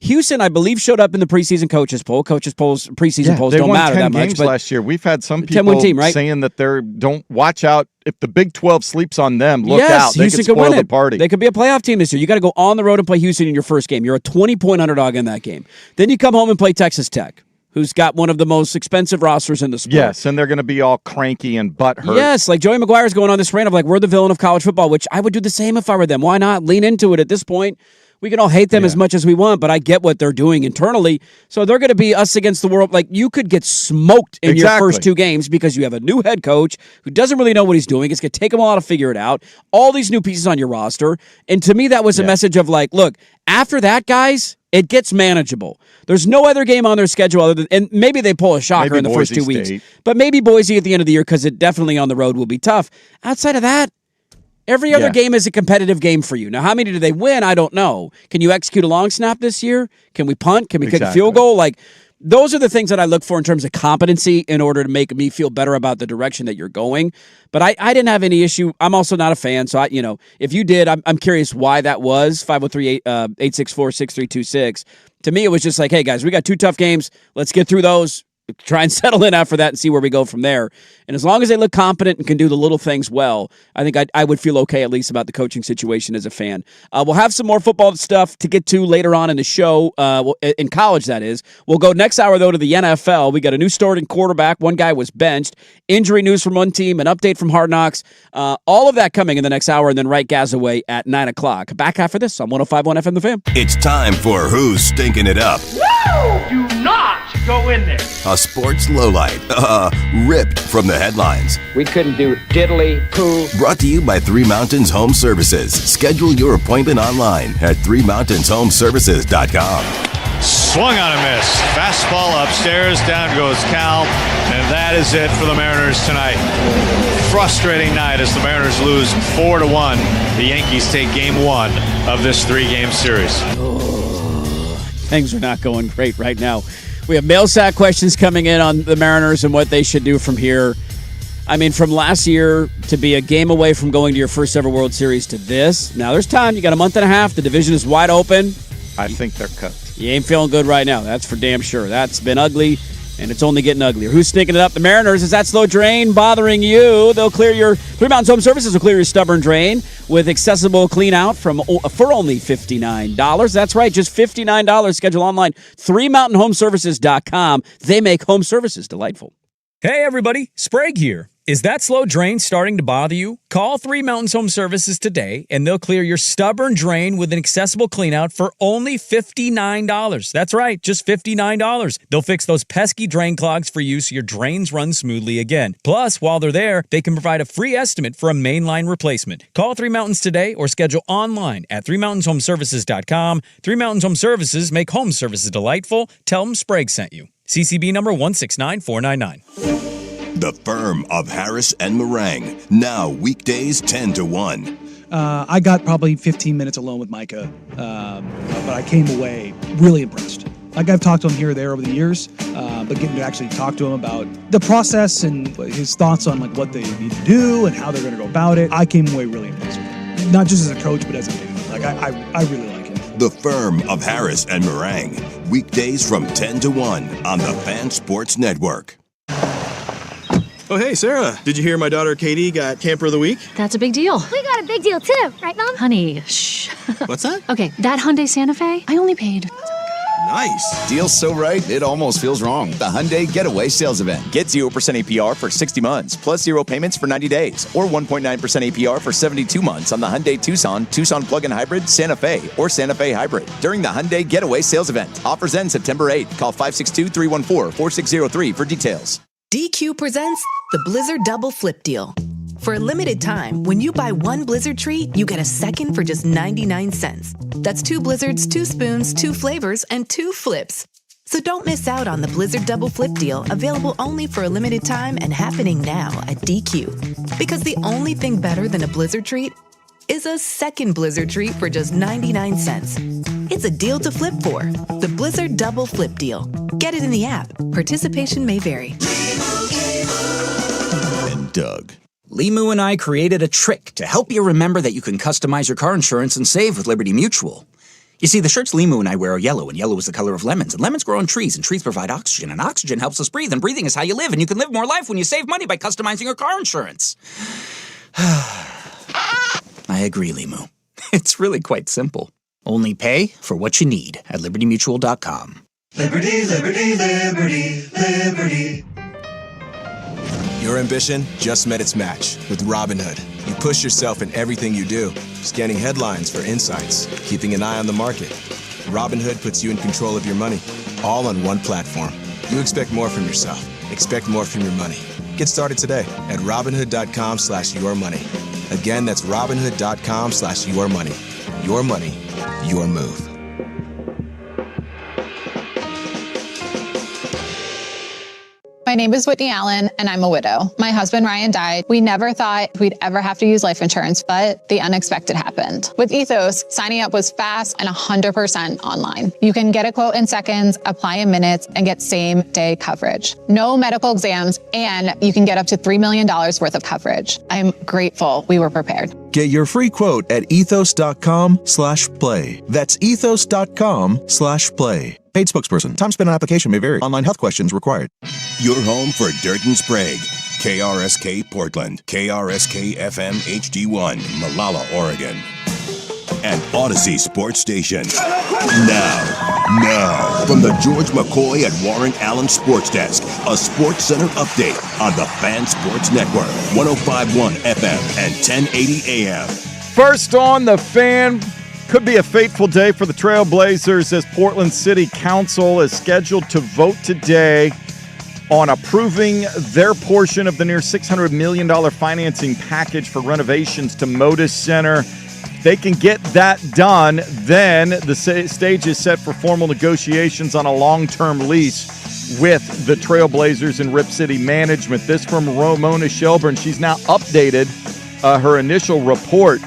Houston, I believe, showed up in the preseason coaches poll. Coaches polls, preseason polls don't matter that much. They won 10 games last year. We've had some people 10-win team, right? saying that don't watch out. If the Big 12 sleeps on them, look out. They Houston could spoil win the party. They could be a playoff team this year. You got to go on the road and play Houston in your first game. You're a 20-point underdog in that game. Then you come home and play Texas Tech, who's got one of the most expensive rosters in the sport. Yes, and they're going to be all cranky and butthurt. Yes, like Joey McGuire's going on this rant of like, we're the villain of college football, which I would do the same if I were them. Why not lean into it at this point? We can all hate them as much as we want, but I get what they're doing internally. So they're going to be us against the world. Like, you could get smoked in your first 2 games because you have a new head coach who doesn't really know what he's doing. It's going to take him a while to figure it out. All these new pieces on your roster. And to me, that was a message of like, look, after that, guys, it gets manageable. There's no other game on their schedule other than, and maybe they pull a shocker in the first 2 weeks. But maybe Boise at the end of the year, because it definitely on the road will be tough. Outside of that, every other game is a competitive game for you. Now, how many do they win? I don't know. Can you execute a long snap this year? Can we punt? Can we kick a field goal? Like, those are the things that I look for in terms of competency in order to make me feel better about the direction that you're going. But I didn't have any issue. I'm also not a fan. So, if you did, I'm curious why that was. 503-864-6326. To me, it was just like, hey, guys, we got 2 tough games. Let's get through those. Try and settle in after that and see where we go from there. And as long as they look competent and can do the little things well, I think I would feel okay at least about the coaching situation as a fan. We'll have some more football stuff to get to later on in the show, in college, that is. We'll go next hour, though, to the NFL. We got a new starting quarterback. One guy was benched. Injury news from one team, an update from Hard Knocks. All of that coming in the next hour, and then right Gazaway at 9 o'clock. Back after this on 105.1 FM The Fan. It's time for Who's Stinking It Up? Woo! Do not go in there. A sports lowlight, ripped from the headlines. We couldn't do diddly poo. Brought to you by Three Mountains Home Services. Schedule your appointment online at threemountainshomservices.com. Swung on a miss. Fastball upstairs. Down goes Cal. And that is it for the Mariners tonight. Frustrating night as the Mariners lose 4-1. The Yankees take game 1 of this 3-game series. Things are not going great right now. We have mail sack questions coming in on the Mariners and what they should do from here. I mean, from last year to be a game away from going to your first ever World Series to this. Now, there's time. You got a month and a half. The division is wide open. I think they're cooked. You ain't feeling good right now. That's for damn sure. That's been ugly, and it's only getting uglier. Who's stinking it up? The Mariners. Is that slow drain bothering you? They'll clear your Three Mountains Home Services will clear your stubborn drain with accessible clean out for only $59. That's right, just $59. Schedule online. ThreeMountainHomeServices.com. They make home services delightful. Hey everybody, Sprague here. Is that slow drain starting to bother you? Call Three Mountains Home Services today, and they'll clear your stubborn drain with an accessible cleanout for only $59. That's right, just $59. They'll fix those pesky drain clogs for you so your drains run smoothly again. Plus, while they're there, they can provide a free estimate for a mainline replacement. Call Three Mountains today or schedule online at ThreeMountainSHomeServices.com. Three Mountains Home Services make home services delightful. Tell them Sprague sent you. CCB number 169499. The Firm of Harris and Meringue, now weekdays 10 to 1. I got probably 15 minutes alone with Micah, but I came away really impressed. Like, I've talked to him here or there over the years, but getting to actually talk to him about the process and his thoughts on like what they need to do and how they're going to go about it, I came away really impressed. Not just as a coach, but as a dude. Like, I really like him. The Firm of Harris and Meringue, weekdays from 10 to 1 on the Fan Sports Network. Oh, hey, Sarah. Did you hear my daughter Katie got Camper of the Week? That's a big deal. We got a big deal, too. Right, Mom? Honey, shh. What's that? Okay, that Hyundai Santa Fe, I only paid. Nice. Deal's so right, it almost feels wrong. The Hyundai Getaway Sales Event. Get 0% APR for 60 months, plus 0 payments for 90 days, or 1.9% APR for 72 months on the Hyundai Tucson, Tucson Plug-in Hybrid, Santa Fe, or Santa Fe Hybrid during the Hyundai Getaway Sales Event. Offers end September 8th. Call 562-314-4603 for details. DQ presents the Blizzard Double Flip Deal. For a limited time, when you buy one Blizzard treat, you get a second for just 99 cents. That's 2 Blizzards, 2 spoons, 2 flavors, and 2 flips. So don't miss out on the Blizzard Double Flip Deal, available only for a limited time and happening now at DQ. Because the only thing better than a Blizzard treat is a second Blizzard treat for just 99 cents. It's a deal to flip for. The Blizzard Double Flip Deal. Get it in the app. Participation may vary. And Doug. Limu and I created a trick to help you remember that you can customize your car insurance and save with Liberty Mutual. You see, the shirts Limu and I wear are yellow, and yellow is the color of lemons, and lemons grow on trees, and trees provide oxygen, and oxygen helps us breathe, and breathing is how you live, and you can live more life when you save money by customizing your car insurance. I agree, Limu. It's really quite simple. Only pay for what you need at LibertyMutual.com. Liberty, liberty, liberty, liberty. Your ambition just met its match with Robinhood. You push yourself in everything you do, scanning headlines for insights, keeping an eye on the market. Robinhood puts you in control of your money, all on one platform. You expect more from yourself. Expect more from your money. Get started today at Robinhood.com/yourmoney. Again, that's Robinhood.com/yourmoney. Your money, your move. My name is Whitney Allen, and I'm a widow. My husband, Ryan, died. We never thought we'd ever have to use life insurance, but the unexpected happened. With Ethos, signing up was fast and 100% online. You can get a quote in seconds, apply in minutes, and get same-day coverage. No medical exams, and you can get up to $3 million worth of coverage. I'm grateful we were prepared. Get your free quote at ethos.com/play. That's ethos.com/play. Paid spokesperson. Time spent on application may vary. Online health questions required. Your home for Dirt and Sprague. KRSK Portland. KRSK FM HD1, Malala, Oregon. And Odyssey Sports Station. Now, from the George McCoy and Warren Allen Sports Desk, a Sports Center update on the Fan Sports Network, 105.1 FM and 1080 AM. First on the Fan. Could be a fateful day for the Trailblazers as Portland City Council is scheduled to vote today on approving their portion of the near $600 million financing package for renovations to Moda Center. If they can get that done, then the stage is set for formal negotiations on a long-term lease with the Trailblazers and Rip City management. This from Ramona Shelburne. She's now updated her initial report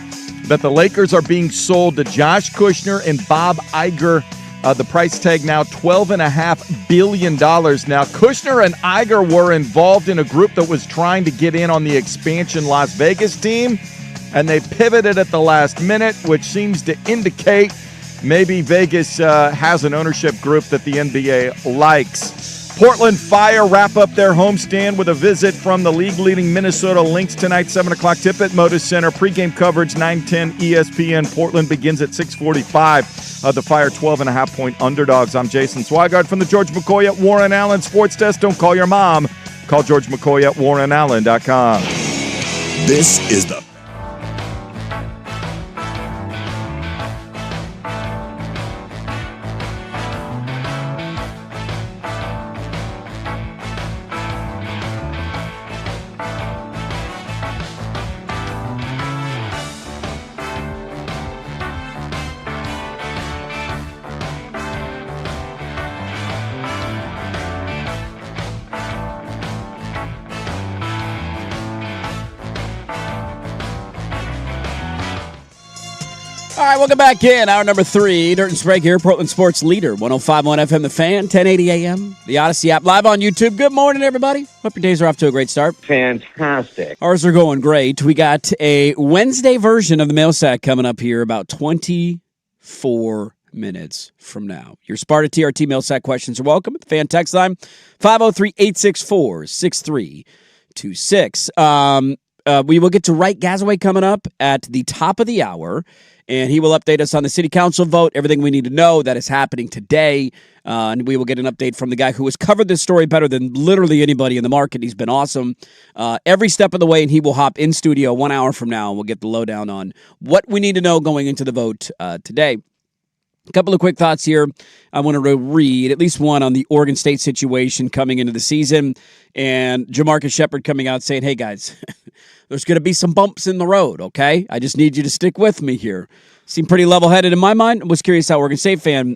that the Lakers are being sold to Josh Kushner and Bob Iger. The price tag now $12.5 billion. Now, Kushner and Iger were involved in a group that was trying to get in on the expansion Las Vegas team, and they pivoted at the last minute, which seems to indicate maybe Vegas has an ownership group that the NBA likes. Portland Fire wrap up their homestand with a visit from the league-leading Minnesota Lynx tonight, 7 o'clock tip at Moda Center. Pre-game coverage, 9:10 ESPN. Portland begins at 6:45. The Fire 12.5-point underdogs. I'm Jason Swigard from the George McCoy at Warren Allen Sports Desk. Don't call your mom. Call George McCoy at warrenallen.com. This is the All right, welcome back in. Hour number 3, Dirt and Sprague here, Portland Sports Leader, 105.1 FM The Fan, 1080 AM, the Odyssey app, live on YouTube. Good morning, everybody. Hope your days are off to a great start. Fantastic. Ours are going great. We got a Wednesday version of the mail sack coming up here about 24 minutes from now. Your Sparta TRT mail sack questions are welcome at the Fan text line, 503-864-6326. We will get to Wright Gazaway coming up at the top of the hour, and he will update us on the city council vote, everything we need to know that is happening today. And we will get an update from the guy who has covered this story better than literally anybody in the market. He's been awesome every step of the way, and he will hop in studio 1 hour from now, and we'll get the lowdown on what we need to know going into the vote today. A couple of quick thoughts here. I want to read at least one on the Oregon State situation coming into the season, and Jamarcus Shepard coming out saying, hey, guys, there's going to be some bumps in the road, okay? I just need you to stick with me here. Seemed pretty level-headed in my mind. I was curious how Oregon State fan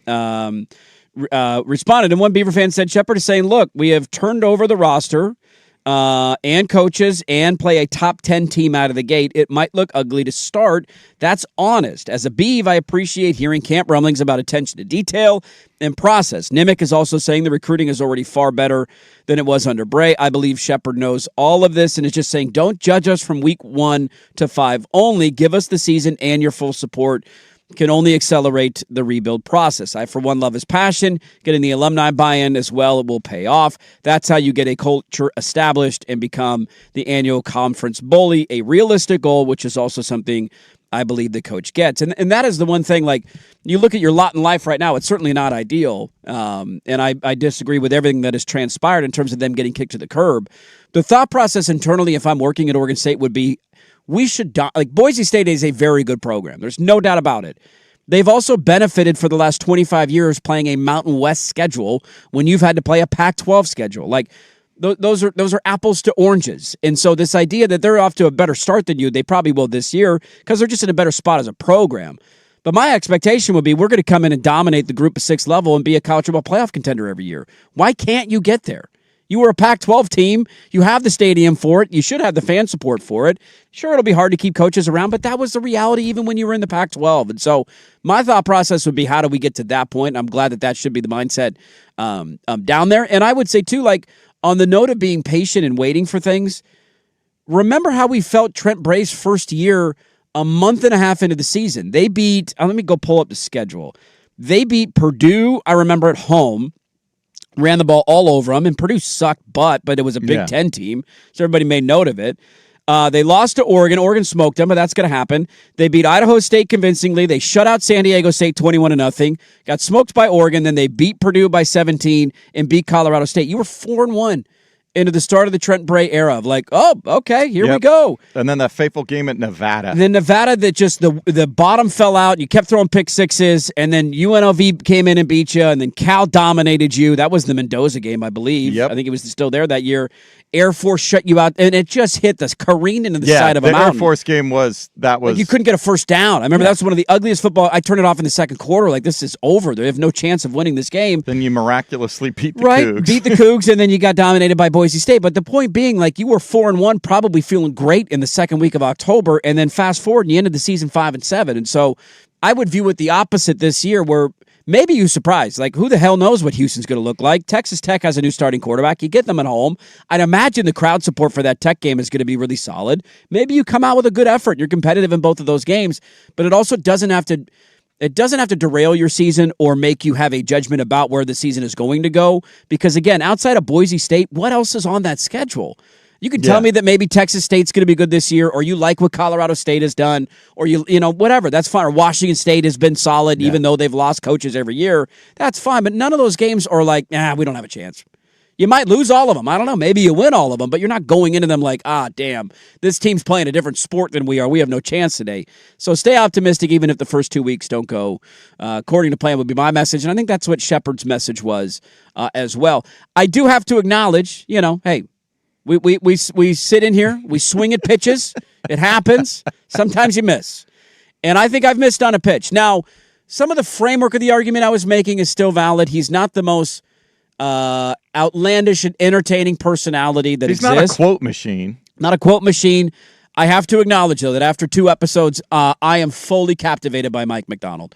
responded. And one Beaver fan said, Shepard is saying, look, we have turned over the roster and coaches and play a top 10 team out of the gate. It might look ugly to start. That's honest. As a Beav, I appreciate hearing camp rumblings about attention to detail and process. Nimick is also saying the recruiting is already far better than it was under Bray. I believe Shepard knows all of this and is just saying, don't judge us from week 1 to 5 only. Give us the season and your full support. Can only accelerate the rebuild process. I, for one, love his passion. Getting the alumni buy-in as well, it will pay off. That's how you get a culture established and become the annual conference bully, a realistic goal, which is also something I believe the coach gets. And that is the one thing, like, you look at your lot in life right now, it's certainly not ideal. And I disagree with everything that has transpired in terms of them getting kicked to the curb. The thought process internally, if I'm working at Oregon State, would be Boise State is a very good program. There's no doubt about it. They've also benefited for the last 25 years playing a Mountain West schedule when you've had to play a Pac-12 schedule. Like, those are apples to oranges. And so this idea that they're off to a better start than you, they probably will this year because they're just in a better spot as a program. But my expectation would be we're going to come in and dominate the Group of 6 level and be a college football playoff contender every year. Why can't you get there? You were a Pac-12 team. You have the stadium for it. You should have the fan support for it. Sure, it'll be hard to keep coaches around, but that was the reality even when you were in the Pac-12. And so my thought process would be, how do we get to that point? And I'm glad that should be the mindset down there. And I would say, too, like, on the note of being patient and waiting for things, remember how we felt Trent Bray's first year a month and a half into the season. They beat, let me go pull up the schedule. They beat Purdue, I remember, at home. Ran the ball all over them, and Purdue sucked butt, but it was a Big Ten team, so everybody made note of it. They lost to Oregon. Oregon smoked them, but that's going to happen. They beat Idaho State convincingly. They shut out San Diego State 21-0. Got smoked by Oregon. Then they beat Purdue by 17 and beat Colorado State. You were 4-1 into the start of the Trent Bray era of like, oh, okay, here we go. And then that fateful game at Nevada. Then Nevada, that just the bottom fell out. You kept throwing pick sixes, and then UNLV came in and beat you, and then Cal dominated you. That was the Mendoza game, I believe. I think it was still there that year. Air Force shut you out, and it just hit the careen into the side of a mountain. The Air Force game was. Like you couldn't get a first down. I remember that was one of the ugliest football. I turned it off in the second quarter. Like, this is over. They have no chance of winning this game. Then you miraculously beat the Cougs. Beat the Cougs, and then you got dominated by Boise State. But the point being, like, you were 4-1, probably feeling great in the second week of October, and then fast forward, and you ended the season 5-7. And so I would view it the opposite this year, where maybe you surprised. Like, who the hell knows what Houston's going to look like? Texas Tech has a new starting quarterback. You get them at home. I'd imagine the crowd support for that Tech game is going to be really solid. Maybe you come out with a good effort. You're competitive in both of those games, but it also doesn't have to derail your season or make you have a judgment about where the season is going to go. Because, again, outside of Boise State, what else is on that schedule? You can tell me that maybe Texas State's going to be good this year, or you like what Colorado State has done, or you know, whatever. That's fine. Or Washington State has been solid, even though they've lost coaches every year. That's fine. But none of those games are like, we don't have a chance. You might lose all of them. I don't know. Maybe you win all of them, but you're not going into them like, damn, this team's playing a different sport than we are. We have no chance today. So stay optimistic, even if the first 2 weeks don't go according to plan, would be my message. And I think that's what Shepard's message was as well. I do have to acknowledge, hey, we sit in here, we swing at pitches. It happens. Sometimes you miss. And I think I've missed on a pitch. Now, some of the framework of the argument I was making is still valid. He's not the most outlandish and entertaining personality that exists. He's not a quote machine. Not a quote machine. I have to acknowledge, though, that after 2 episodes, I am fully captivated by Mike McDonald.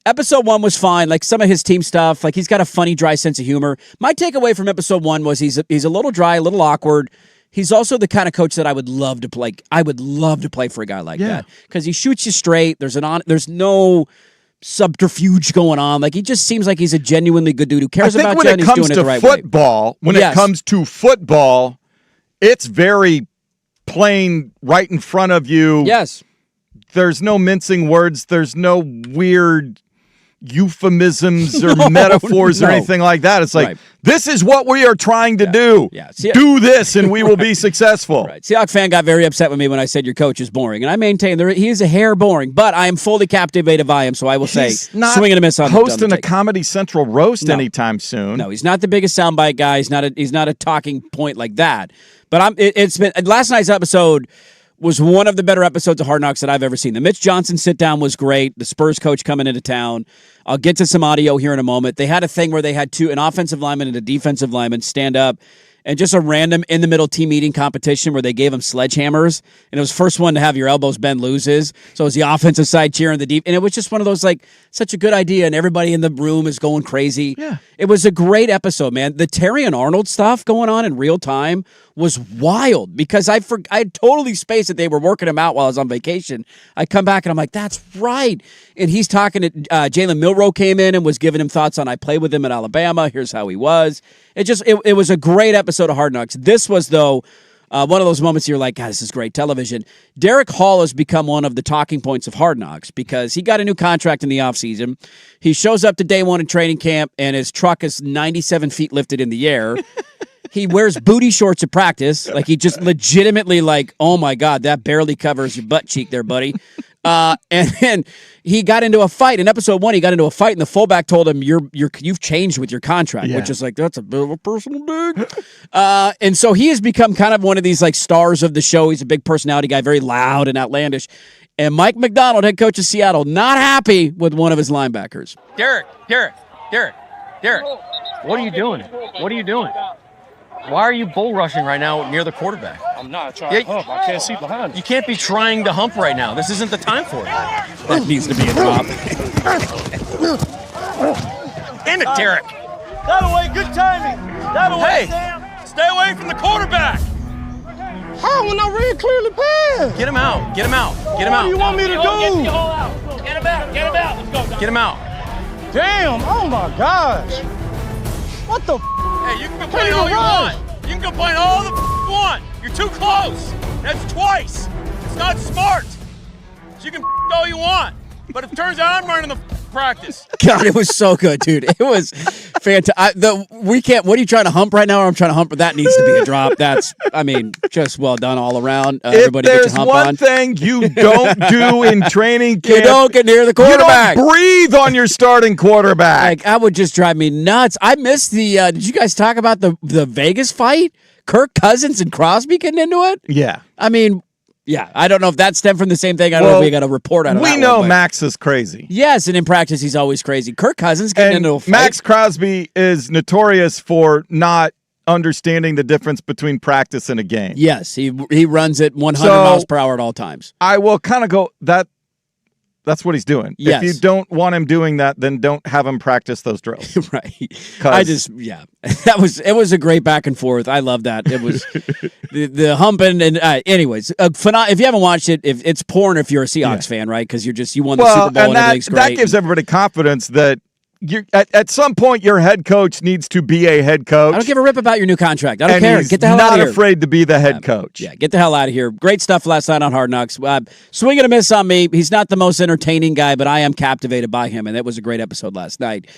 Episode 1 was fine, like some of his team stuff. Like, he's got a funny, dry sense of humor. My takeaway from episode 1 was he's a little dry, a little awkward. He's also the kind of coach that I would love to play. I would love to play for a guy like that because he shoots you straight. There's no subterfuge going on. Like, he just seems like he's a genuinely good dude who cares about you and he's doing it the right way. When it comes to football, it's very plain, right in front of you. Yes. There's no mincing words. There's no weird euphemisms or metaphors or anything like that. It's like, this is what we are trying to do. Yeah. Do this and we will be successful. Right. Seahawks fan got very upset with me when I said your coach is boring. And I maintain he is a hair boring, but I am fully captivated by him. So I will say, swing and a miss on hosting a Comedy Central roast anytime soon. No, he's not the biggest soundbite guy. He's not a talking point like that. But it's been last night's episode was one of the better episodes of Hard Knocks that I've ever seen. The Mitch Johnson sit-down was great. The Spurs coach coming into town. I'll get to some audio here in a moment. They had a thing where they had an offensive lineman and a defensive lineman stand up and just a random in-the-middle team meeting competition where they gave them sledgehammers. And it was first one to have your elbows bend loses. So it was the offensive side cheering the deep. And it was just one of those, like, such a good idea, and everybody in the room is going crazy. Yeah. It was a great episode, man. The Terry and Arnold stuff going on in real time was wild because I had totally spaced that they were working him out while I was on vacation. I come back and I'm like, that's right. And he's talking to Jalen Milroe came in and was giving him thoughts on I played with him at Alabama. Here's how he was. It was a great episode of Hard Knocks. This was, though, One of those moments you're like, God, this is great television. Derek Hall has become one of the talking points of Hard Knocks because he got a new contract in the offseason. He shows up to day one in training camp, and his truck is 97 feet lifted in the air. He wears booty shorts at practice. Like, he just legitimately like, oh, my God, that barely covers your butt cheek there, buddy. And then he got into a fight. In episode 1, he got into a fight, and the fullback told him, you've changed with your contract, which is like, that's a bit of a personal dig. And so he has become kind of one of these like stars of the show. He's a big personality guy, very loud and outlandish. And Mike McDonald, head coach of Seattle, not happy with one of his linebackers. Derek, what are you doing? What are you doing? Why are you bull rushing right now near the quarterback? I'm not trying to hump. I can't see behind You can't be trying to hump right now. This isn't the time for it. That needs to be a drop. Damn it, Derek. That away, good timing. That away, Hey, Sam. stay away from the quarterback. How when I read clearly pass? Get him out. Get him out. Get him What out. do you want me to do? Get him out. Get him out. Let's go. Get him out. Damn, oh my gosh. What the Hey, you can complain all you want. You can complain all the you want. You're too close. That's twice. It's not smart. So you can all you want. But it turns out I'm running the practice. God, it was so good, dude. It was fantastic. What are you trying to hump right now? Or I'm trying to hump, but that needs to be a drop. That's, just well done all around. Everybody if gets there's a hump one on. thing you don't do in training camp, You don't get near the quarterback. You don't breathe on your starting quarterback. Like, that would just drive me nuts. I missed the. Did you guys talk about the Vegas fight? Kirk Cousins and Crosby getting into it. Yeah, yeah. I don't know if that stemmed from the same thing. I don't know if we got a report on it. We know Max is crazy. Yes, and in practice he's always crazy. Kirk Cousins getting into a fight. Max Crosby is notorious for not understanding the difference between practice and a game. Yes, he runs at 100 miles per hour at all times. I will kind of go that's what he's doing. Yes. If you don't want him doing that, then don't have him practice those drills. Right. It was a great back and forth. I love that. It was the humping and anyways, if you haven't watched it, if it's porn if you're a Seahawks fan, right? Because you won the Super Bowl and everything's great. That gives everybody confidence that you at some point your head coach needs to be a head coach. I don't give a rip about your new contract. I don't care. Get the hell out of here. Not afraid to be the head coach. Yeah, get the hell out of here. Great stuff last night on Hard Knocks. Swing and a miss on me. He's not the most entertaining guy, but I am captivated by him, and it was a great episode last night.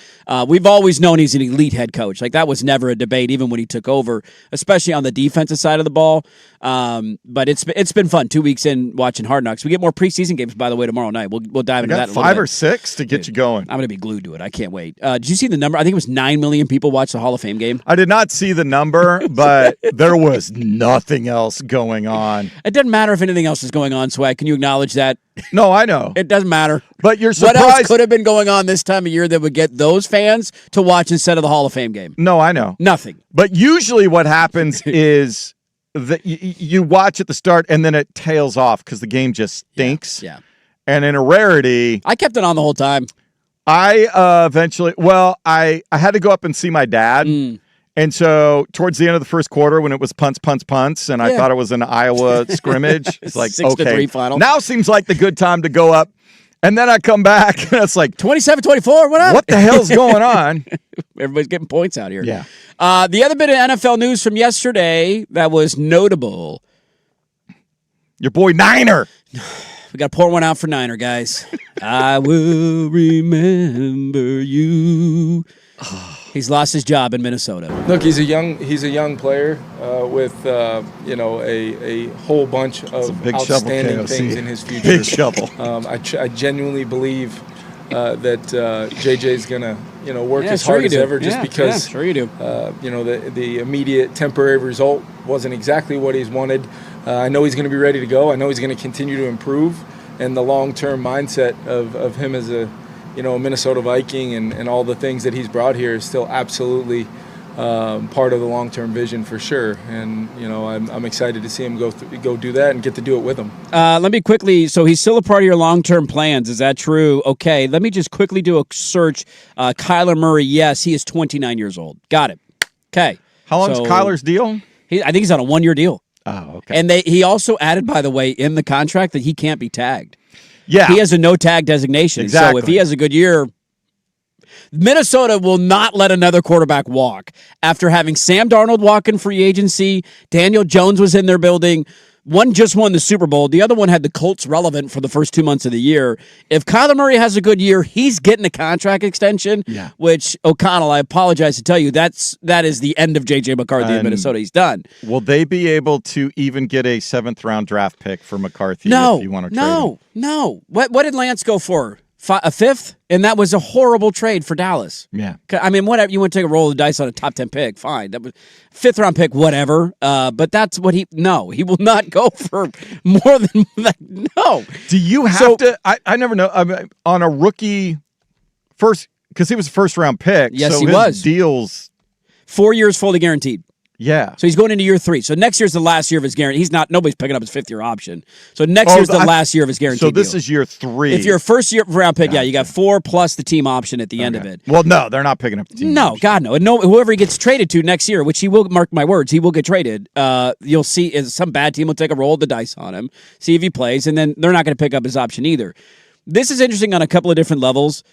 We've always known he's an elite head coach. Like, that was never a debate, even when he took over, especially on the defensive side of the ball. But it's been fun 2 weeks in watching Hard Knocks. We get more preseason games, by the way, tomorrow night. We'll dive into that in a little bit. 5 or 6 to get you going. I'm going to be glued to it. I can't wait. Did you see the number? I think it was 9 million people watched the Hall of Fame game. I did not see the number, but there was nothing else going on. It doesn't matter if anything else is going on, Swag. Can you acknowledge that? No, I know. It doesn't matter. But you're surprised. What else could have been going on this time of year that would get those fans to watch instead of the Hall of Fame game? No, I know. Nothing. But usually what happens is that you watch at the start and then it tails off because the game just stinks. Yeah. And in a rarity, I kept it on the whole time. I eventually, I had to go up and see my dad. And so towards the end of the first quarter when it was punts, and I thought it was an Iowa scrimmage, it's like, 6-3 final. Now seems like the good time to go up. And then I come back and it's like 27-24. What up? What the hell's going on? Everybody's getting points out here. Yeah. The other bit of NFL news from yesterday that was notable. Your boy Niner. We got to pour one out for Niner, guys. I will remember you. He's lost his job in Minnesota. Look, he's a young player with a whole bunch of outstanding things in his future. Big shovel. I genuinely believe that JJ's gonna work as hard as ever, just because sure you do. The immediate temporary result wasn't exactly what he's wanted. I know he's going to be ready to go. I know he's going to continue to improve, and the long-term mindset of him as a Minnesota Viking and all the things that he's brought here is still absolutely part of the long-term vision for sure. And I'm excited to see him go do that and get to do it with him. Let me quickly. So he's still a part of your long-term plans. Is that true? Okay. Let me just quickly do a search. Kyler Murray. Yes, he is 29 years old. Got it. Okay. How long's Kyler's deal? I think he's on a 1-year deal. Oh, okay. And he also added, by the way, in the contract that he can't be tagged. Yeah. He has a no-tag designation. Exactly. So if he has a good year, Minnesota will not let another quarterback walk after having Sam Darnold walk in free agency. Daniel Jones was in their building. One just won the Super Bowl. The other one had the Colts relevant for the first 2 months of the year. If Kyler Murray has a good year, he's getting a contract extension, which, O'Connell, I apologize to tell you, that is the end of J.J. McCarthy in Minnesota. He's done. Will they be able to even get a 7th-round draft pick for McCarthy if you want to trade him? No. What did Lance go for? A 5th? And that was a horrible trade for Dallas. Yeah. I mean, whatever. You want to take a roll of the dice on a top 10 pick, fine. That was 5th-round pick, whatever. But that's what he will not go for more than that. No. Do you have to? I never know. I mean, on a rookie first, because he was a first-round pick. Yes, so he his was. Deals. 4 years fully guaranteed. Yeah. So he's going into year 3. So next year's the last year of his guarantee. Nobody's picking up his 5th-year option. So next year's the last year of his guarantee. So this deal. is year 3. If you're a first-round pick, you got 4 plus the team option at the end of it. Well, no, they're not picking up the team option. God, no. And whoever he gets traded to next year, which he will, mark my words, he will get traded. You'll see is some bad team will take a roll of the dice on him, see if he plays, and then they're not going to pick up his option either. This is interesting on a couple of different levels.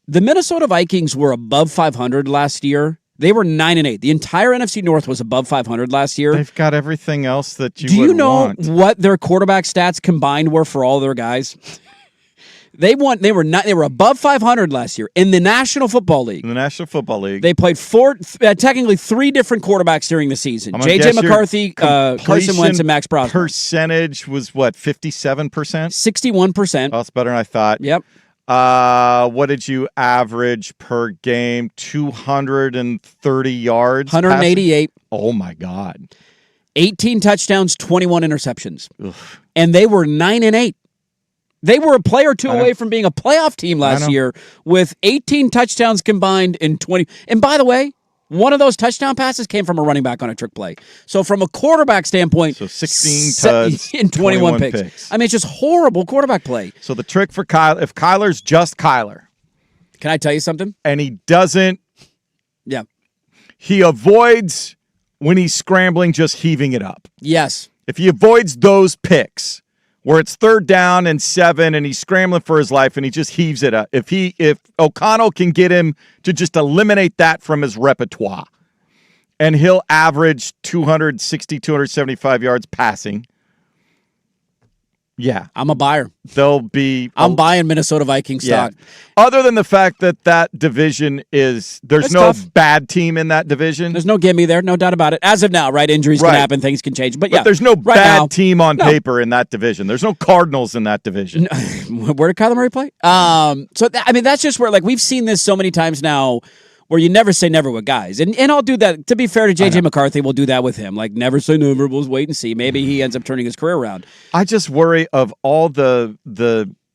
The Minnesota Vikings were above 500 last year. They were 9-8. The entire NFC North was above 500 last year. They've got everything else that you Do you would know want. what their quarterback stats combined were for all their guys? They were above 500 last year in the National Football League. In the National Football League. They played technically 3 different quarterbacks during the season. J.J. McCarthy, Carson Wentz, and Max Crosby. Percentage was what, 57%? 61%. Oh, that's better than I thought. Yep. What did you average per game? 230 yards? 188. Passing? Oh, my God. 18 touchdowns, 21 interceptions. Oof. And they were 9-8. They were a play or two away from being a playoff team last year with 18 touchdowns combined in 20. And by the way, one of those touchdown passes came from a running back on a trick play. So from a quarterback standpoint, 16 tuds in 21 picks. I mean, it's just horrible quarterback play. So the trick for Kyler, if Kyler's just Kyler. Can I tell you something? And he doesn't. Yeah. He avoids when he's scrambling, just heaving it up. Yes. If he avoids those picks where it's 3rd down and 7 and he's scrambling for his life and he just heaves it up. If O'Connell can get him to just eliminate that from his repertoire, and he'll average 260, 275 yards passing. Yeah. I'm a buyer. I'm buying Minnesota Vikings stock. Other than the fact that division there's no tough. Bad team in that division. There's no gimme there, no doubt about it. As of now, right? Injuries can happen, things can change. But there's no bad team on paper in that division. There's no Cardinals in that division. Where did Kyler Murray play? That's just where, we've seen this so many times now where you never say never with guys. And I'll do that. To be fair to J.J. McCarthy, we'll do that with him. Never say never. We'll wait and see. Maybe he ends up turning his career around. I just worry of all the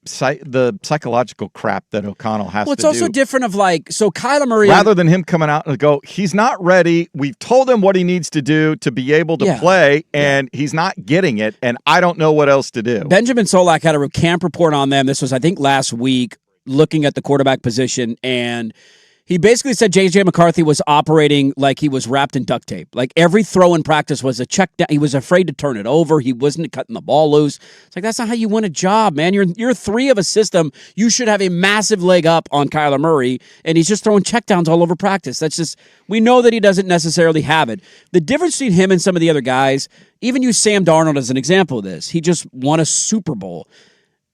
psychological crap that O'Connell has to do. Well, it's also different of so Kyler Murray. Rather than him coming out and go, he's not ready. We've told him what he needs to do to be able to play, and he's not getting it, and I don't know what else to do. Benjamin Solak had a camp report on them. This was, I think, last week, looking at the quarterback position, and he basically said J.J. McCarthy was operating like he was wrapped in duct tape. Every throw in practice was a check down. He was afraid to turn it over. He wasn't cutting the ball loose. It's that's not how you win a job, man. You're 3 of a system. You should have a massive leg up on Kyler Murray, and he's just throwing checkdowns all over practice. That's just, we know that he doesn't necessarily have it. The difference between him and some of the other guys, even use Sam Darnold as an example of this. He just won a Super Bowl.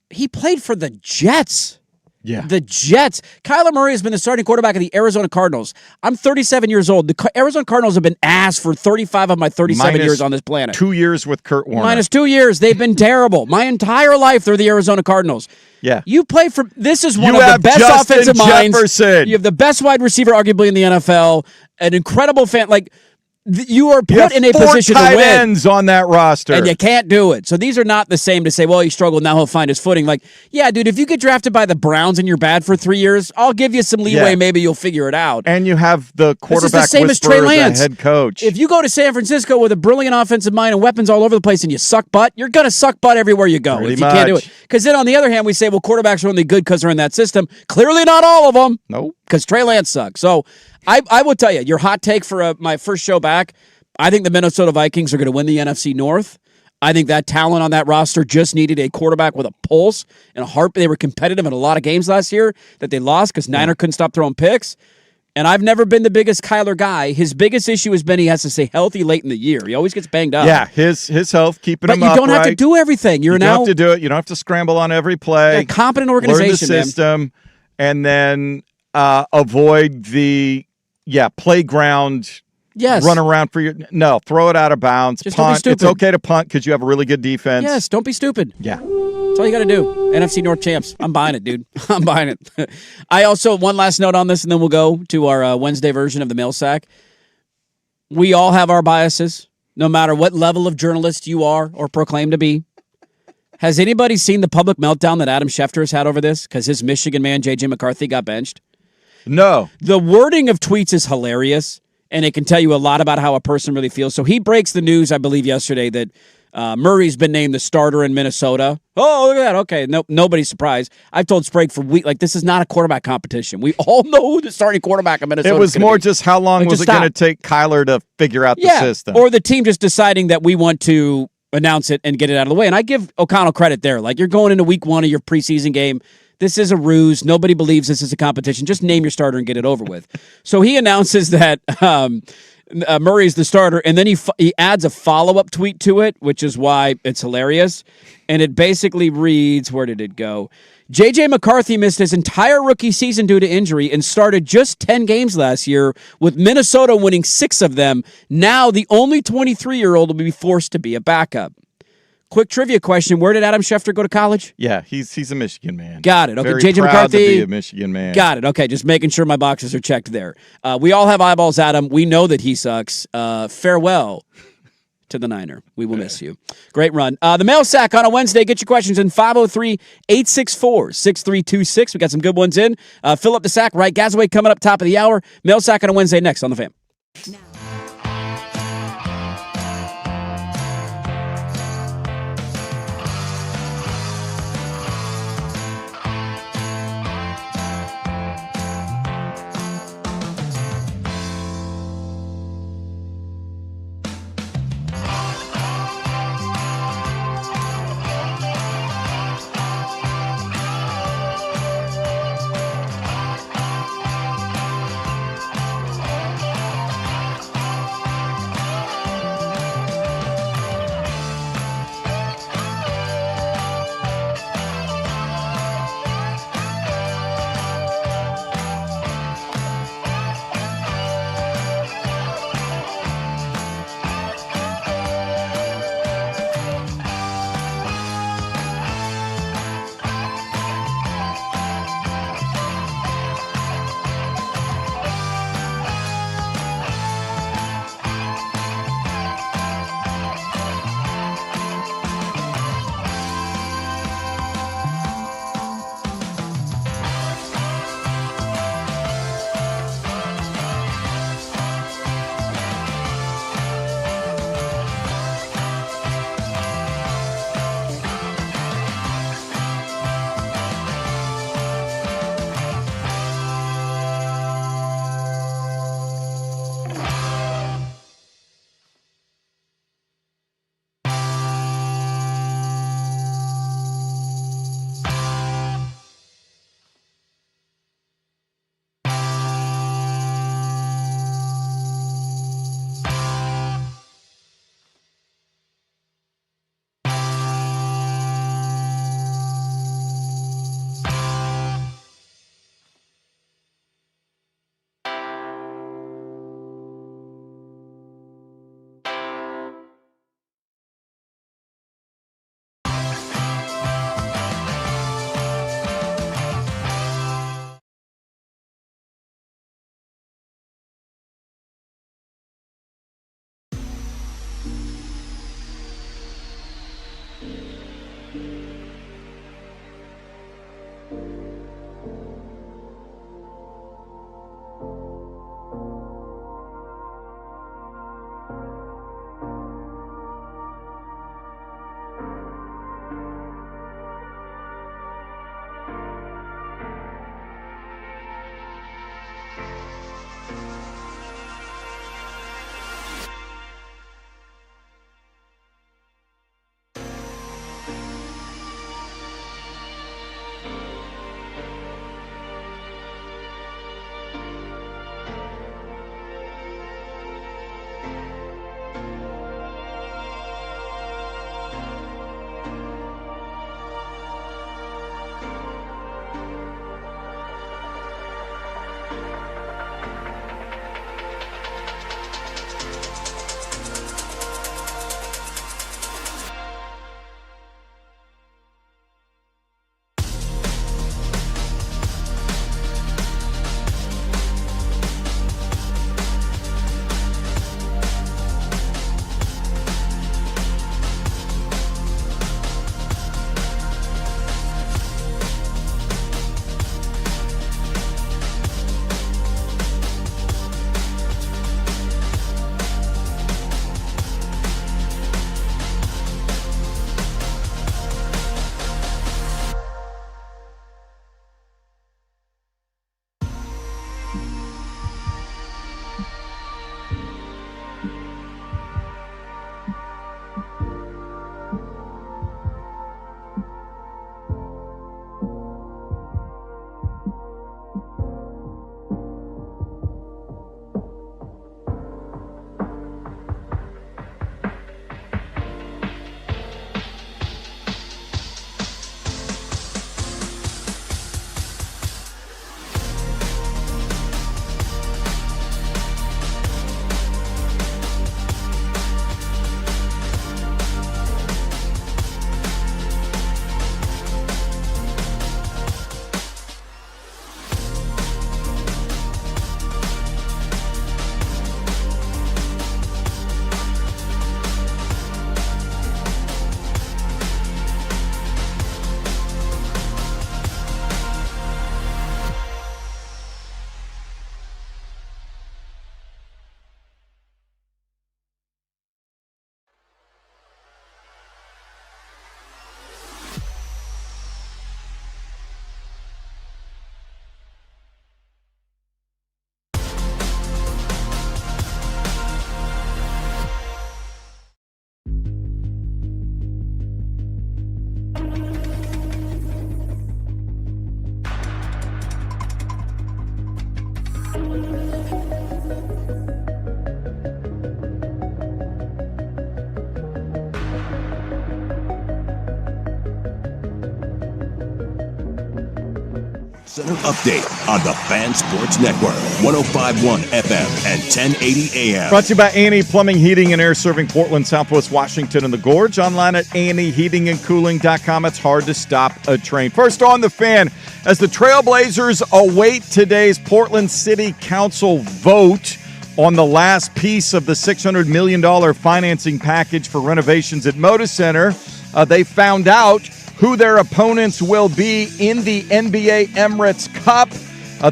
He played for the Jets. Yeah. The Jets. Kyler Murray has been the starting quarterback of the Arizona Cardinals. I'm 37 years old. The Arizona Cardinals have been ass for 35 of my 37 years on this planet. 2 years with Kurt Warner. Minus 2 years. They've been terrible. My entire life, they're the Arizona Cardinals. Yeah. You play for, this is one of the best offensive minds. You have the best wide receiver, arguably, in the NFL. An incredible fan. You are put in a position to win. 4 tight ends on that roster. And you can't do it. So these are not the same to say, well, he struggled, now he'll find his footing. Yeah, dude, if you get drafted by the Browns and you're bad for 3 years, I'll give you some leeway. Maybe you'll figure it out. And you have the quarterback the same as Trey Lance. Head coach. If you go to San Francisco with a brilliant offensive mind and weapons all over the place and you suck butt, you're going to suck butt everywhere you go. If you can't do it. Because then on the other hand, we say, well, quarterbacks are only good because they're in that system. Clearly not all of them. Nope. Because Trey Lance sucks. So I will tell you, your hot take for my first show back, I think the Minnesota Vikings are going to win the NFC North. I think that talent on that roster just needed a quarterback with a pulse and a heart. They were competitive in a lot of games last year that they lost because Niner couldn't stop throwing picks. And I've never been the biggest Kyler guy. His biggest issue has been he has to stay healthy late in the year. He always gets banged up. Yeah, his health, keeping him But you don't upright. have to do everything. You don't have to do it. You don't have to scramble on every play. Yeah, competent organization, learn the system, and then avoid the playground. Yes. Run around for throw it out of bounds. Just don't be punt. stupid. It's okay to punt because you have a really good defense. Yes, don't be stupid. Yeah. That's all you got to do. NFC North champs. I'm buying it, dude. I'm buying it. I also, one last note on this, and then we'll go to our Wednesday version of the mail sack. We all have our biases, no matter what level of journalist you are or proclaim to be. Has anybody seen the public meltdown that Adam Schefter has had over this? Because his Michigan man, J.J. McCarthy, got benched? No. The wording of tweets is hilarious, and it can tell you a lot about how a person really feels. So he breaks the news, I believe, yesterday that Murray's been named the starter in Minnesota. Oh, look at that. Okay, nobody's surprised. I've told Sprague for weeks, this is not a quarterback competition. We all know who the starting quarterback in Minnesota is. It was more just how long was it going to take Kyler to figure out the system? Or the team just deciding that we want to announce it and get it out of the way. And I give O'Connell credit there. You're going into week 1 of your preseason game. This is a ruse. Nobody believes this is a competition. Just name your starter and get it over with. So he announces that Murray's the starter, and then he adds a follow-up tweet to it, which is why it's hilarious. And it basically reads, where did it go? J.J. McCarthy missed his entire rookie season due to injury and started just 10 games last year, with Minnesota winning 6 of them. Now the only 23-year-old will be forced to be a backup. Quick trivia question. Where did Adam Schefter go to college? Yeah, he's a Michigan man. Got it. Okay, Very J.J. proud McCarthy. to be a Michigan man. Got it. Okay, just making sure my boxes are checked there. We all have eyeballs at him. We know that he sucks. Farewell to the Niner. We will miss you. Great run. The mail sack on a Wednesday. Get your questions in 503-864-6326. We got some good ones in. Fill up the sack. Right, Gazaway coming up top of the hour. Mail sack on a Wednesday next on The Fan. Center update on the Fan Sports Network, 105.1 FM and 1080 AM. Brought to you by A&E Plumbing, Heating, and Air, serving Portland, Southwest Washington, and the Gorge. Online at aneheatingandcooling.com. It's hard to stop a train. First on the Fan, as the Trailblazers await today's Portland City Council vote on the last piece of the $600 million financing package for renovations at Moda Center, they found out who their opponents will be in the NBA Emirates Cup.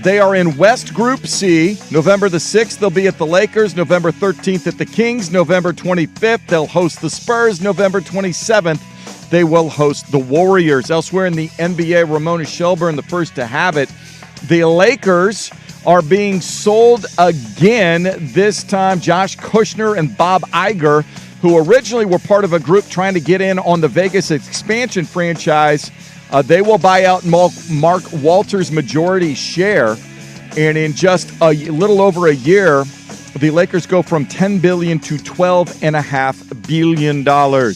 They are in West Group C. November the 6th, they'll be at the Lakers. November 13th at the Kings. November 25th, they'll host the Spurs. November 27th, they will host the Warriors. Elsewhere in the NBA, Ramona Shelburne, the first to have it. The Lakers are being sold again. This time, Josh Kushner and Bob Iger, who originally were part of a group trying to get in on the Vegas expansion franchise. They will buy out Mark Walter's majority share. And in just a little over a year, the Lakers go from $10 billion to $12.5 billion.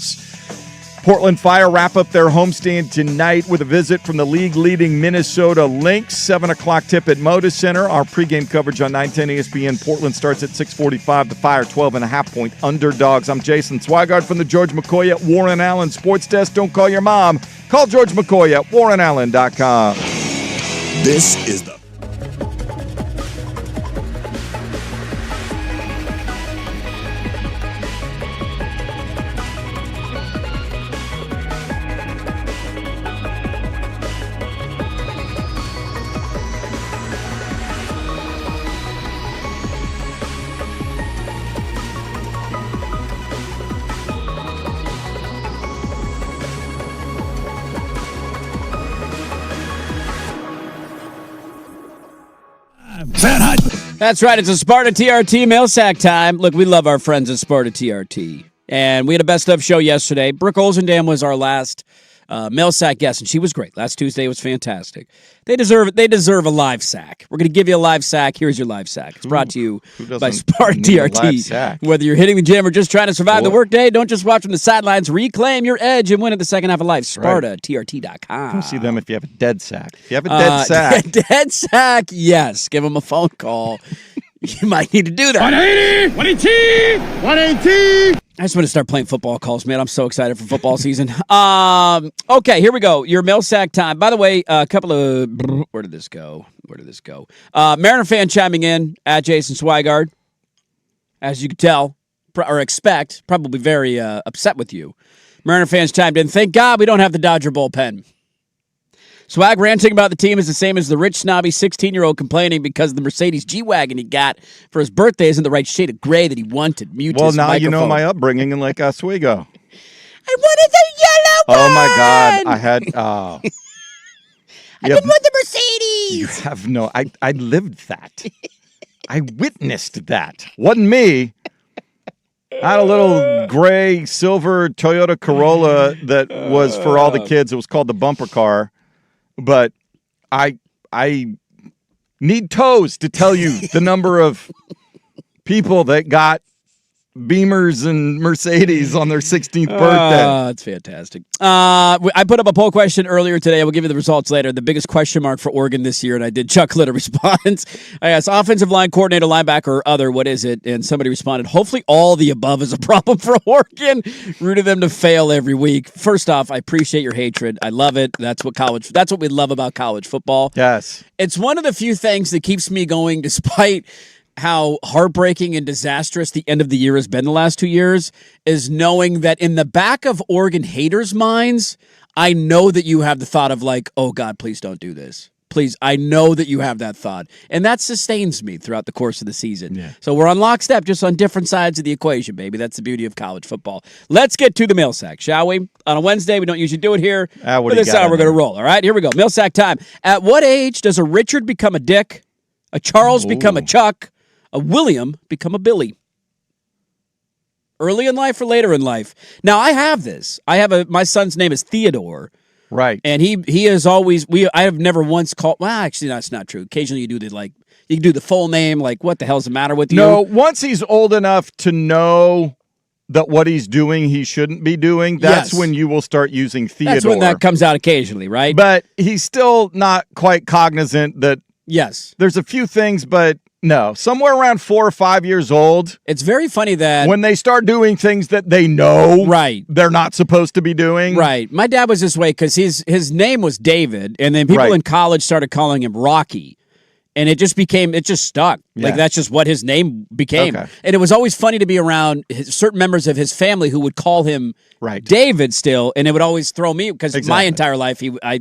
Portland Fire wrap up their homestand tonight with a visit from the league-leading Minnesota Lynx. 7 o'clock tip at Moda Center. Our pregame coverage on 910 ESPN Portland starts at 6:45. The Fire 12.5-point underdogs. I'm Jason Swigard from the George McCoy at Warren Allen Sports Desk. Don't call your mom. Call George McCoy at warrenallen.com. This is the That's right. It's a Sparta TRT mail sack time. Look, we love our friends at Sparta TRT. And we had a best of show yesterday. Brooke Olzendam was our last mail sack guest, and she was great. Last Tuesday was fantastic. They deserve a live sack. We're going to give you a live sack. Here's your live sack. It's brought to you by Sparta TRT. Whether you're hitting the gym or just trying to survive the workday, don't just watch from the sidelines. Reclaim your edge and win at the second half of life. SpartaTRT.com. Come see them if you have a dead sack. If you have a dead sack. Dead sack, yes. Give them a phone call. You might need to do that. 180! 180! 180! I just want to start playing football calls, man. I'm so excited for football season. Okay, here we go. Your mail sack time. By the way, a couple of... Where did this go? Mariner fan chiming in at Jason Swigard. As you can tell, or expect, probably very upset with you. Mariner fans chimed in. Thank God we don't have the Dodger bullpen. Swag ranting about the team is the same as the rich, snobby 16-year-old complaining because the Mercedes G-Wagon he got for his birthday isn't the right shade of gray that he wanted. Mute well, his now microphone. you know my upbringing in Lake Oswego. I wanted the yellow one! Oh, my God. I had... I didn't want the Mercedes! You have no... I lived that. I witnessed that. Wasn't me. I had a little gray, silver Toyota Corolla that was for all the kids. It was called the bumper car. But I need toes to tell you the number of people that got Beamers and Mercedes on their 16th birthday. That's fantastic. I put up a poll question earlier today. I will give you the results later. The biggest question mark for Oregon this year, and I did Chuck Litter response. I asked offensive line coordinator, linebacker, or other, what is it? And somebody responded, hopefully all the above is a problem for Oregon. Rooted them to fail every week. First off, I appreciate your hatred. I love it. That's what we love about college football. Yes. It's one of the few things that keeps me going despite how heartbreaking and disastrous the end of the year has been the last 2 years, is knowing that in the back of Oregon haters' minds, I know that you have the thought of like, oh God, please don't do this. Please, I know that you have that thought. And that sustains me throughout the course of the season. Yeah. So we're on lockstep, just on different sides of the equation, baby. That's the beauty of college football. Let's get to the mail sack, shall we? On a Wednesday, we don't usually do it here. But this is how we're going to roll, all right? Here we go. Mail sack time. At what age does a Richard become a Dick, a Charles become a Chuck, a William become a Billy? Early in life or later in life? Now, I have this. My son's name is Theodore. Right. And he is always, I have never once called, well, actually, that's not true. Occasionally you can do the full name, like, what the hell's the matter with you? No, once he's old enough to know that what he's doing he shouldn't be doing, that's Yes. when you will start using Theodore. That's when that comes out occasionally, right? But he's still not quite cognizant that yes, there's a few things, but no, somewhere around 4 or 5 years old. It's very funny that when they start doing things that they know right. they're not supposed to be doing. Right. My dad was this way because his name was David, and then people in college started calling him Rocky. And it just stuck. Like, that's just what his name became. Okay. And it was always funny to be around certain members of his family who would call him David still. And it would always throw me because my entire life, I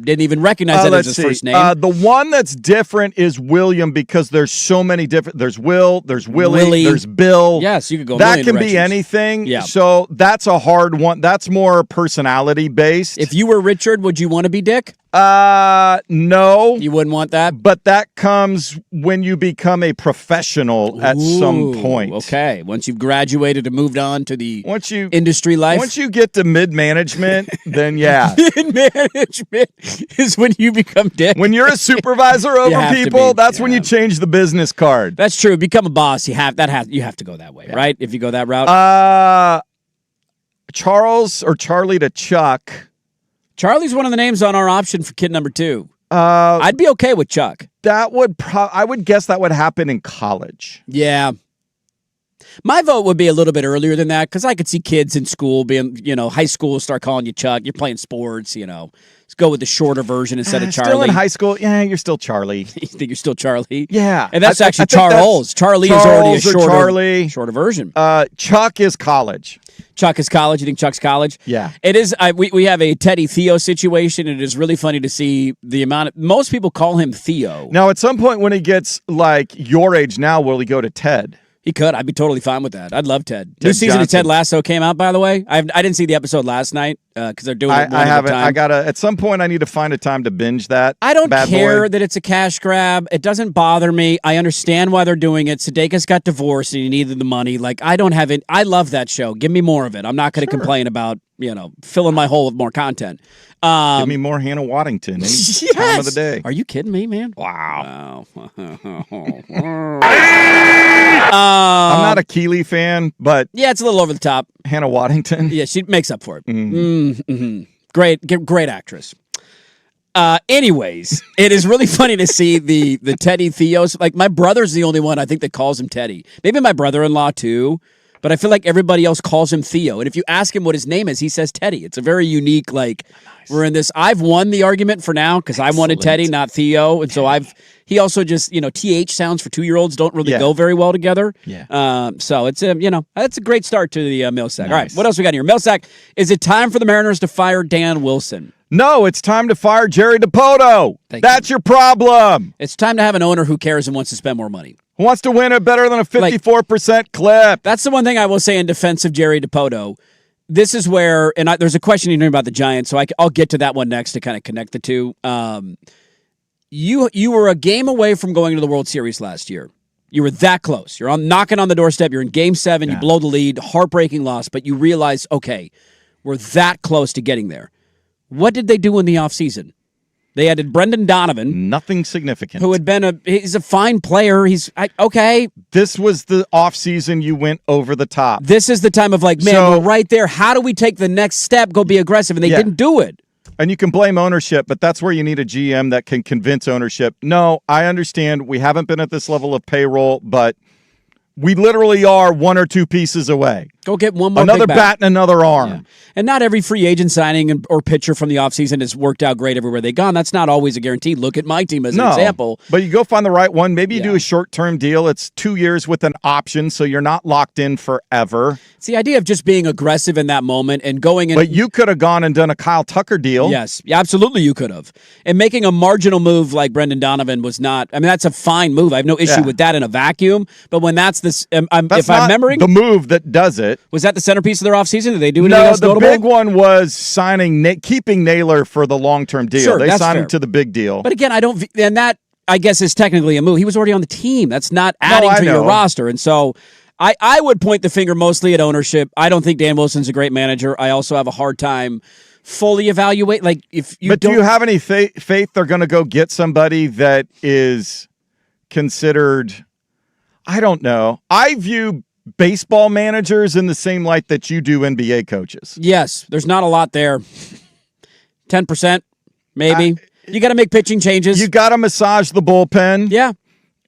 didn't even recognize that as his first name. The one that's different is William because there's so many different. There's Will, there's Willie, there's Bill. Yes, you could go that can be anything. Yeah. So that's a hard one. That's more personality based. If you were Richard, would you want to be Dick? No. You wouldn't want that? But that comes when you become a professional at some point. Okay. Once you've graduated and moved on to the industry life. Once you get to mid-management, then yeah. Mid-management is when you become Dick. When you're a supervisor over people, that's when you change the business card. That's true. Become a boss, you have to go that way, right? If you go that route. Charles or Charlie to Chuck. Charlie's one of the names on our option for kid number 2. I'd be okay with Chuck. That would I would guess that would happen in college. Yeah. My vote would be a little bit earlier than that because I could see kids in school being, high school start calling you Chuck. You're playing sports, Let's go with the shorter version instead of Charlie. Still in high school, yeah, you're still Charlie. You think you're still Charlie? Yeah. And that's actually Charles. Charlie is already a shorter version. Chuck is college. Chuck is college. You think Chuck's college? Yeah. It is. We have a Teddy Theo situation. And it is really funny to see the amount of, most people call him Theo. Now, at some point when he gets like your age now, will he go to Ted? He could. I'd be totally fine with that. I'd love Ted. New season of Ted Lasso came out, by the way. I didn't see the episode last night because they're doing it. I haven't. I gotta. At some point, I need to find a time to binge that. I don't care that it's a cash grab. It doesn't bother me. I understand why they're doing it. Sudeikis got divorced and he needed the money. Like, I don't have it. I love that show. Give me more of it. I'm not going to complain about filling my hole with more content. Give me more Hannah Waddington any time of the day. Are you kidding me, man? Wow. I'm not a Keeley fan, but yeah, it's a little over the top. Hannah Waddington. Yeah, she makes up for it. Mm-hmm. Great actress. Anyways, it is really funny to see the Teddy Theos. Like, my brother's the only one I think that calls him Teddy. Maybe my brother-in-law too. But I feel like everybody else calls him Theo. And if you ask him what his name is, he says Teddy. It's a very unique, we're in this. I've won the argument for now because I wanted Teddy, not Theo. And so he also just, TH sounds for 2-year-olds don't really go very well together. Yeah. So it's that's a great start to the Millsack. Nice. All right, what else we got here? Millsack, is it time for the Mariners to fire Dan Wilson? No, it's time to fire Jerry DiPoto. That's your problem. It's time to have an owner who cares and wants to spend more money. Who wants to win it better than a 54% clip? That's the one thing I will say in defense of Jerry DiPoto. This is where, and there's a question you know about the Giants, so I'll get to that one next to kind of connect the two. You were a game away from going to the World Series last year. You were that close. You're knocking on the doorstep. You're in Game 7. You blow the lead. Heartbreaking loss, but you realize, okay, we're that close to getting there. What did they do in the offseason? They added Brendan Donovan. Nothing significant. Who had been he's a fine player. Okay. This was the offseason you went over the top. This is the time of we're right there. How do we take the next step, go be aggressive? And they didn't do it. And you can blame ownership, but that's where you need a GM that can convince ownership. No, I understand we haven't been at this level of payroll, but we literally are 1 or 2 pieces away. Go get one more another big bat and another arm. Yeah. And not every free agent signing or pitcher from the offseason has worked out great everywhere they've gone. That's not always a guarantee. Look at my team as an example. But you go find the right one. Maybe you do a short-term deal. It's 2 years with an option, so you're not locked in forever. It's the idea of just being aggressive in that moment and going in. But you could have gone and done a Kyle Tucker deal. Yes, absolutely you could have. And making a marginal move like Brendan Donovan was not, that's a fine move. I have no issue with that in a vacuum. But when that's this, if I'm remembering. The move that does it. Was that the centerpiece of their offseason? Did they do anything else notable? No, the big one was keeping Naylor for the long-term deal. Sure, they signed him to the big deal. But again, that I guess is technically a move. He was already on the team. That's not adding to your roster. And so I would point the finger mostly at ownership. I don't think Dan Wilson's a great manager. I also have a hard time fully evaluate. Do you have any faith they're going to go get somebody that is considered? I don't know. I view baseball managers in the same light that you do NBA coaches. Yes, there's not a lot there. 10%, maybe. You got to make pitching changes. You got to massage the bullpen. Yeah.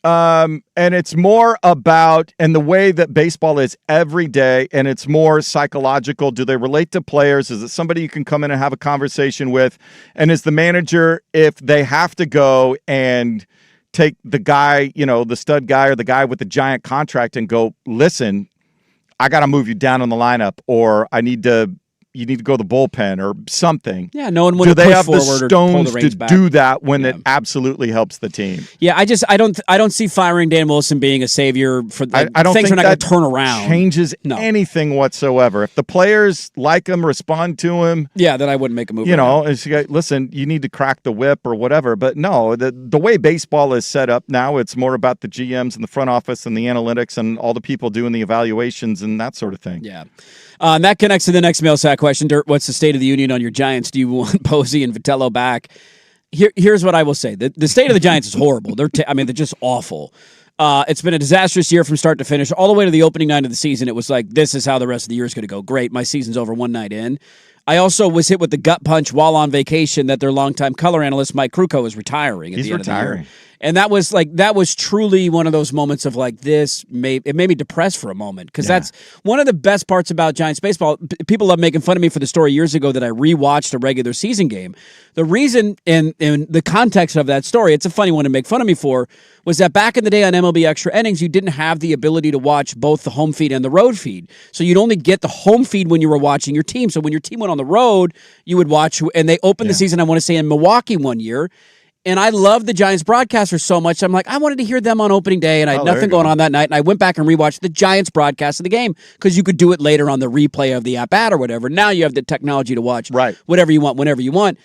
And it's more about, and the way that baseball is every day, and it's more psychological. Do they relate to players? Is it somebody you can come in and have a conversation with? And is the manager, if they have to go and take the guy, the stud guy or the guy with the giant contract and go, listen, I got to move you down on the lineup, or you need to go to the bullpen or something. Yeah, no one would. Do they have the stones to do that when it absolutely helps the team? Yeah, I don't see firing Dan Wilson being a savior for I don't things think are not going that to turn around. Changes anything whatsoever. If the players like him, respond to him, then I wouldn't make a move. Listen, you need to crack the whip or whatever. But no, the way baseball is set up now, it's more about the GMs and the front office and the analytics and all the people doing the evaluations and that sort of thing. Yeah. And that connects to the next mail sack question. Dirt, what's the state of the union on your Giants? Do you want Posey and Vitello back? Here's what I will say. The state of the Giants is horrible. They're just awful. It's been a disastrous year from start to finish. All the way to the opening night of the season, it was like, this is how the rest of the year is going to go. Great, my season's over one night in. I also was hit with the gut punch while on vacation that their longtime color analyst, Mike Krukow, is retiring at the end of the year. And that was truly one of those moments of like it made me depressed for a moment, because that's one of the best parts about Giants baseball. People love making fun of me for the story years ago that I rewatched a regular season game. The reason in the context of that story, it's a funny one to make fun of me for, was that back in the day on MLB Extra Innings, you didn't have the ability to watch both the home feed and the road feed. So you'd only get the home feed when you were watching your team. So when your team went on the road, you would watch, and they opened the season, I want to say, in Milwaukee one year. And I love the Giants broadcasters so much. I'm like, I wanted to hear them on opening day, and I had nothing going on that night. And I went back and rewatched the Giants broadcast of the game, because you could do it later on the replay of the at-bat or whatever. Now you have the technology to watch whatever you want, whenever you want.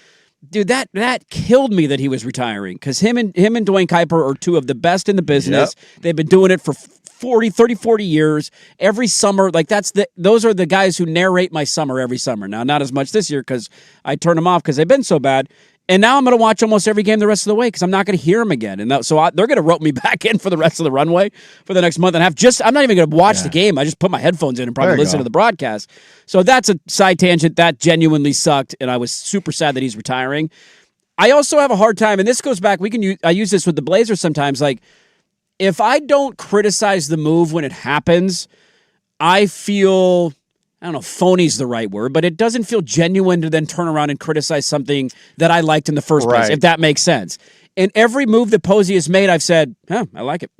Dude, that killed me that he was retiring, because him and Dwayne Kuiper are two of the best in the business. They've been doing it for 40 years. Every summer, those are the guys who narrate my summer every summer. Now, not as much this year because I turned them off because they've been so bad. And now I'm going to watch almost every game the rest of the way because I'm not going to hear them again. And they're going to rope me back in for the rest of the runway for the next month and a half. I'm not even going to watch the game. I just put my headphones in and probably listen to the broadcast. So that's a side tangent. That genuinely sucked, and I was super sad that he's retiring. I also have a hard time, and this goes back, I use this with the Blazers sometimes, like, if I don't criticize the move when it happens, I feel, I don't know if phony's the right word, but it doesn't feel genuine to then turn around and criticize something that I liked in the first place, if that makes sense. And every move that Posey has made, I've said, I like it.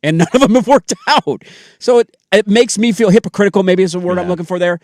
And none of them have worked out. So it makes me feel hypocritical, maybe is the word I'm looking for there.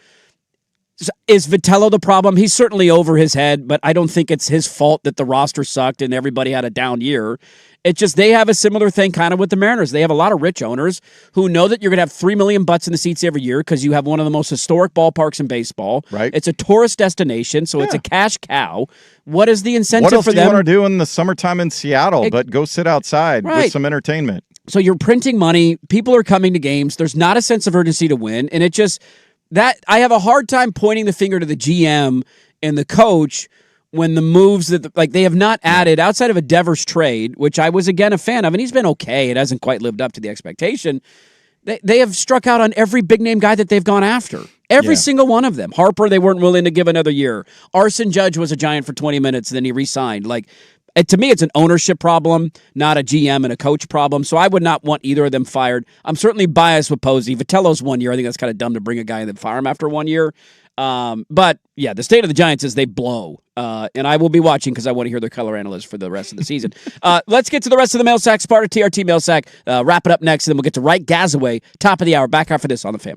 Is Vitello the problem? He's certainly over his head, but I don't think it's his fault that the roster sucked and everybody had a down year. It's just they have a similar thing kind of with the Mariners. They have a lot of rich owners who know that you're going to have 3 million butts in the seats every year because you have one of the most historic ballparks in baseball. Right. It's a tourist destination, so it's a cash cow. What is the incentive for them? What else do you want to do in the summertime in Seattle but go sit outside with some entertainment? So you're printing money. People are coming to games. There's not a sense of urgency to win, and it just that I have a hard time pointing the finger to the GM and the coach when the moves that they have not added outside of a Devers trade, which I was again a fan of, and he's been okay. It hasn't quite lived up to the expectation. They have struck out on every big name guy that they've gone after. Every single one of them. Harper, they weren't willing to give another year. Arson Judge was a Giant for 20 minutes, then he re-signed. To me, it's an ownership problem, not a GM and a coach problem. So I would not want either of them fired. I'm certainly biased with Posey. Vitello's 1 year. I think that's kind of dumb to bring a guy and then fire him after 1 year. But yeah, the state of the Giants is they blow. And I will be watching because I want to hear their color analyst for the rest of the season. Let's get to the rest of the mail sack, Sparta TRT mail sack. Wrap it up next, and then we'll get to Right Gazaway, top of the hour. Back after this on the Fan.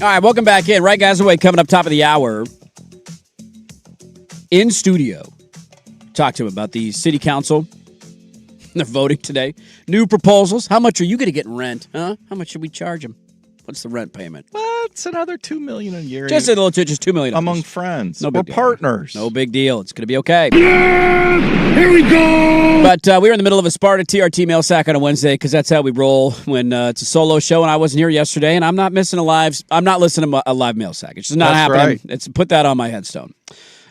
right, welcome back in. Right, guys, away coming up top of the hour. In studio. Talk to him about the city council. They're voting today. New proposals. How much are you going to get in rent? Huh? How much should we charge them? What's the rent payment? Well, it's another $2 million a year. Just a little, just $2 million among friends. No We're big deal. partners. No big deal. It's going to be okay. Here we go. But we were in the middle of a Sparta TRT mail sack on a Wednesday because that's how we roll when it's a solo show. And I wasn't here yesterday, and I'm not missing I'm not listening to a live mail sack. It's just not happening. Right. It's put that on my headstone.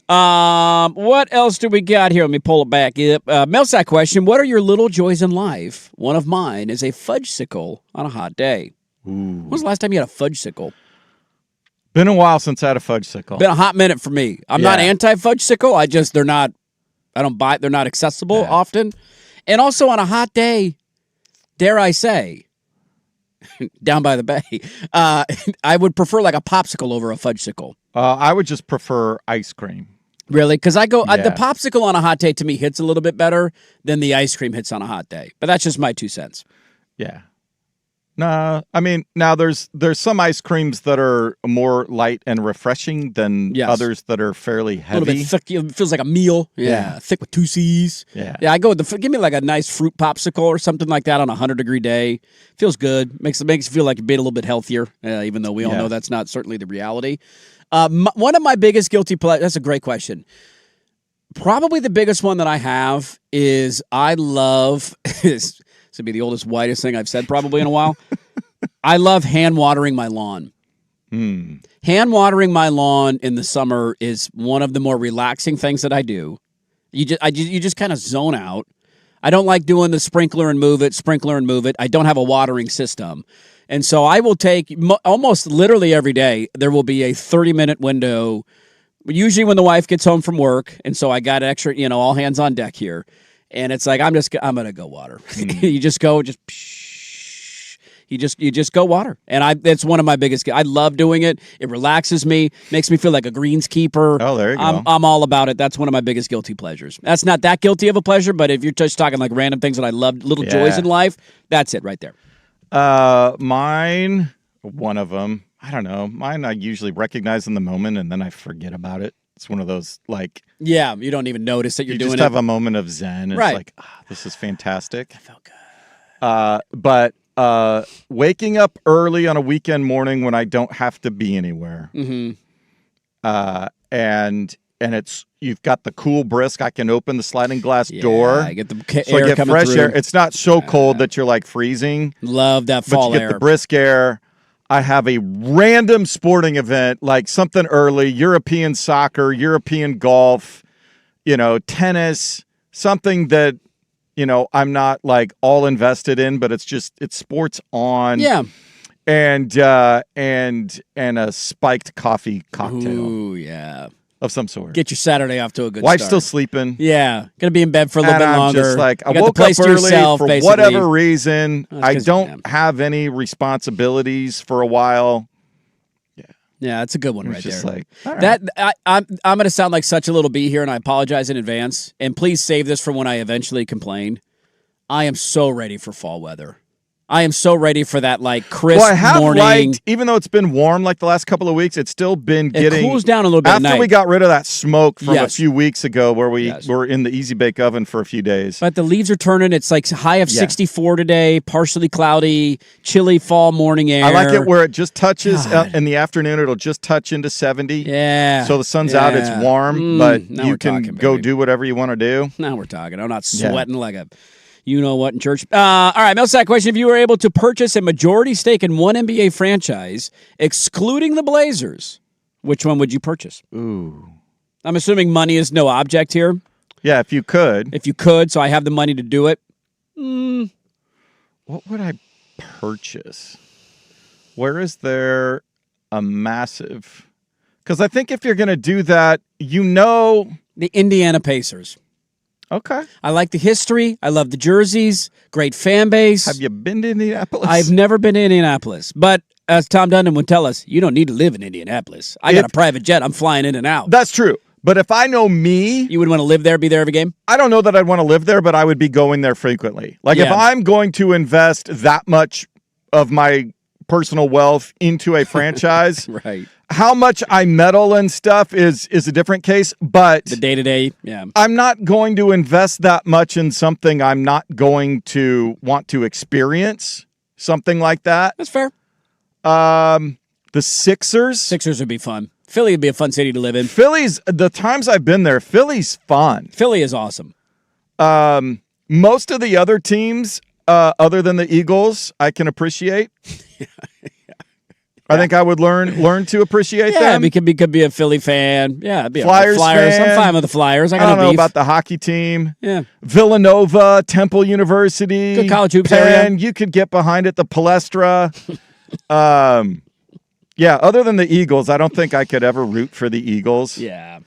What else do we got here? Let me pull it back up. Mail sack question: what are your little joys in life? One of mine is a fudgesicle on a hot day. Ooh. When was the last time you had a fudgesicle? Been a while since I had a fudgesicle. Been a hot minute for me. I'm not anti-fudgesicle. They're not. I don't buy it. They're not accessible often, and also on a hot day, dare I say, down by the bay, I would prefer like a popsicle over a fudgesicle. I would just prefer ice cream. Really? Because the popsicle on a hot day to me hits a little bit better than the ice cream hits on a hot day. But that's just my 2 cents. Yeah. No, I mean, now there's some ice creams that are more light and refreshing than others that are fairly heavy. A little bit thick. It feels like a meal. Yeah. Thick with 2 C's. Yeah. Yeah, I go with give me like a nice fruit popsicle or something like that on a 100-degree day. Feels good. Makes you feel like you're being a little bit healthier, even though we all know that's not certainly the reality. One of my biggest guilty pleasures, that's a great question. Probably the biggest one that I have is I love, this would be the oldest, whitest thing I've said probably in a while. I love hand watering my lawn. Hand watering my lawn in the summer is one of the more relaxing things that I do. You just kind of zone out. I don't like doing the sprinkler and move it. I don't have a watering system. And so I will take almost literally every day, there will be a 30-minute window, usually when the wife gets home from work. And so I got extra, all hands on deck here. And it's like, I'm going to go water. You just go, you just go water. And it's one of my biggest, I love doing it. It relaxes me, makes me feel like a greenskeeper. Oh, there you go. I'm all about it. That's one of my biggest guilty pleasures. That's not that guilty of a pleasure, but if you're just talking like random things that I love, little joys in life, that's it right there. Mine, one of them, I don't know. Mine I usually recognize in the moment and then I forget about it. It's one of those like... Yeah, you don't even notice that you're doing it. You just have a moment of zen. It's like, this is fantastic. That felt good. But waking up early on a weekend morning when I don't have to be anywhere. And it's you've got the cool brisk. I can open the sliding glass door. I get the so air I get coming fresh through. air. It's not so cold that you're like freezing. Love that fall but you get air. the brisk air. I have a random sporting event, like something early, European soccer, European golf, tennis, something that, I'm not like all invested in, but it's sports on. Yeah. And a spiked coffee cocktail. Ooh, yeah. Of some sort. Get your Saturday off to a good Wife's start. still sleeping. Yeah. Going to be in bed for a little bit I'm longer. Just like, I you got woke the place up to early yourself, for basically. whatever reason. I don't yeah. have any responsibilities for a while. Yeah, that's a good one right just there. Like, all right. I'm going to sound like such a little bee here, and I apologize in advance. And please save this for when I eventually complain. I am so ready for fall weather. I am so ready for that like crisp well, I have morning. Liked, even though it's been warm like the last couple of weeks, it's still been getting... It cools down a little bit after at night. we got rid of that smoke from Yes. a few weeks ago where we Yes. were in the Easy Bake Oven for a few days. But the leaves are turning. It's like high of 64 today, partially cloudy, chilly fall morning air. I like it where it just touches in the afternoon. It'll just touch into 70. Yeah. So the sun's out. It's warm, but now you we're can talking, go baby. do whatever you want to do. Now we're talking. I'm not sweating like a you-know-what in church. All right, Melsack question. If you were able to purchase a majority stake in one NBA franchise, excluding the Blazers, which one would you purchase? Ooh. I'm assuming money is no object here. Yeah, if you could. If you could, so I have the money to do it. What would I purchase? Where is there a massive... Because I think if you're going to do that, The Indiana Pacers. Okay. I like the history. I love the jerseys. Great fan base. Have you been to Indianapolis? I've never been to Indianapolis. But as Tom Dundon would tell us, you don't need to live in Indianapolis. I got a private jet. I'm flying in and out. That's true. But if I know me... You would want to live there, be there every game? I don't know that I'd want to live there, but I would be going there frequently. Like if I'm going to invest that much of my personal wealth into a franchise. Right. How much I meddle and stuff is a different case, but the day-to-day, yeah. I'm not going to invest that much in something I'm not going to want to experience, something like that. That's fair. The Sixers. Sixers would be fun. Philly would be a fun city to live in. Philly's, the times I've been there, Philly's fun. Philly is awesome. Most of the other teams, other than the Eagles, I can appreciate. I think I would learn to appreciate them. Yeah, could be a Philly fan. Yeah, I'd be Flyers a Flyers. fan. I'm fine with the Flyers. I don't got no know beef. about the hockey team. Yeah. Villanova, Temple University. Good college hoops Penn, area. You could get behind it. The Palestra. Yeah, other than the Eagles, I don't think I could ever root for the Eagles. Yeah.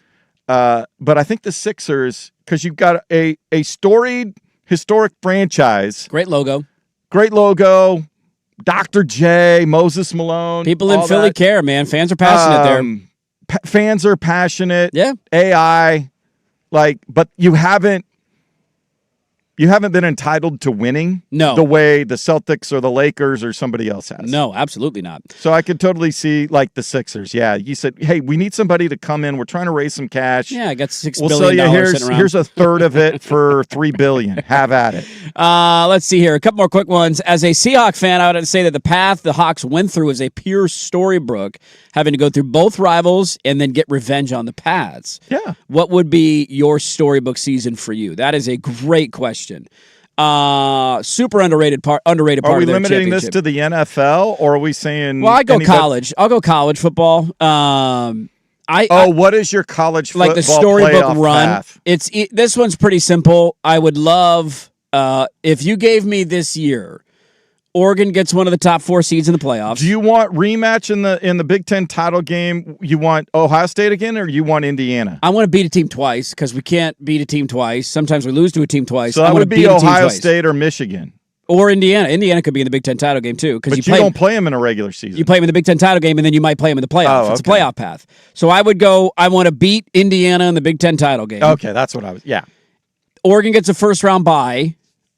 But I think the Sixers, because you've got a storied, historic franchise. Great logo. Dr. J, Moses Malone. People in Philly care, man. Fans are passionate there. Fans are passionate. Yeah. AI, but you haven't been entitled to winning the way the Celtics or the Lakers or somebody else has. No, absolutely not. So I could totally see the Sixers. Yeah, you said, hey, we need somebody to come in. We're trying to raise some cash. Yeah, I got $6 we'll billion sell you sitting around. here's a third of it for $3 billion. Have at it. Let's see here. A couple more quick ones. As a Seahawk fan, I would say that the path the Hawks went through is a pure storybook, having to go through both rivals and then get revenge on the Pats. Yeah. What would be your storybook season for you? That is a great question. Super underrated part Are of we their limiting this championship. to the NFL, or are we saying? Well, I go college. I'll go college football. What is your college football the storybook playoff run? path? This one's pretty simple. I would love if you gave me this year, Oregon gets one of the top 4 seeds in the playoffs. Do you want rematch in the Big Ten title game? You want Ohio State again, or you want Indiana? I want to beat a team twice because we can't beat a team twice. Sometimes we lose to a team twice. So that would be Ohio State or Michigan. Or Indiana. Indiana could be in the Big Ten title game, too. But you don't play them in a regular season. You play them in the Big Ten title game, and then you might play them in the playoffs. It's a playoff path. So I would go, I want to beat Indiana in the Big Ten title game. Okay, that's what I was, yeah. Oregon gets a first-round bye.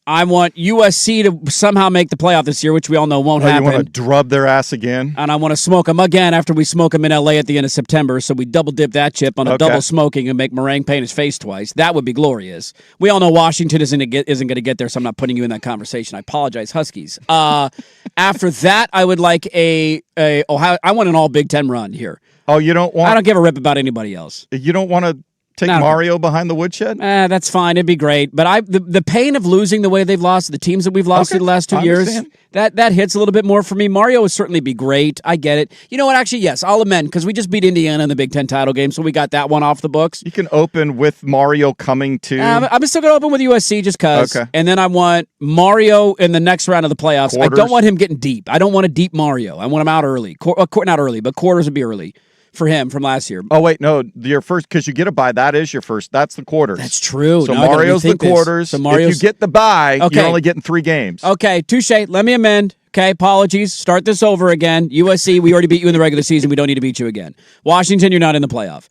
I want USC to somehow make the playoff this year, which we all know won't happen. You want to drub their ass again? And I want to smoke them again after we smoke them in LA at the end of September. So we double dip that chip on a double smoking and make Meringue paint his face twice. That would be glorious. We all know Washington isn't going to get there, so I'm not putting you in that conversation. I apologize, Huskies. After that, I would like a Ohio. I want an all Big Ten run here. Oh, you don't want? I don't give a rip about anybody else. You don't want to take Mario behind the woodshed? That's fine. It'd be great. But the pain of losing the way they've lost, the teams that we've lost in the last 2 years, that hits a little bit more for me. Mario would certainly be great. I get it. You know what? Actually, yes, I'll amend because we just beat Indiana in the Big Ten title game, so we got that one off the books. You can open with Mario coming to. I'm still going to open with USC just because. Okay. And then I want Mario in the next round of the playoffs. Quarters. I don't want him getting deep. I don't want a deep Mario. I want him out early. Not early, but quarters would be early. For him from last year. Oh, wait, no. Your first, because you get a bye. That is your first. That's the quarters. That's true. So Mario's the quarters. So if you get the bye, you're only getting 3 games. Okay, touche. Let me amend. Okay, apologies. Start this over again. USC, we already beat you in the regular season. We don't need to beat you again. Washington, you're not in the playoff.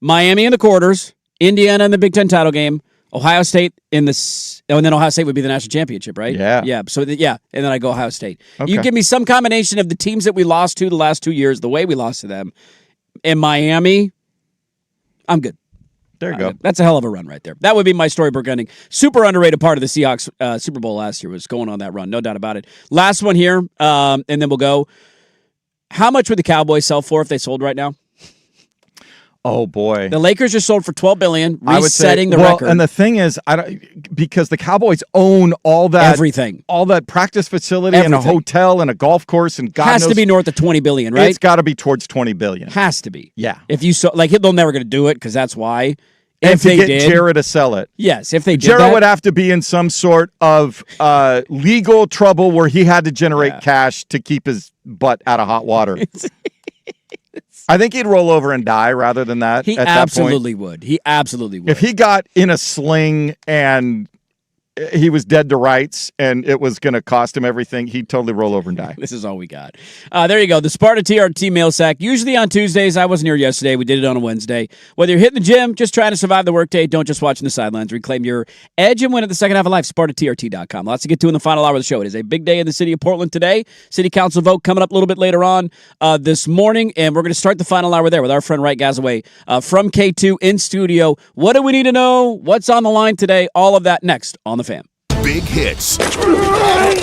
Miami in the quarters. Indiana in the Big Ten title game. Ohio State in the... and then Ohio State would be the national championship, right? Yeah. Yeah. So, and then I go Ohio State. Okay. You give me some combination of the teams that we lost to the last 2 years, the way we lost to them. In Miami, I'm good. There you go. That's a hell of a run right there. That would be my storybook ending. Super underrated part of the Seahawks Super Bowl last year was going on that run. No doubt about it. Last one here, and then we'll go. How much would the Cowboys sell for if they sold right now? Oh, boy. The Lakers just sold for $12 billion, resetting I would say, the record. And the thing is, because the Cowboys own all that. Everything. All that practice facility and a hotel and a golf course and God has knows, to be north of $20 billion, right? It's got to be towards $20 billion. Has to be. Yeah. If you they're never going to do it because that's why. And if to they get did, Jared to sell it. Yes, if they did Jared would have to be in some sort of legal trouble where he had to generate cash to keep his butt out of hot water. I think he'd roll over and die rather than that. He at absolutely that point. would. He absolutely would. If he got in a sling and he was dead to rights and it was going to cost him everything, he'd totally roll over and die. This is all we got. There you go. The Sparta TRT mail sack, usually on Tuesdays. I wasn't here yesterday. We did it on a Wednesday. Whether you're hitting the gym, just trying to survive the workday, don't just watch in the sidelines. Reclaim your edge and win at the second half of life. SpartaTRT.com. Lots to get to in the final hour of the show. It is a big day in the city of Portland today. City Council vote coming up a little bit later on this morning, and we're going to start the final hour there with our friend Wright Gazaway from K2 in studio. What do we need to know? What's on the line today? All of that next on The Fan. Big hits,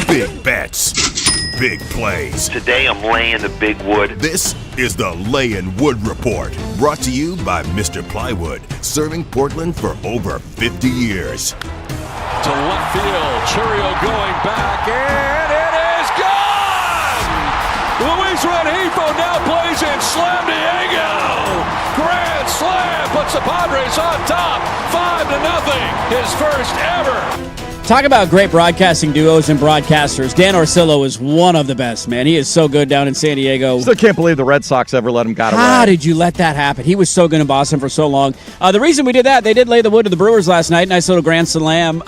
big bets, big plays. Today I'm laying the big wood. This is the Layin' Wood Report, brought to you by Mr. Plywood, serving Portland for over 50 years. To left field, Churio going back, and it is gone! Luis Rengifo now plays in Slam Diego! Grand slam puts the Padres on top, 5-0, his first ever. Talk about great broadcasting duos and broadcasters. Dan Orsillo is one of the best, man. He is so good down in San Diego. Still can't believe the Red Sox ever let him get away. How did you let that happen? He was so good in Boston for so long. The reason we did that, they did lay the wood to the Brewers last night. Nice little grand slam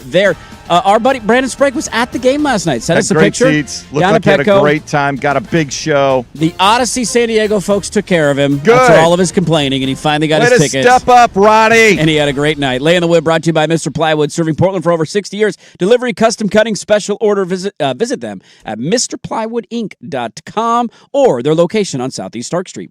there. Our buddy Brandon Sprague was at the game last night. Sent us a picture. Seats. Looked like he had a great time. Got a big show. The Odyssey San Diego folks took care of him. Good. After all of his complaining, and he finally got his tickets. Step up, Roddy. And he had a great night. Lay in the Wood brought to you by Mr. Plywood, serving Portland for over 60 years. Delivery, custom cutting, special order. Visit them at MrPlywoodInc.com or their location on Southeast Stark Street.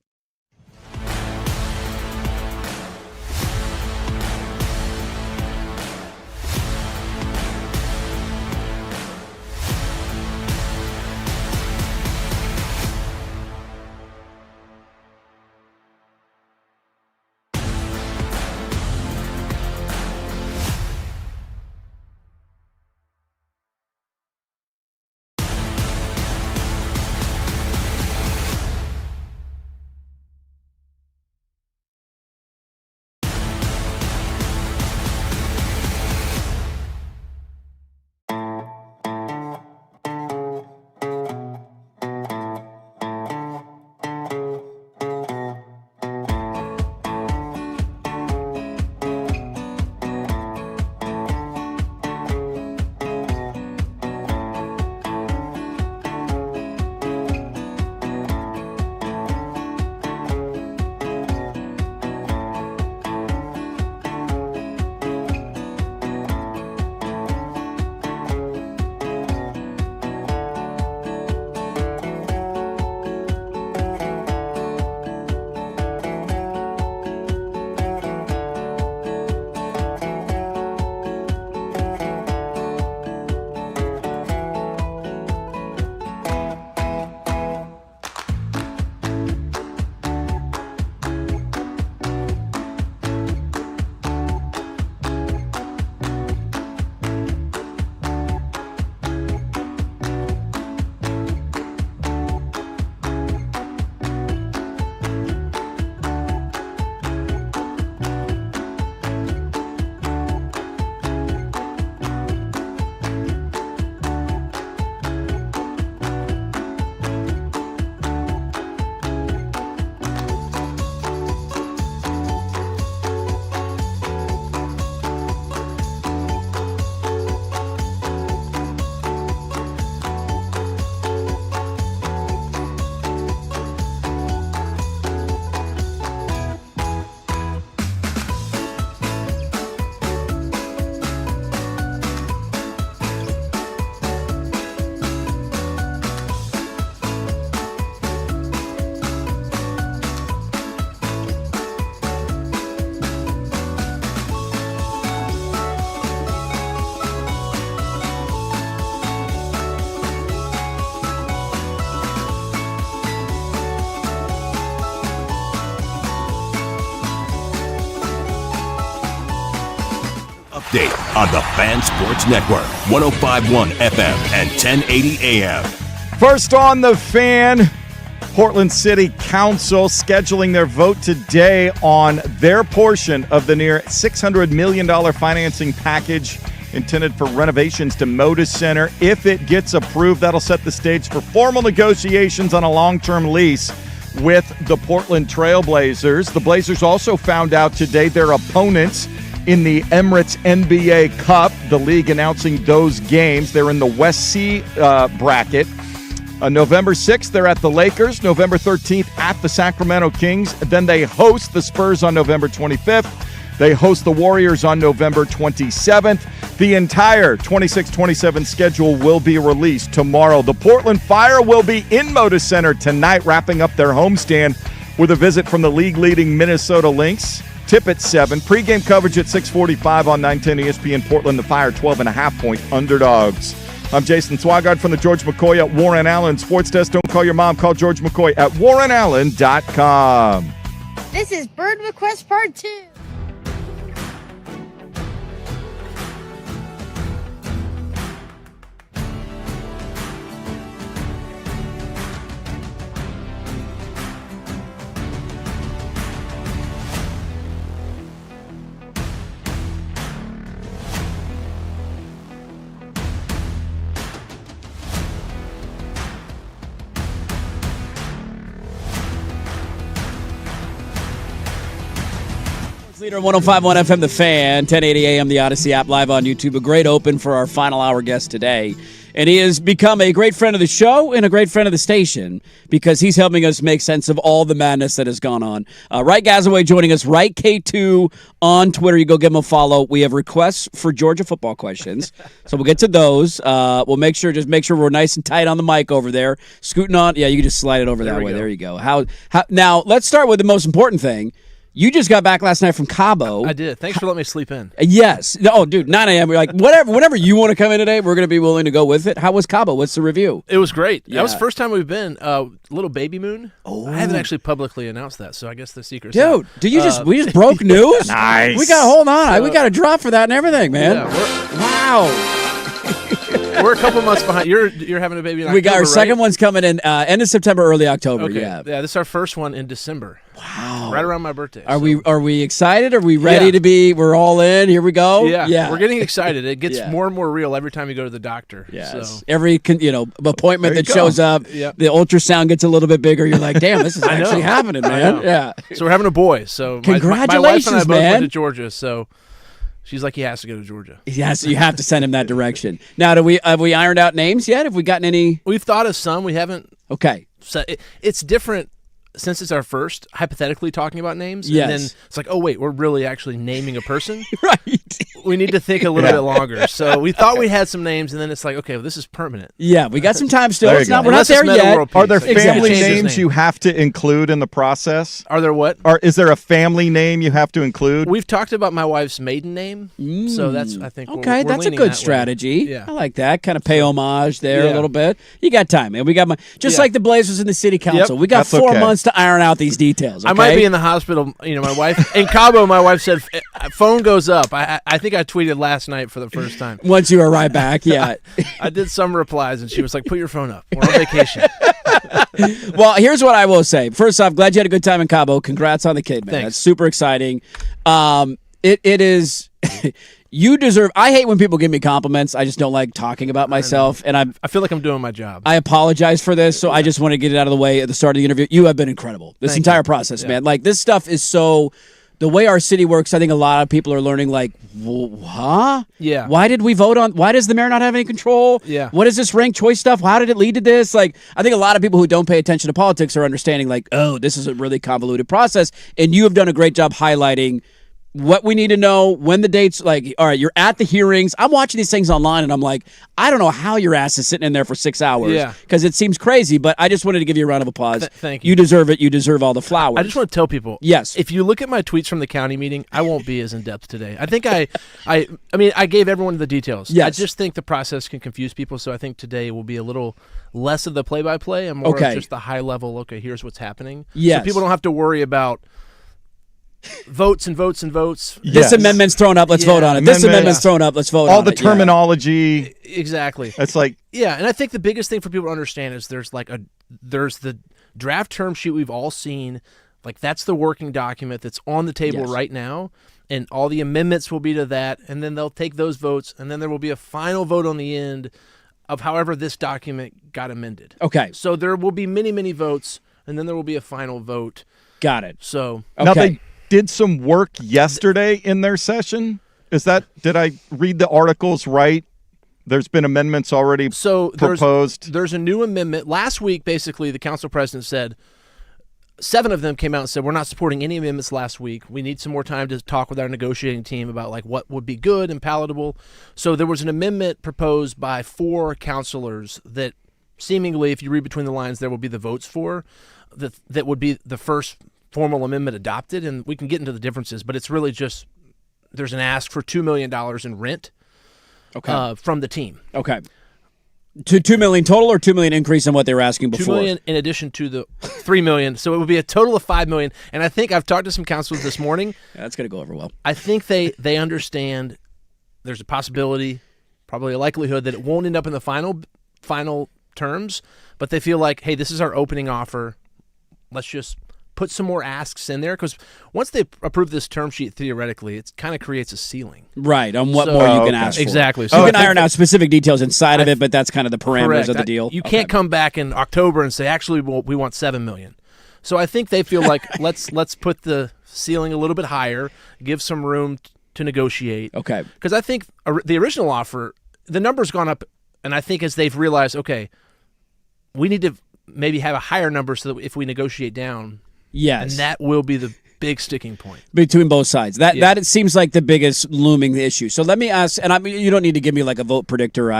Update on the Fan Sports Network, 105.1 FM and 1080 AM. First on The Fan, Portland City Council scheduling their vote today on their portion of the near $600 million financing package intended for renovations to Moda Center. If it gets approved, that'll set the stage for formal negotiations on a long-term lease with the Portland Trailblazers. The Blazers also found out today their opponents in the Emirates NBA Cup. the league announcing those games. They're in the West C bracket. November 6th, they're at the Lakers. November 13th, at the Sacramento Kings. Then they host the Spurs on November 25th. They host the Warriors on November 27th. The entire 26-27 schedule will be released tomorrow. The Portland Fire will be in Moda Center tonight, wrapping up their homestand with a visit from the league-leading Minnesota Lynx. Tip at 7. Pre-game coverage at 6:45 on 910 ESPN. Portland, the Fire, 12.5-point underdogs. I'm Jason Swigard from the George McCoy at Warren Allen Sports Desk. Don't call your mom. Call George McCoy at warrenallen.com. This is Bird Request Part 2. Leader 105.1 FM, The Fan, 1080 AM, the Odyssey app, live on YouTube. A great open for our final hour guest today. And he has become a great friend of the show and a great friend of the station because he's helping us make sense of all the madness that has gone on. Wright Gazaway joining us, Wright K2 on Twitter. You go give him a follow. We have requests for Georgia football questions. So we'll get to those. We'll make sure we're nice and tight on the mic over there. Scooting on. Yeah, you can just slide it over that way. There you go. How now, let's start with the most important thing. You just got back last night from Cabo. I did. Thanks for letting me sleep in. Yes. Oh, dude, 9 a.m. We're like, whenever you want to come in today, we're going to be willing to go with it. How was Cabo? What's the review? It was great. Yeah. That was the first time we've been. Little baby moon. Oh. I haven't actually publicly announced that, so I guess the secret's out. Dude, we just broke news? Nice. We got, hold on. We got a drop for that and everything, man. Yeah, wow. We're a couple months behind. You're having a baby in October, We got our second right? one's coming in end of September, early October. Okay. Yeah, this is our first one in December. Wow. Right around my birthday. Are we excited? Are we ready to be? We're all in. Here we go. Yeah. We're getting excited. It gets more and more real every time you go to the doctor. Yes. So. Every appointment that shows up, the ultrasound gets a little bit bigger. You're like, damn, this is actually happening, man. Yeah. So we're having a boy. So congratulations, my wife and I both man. went to Georgia. So. She's like, he has to go to Georgia. Yes, you have to send him that direction. Now, have we ironed out names yet? Have we gotten any? We've thought of some. We haven't. Okay. So it's different since it's our first, hypothetically talking about names. Yes. And then it's like, oh, wait, we're really actually naming a person. Right. We need to think a little bit longer. So we thought we had some names, and then it's like, okay, well, this is permanent. Yeah, we got some time still. We're not there yet. Are there family names you have to include in the process? Are there what? Is there a family name you have to include? We've talked about my wife's maiden name, so that's, I think, okay, we're that's a leaning good that strategy. way. Yeah. I like that. Kind of pay homage there a little bit. You got time, man. We got like the Blazers in the city council. We got 4 months to iron out these details. Okay? I might be in the hospital. My wife in Cabo. My wife said, "Phone goes up." I think I tweeted last night for the first time. Once you arrive back, yeah. I did some replies, and she was like, "Put your phone up. We're on vacation." Well, here's what I will say. First off, glad you had a good time in Cabo. Congrats on the kid, man. Thanks. That's super exciting. It is. You deserve. I hate when people give me compliments. I just don't like talking about myself, and I feel like I'm doing my job. I apologize for this, so I just want to get it out of the way at the start of the interview. You have been incredible this entire process, man. Like, this stuff is so. The way our city works, I think a lot of people are learning, like, huh? Yeah. Why did we vote on? Why does the mayor not have any control? Yeah. What is this ranked choice stuff? How did it lead to this? Like, I think a lot of people who don't pay attention to politics are understanding, like, oh, this is a really convoluted process, and you have done a great job highlighting what we need to know, when the dates, like, all right, you're at the hearings. I'm watching these things online, and I'm like, I don't know how your ass is sitting in there for 6 hours. Yeah. Because it seems crazy, but I just wanted to give you a round of applause. Thank you. You deserve it. You deserve all the flowers. I just want to tell people. Yes. If you look at my tweets from the county meeting, I won't be as in depth today. I think I gave everyone the details. Yes. I just think the process can confuse people, so I think today will be a little less of the play-by-play and more of just the high level, okay, here's what's happening. Yes. So people don't have to worry about votes and votes and votes. This amendment's thrown up, let's vote on it. This amendment's thrown up, let's vote on it. All the terminology. Exactly. It's like. Yeah, and I think the biggest thing for people to understand is there's the draft term sheet we've all seen. Like, that's the working document that's on the table right now, and all the amendments will be to that, and then they'll take those votes, and then there will be a final vote on the end of however this document got amended. Okay. So there will be many, many votes, and then there will be a final vote. Got it. So Now they did some work yesterday in their session. Did I read the articles right? There's been amendments already proposed. There's a new amendment. Last week, basically, the council president said 7 of them came out and said, we're not supporting any amendments last week. We need some more time to talk with our negotiating team about like what would be good and palatable. So there was an amendment proposed by 4 councilors that seemingly, if you read between the lines, there will be the votes for, that would be the first formal amendment adopted. And we can get into the differences, but it's really just there's an ask for $2 million in rent. Okay. From the team. Okay. To $2 million total or $2 million increase in what they were asking before? $2 million in addition to the $3 million. So it would be a total of $5 million. And I think I've talked to some councilors this morning. Yeah, that's going to go over well. I think they understand there's a possibility, probably a likelihood that it won't end up in the final terms, but they feel like, hey, this is our opening offer. Let's just put some more asks in there, because once they approve this term sheet, theoretically, it kind of creates a ceiling. Right, on what more you can ask for. Exactly. So you can iron out specific details inside of it, but that's kind of the parameters of the deal. You can't come back in October and say, actually, we want $7 million. So I think they feel like let's put the ceiling a little bit higher, give some room to negotiate. Okay. Because I think the original offer, the number's gone up, and I think as they've realized, okay, we need to maybe have a higher number so that if we negotiate down, yes, and that will be the big sticking point between both sides. That it seems like the biggest looming issue. So let me ask, and I mean, you don't need to give me like a vote predictor.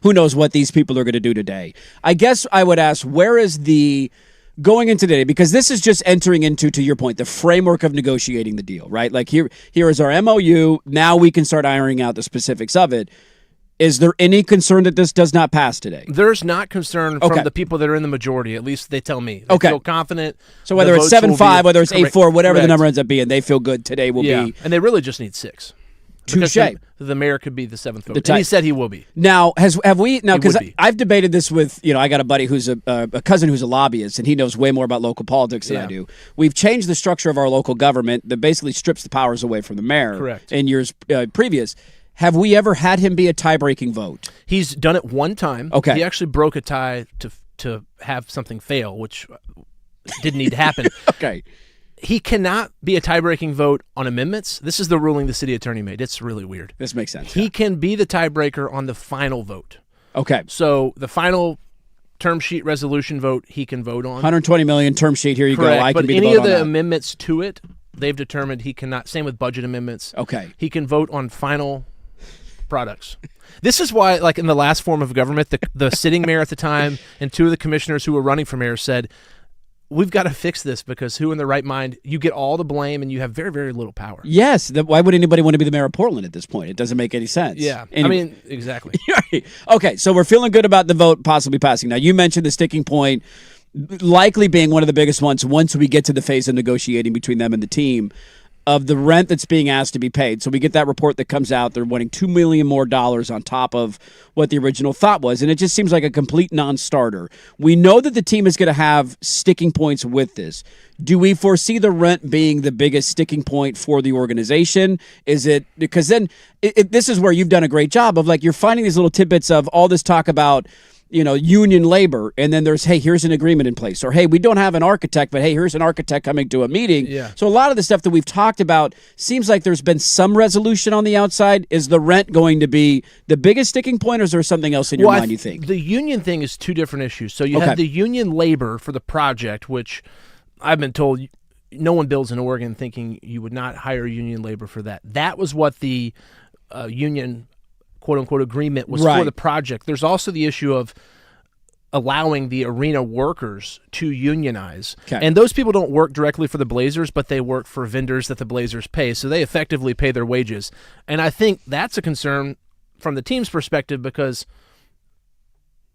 Who knows what these people are going to do today. I guess I would ask, where is the going into today? Because this is just entering into, to your point, the framework of negotiating the deal, right? Like here is our MOU. Now we can start ironing out the specifics of it. Is there any concern that this does not pass today? There's not concern from the people that are in the majority. At least they tell me. They feel confident. So whether it's 7-5, whether it's 8-4, whatever the number ends up being, they feel good today will be. And they really just need 6. Touche. The mayor could be the 7th vote. And he said he will be. Now, have we? Now, because I've debated this with, I got a buddy who's a cousin who's a lobbyist, and he knows way more about local politics than I do. We've changed the structure of our local government that basically strips the powers away from the mayor. Correct. In years previous. Have we ever had him be a tie-breaking vote? He's done it one time. Okay. He actually broke a tie to have something fail, which didn't need to happen. Okay. He cannot be a tie-breaking vote on amendments. This is the ruling the city attorney made. It's really weird. This makes sense. He can be the tiebreaker on the final vote. Okay. So the final term sheet resolution vote he can vote on. $120 million term sheet, here you Correct. go. I can but be any the vote of the on that. amendments to it, they've determined he cannot. Same with budget amendments. Okay. He can vote on final products. This is why, like in the last form of government, the sitting mayor at the time and 2 of the commissioners who were running for mayor said, we've got to fix this, because who in their right mind, you get all the blame and you have very, very little power. Yes. Why would anybody want to be the mayor of Portland at this point? It doesn't make any sense. Yeah. Anyway. I mean, exactly. Okay, so we're feeling good about the vote possibly passing. Now, you mentioned the sticking point likely being one of the biggest ones once we get to the phase of negotiating between them and the team, of the rent that's being asked to be paid. So we get that report that comes out. They're wanting $2 million more on top of what the original thought was, and it just seems like a complete non-starter. We know that the team is going to have sticking points with this. Do we foresee the rent being the biggest sticking point for the organization? Is it because then this is where you've done a great job of, like, you're finding these little tidbits of all this talk about union labor, and then there's, hey, here's an agreement in place, or hey, we don't have an architect, but hey, here's an architect coming to a meeting. Yeah. So a lot of the stuff that we've talked about seems like there's been some resolution on the outside. Is the rent going to be the biggest sticking point, or is there something else in your mind, you think? The union thing is 2 different issues. So you have the union labor for the project, which I've been told no one builds in Oregon thinking you would not hire union labor for that. That was what the union quote-unquote agreement was for the project. There's also the issue of allowing the arena workers to unionize. Okay. And those people don't work directly for the Blazers, but they work for vendors that the Blazers pay, so they effectively pay their wages. And I think that's a concern from the team's perspective, because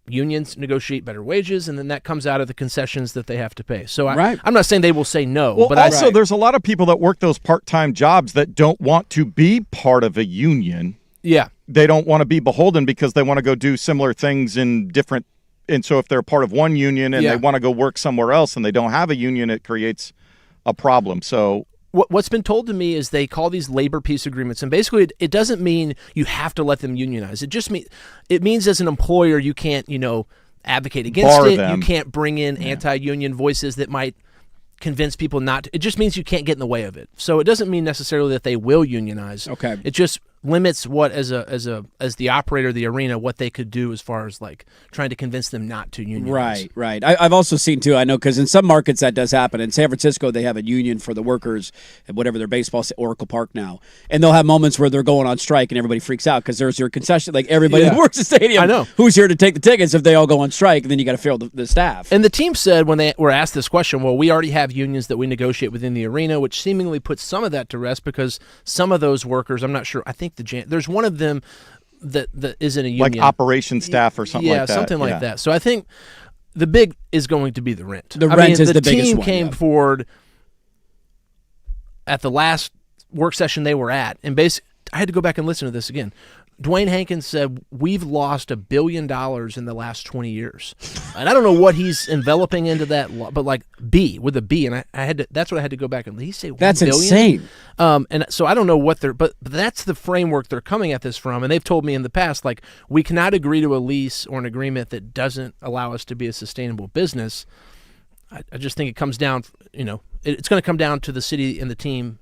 unions negotiate better wages, and then that comes out of the concessions that they have to pay. So I'm not saying they will say no. Well, but also there's a lot of people that work those part-time jobs that don't want to be part of a union. Yeah. They don't want to be beholden because they want to go do similar things in different. And so if they're part of one union and they want to go work somewhere else and they don't have a union, it creates a problem. So what's been told to me is they call these labor peace agreements, and basically it doesn't mean you have to let them unionize. It means as an employer you can't, advocate against bar it. them. You can't bring in anti-union voices that might convince people not to. It just means you can't get in the way of it. So it doesn't mean necessarily that they will unionize. Okay. It just limits what as the operator of the arena what they could do as far as like trying to convince them not to unionize. Right. I've also seen too. I know because in some markets that does happen. In San Francisco, they have a union for the workers at whatever their baseball Oracle Park now, and they'll have moments where they're going on strike and everybody freaks out because there's your concession. Like everybody that works the stadium, I know who's here to take the tickets if they all go on strike, and then you got to fill the staff. And the team said when they were asked this question, well, we already have unions that we negotiate within the arena, which seemingly puts some of that to rest because some of those workers, I'm not sure. I think there's one of them that isn't a union, like operation staff or something like that. Yeah, something like that. So I think the big is going to be the rent. The rent is the biggest one. The team came forward at the last work session they were at, and basically, I had to go back and listen to this again. Dwayne Hankins said, we've lost $1 billion in the last 20 years. And I don't know what he's enveloping into that, but like B, with a B. And I had to, that's what I had to go back and he say $1 That's billion? Insane. And so I don't know what but that's the framework they're coming at this from. And they've told me in the past, like, we cannot agree to a lease or an agreement that doesn't allow us to be a sustainable business. I just think it comes down, it's going to come down to the city and the team.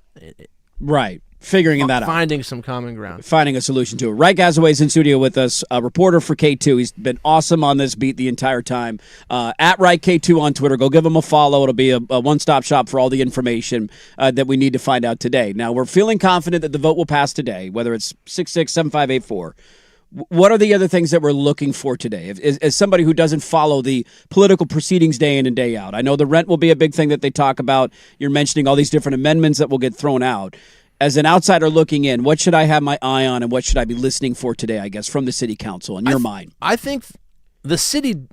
Right. Figuring that out. Finding some common ground. Finding a solution to it. Wright Gazaway's in studio with us, a reporter for K2. He's been awesome on this beat the entire time. At Wright K2 on Twitter. Go give him a follow. It'll be a one-stop shop for all the information that we need to find out today. Now, we're feeling confident that the vote will pass today, whether it's 6-6-7-5-8-4. What are the other things that we're looking for today? As somebody who doesn't follow the political proceedings day in and day out, I know the rent will be a big thing that they talk about. You're mentioning all these different amendments that will get thrown out. As an outsider looking in, what should I have my eye on and what should I be listening for today, I guess, from the city council in your mind? I think the city,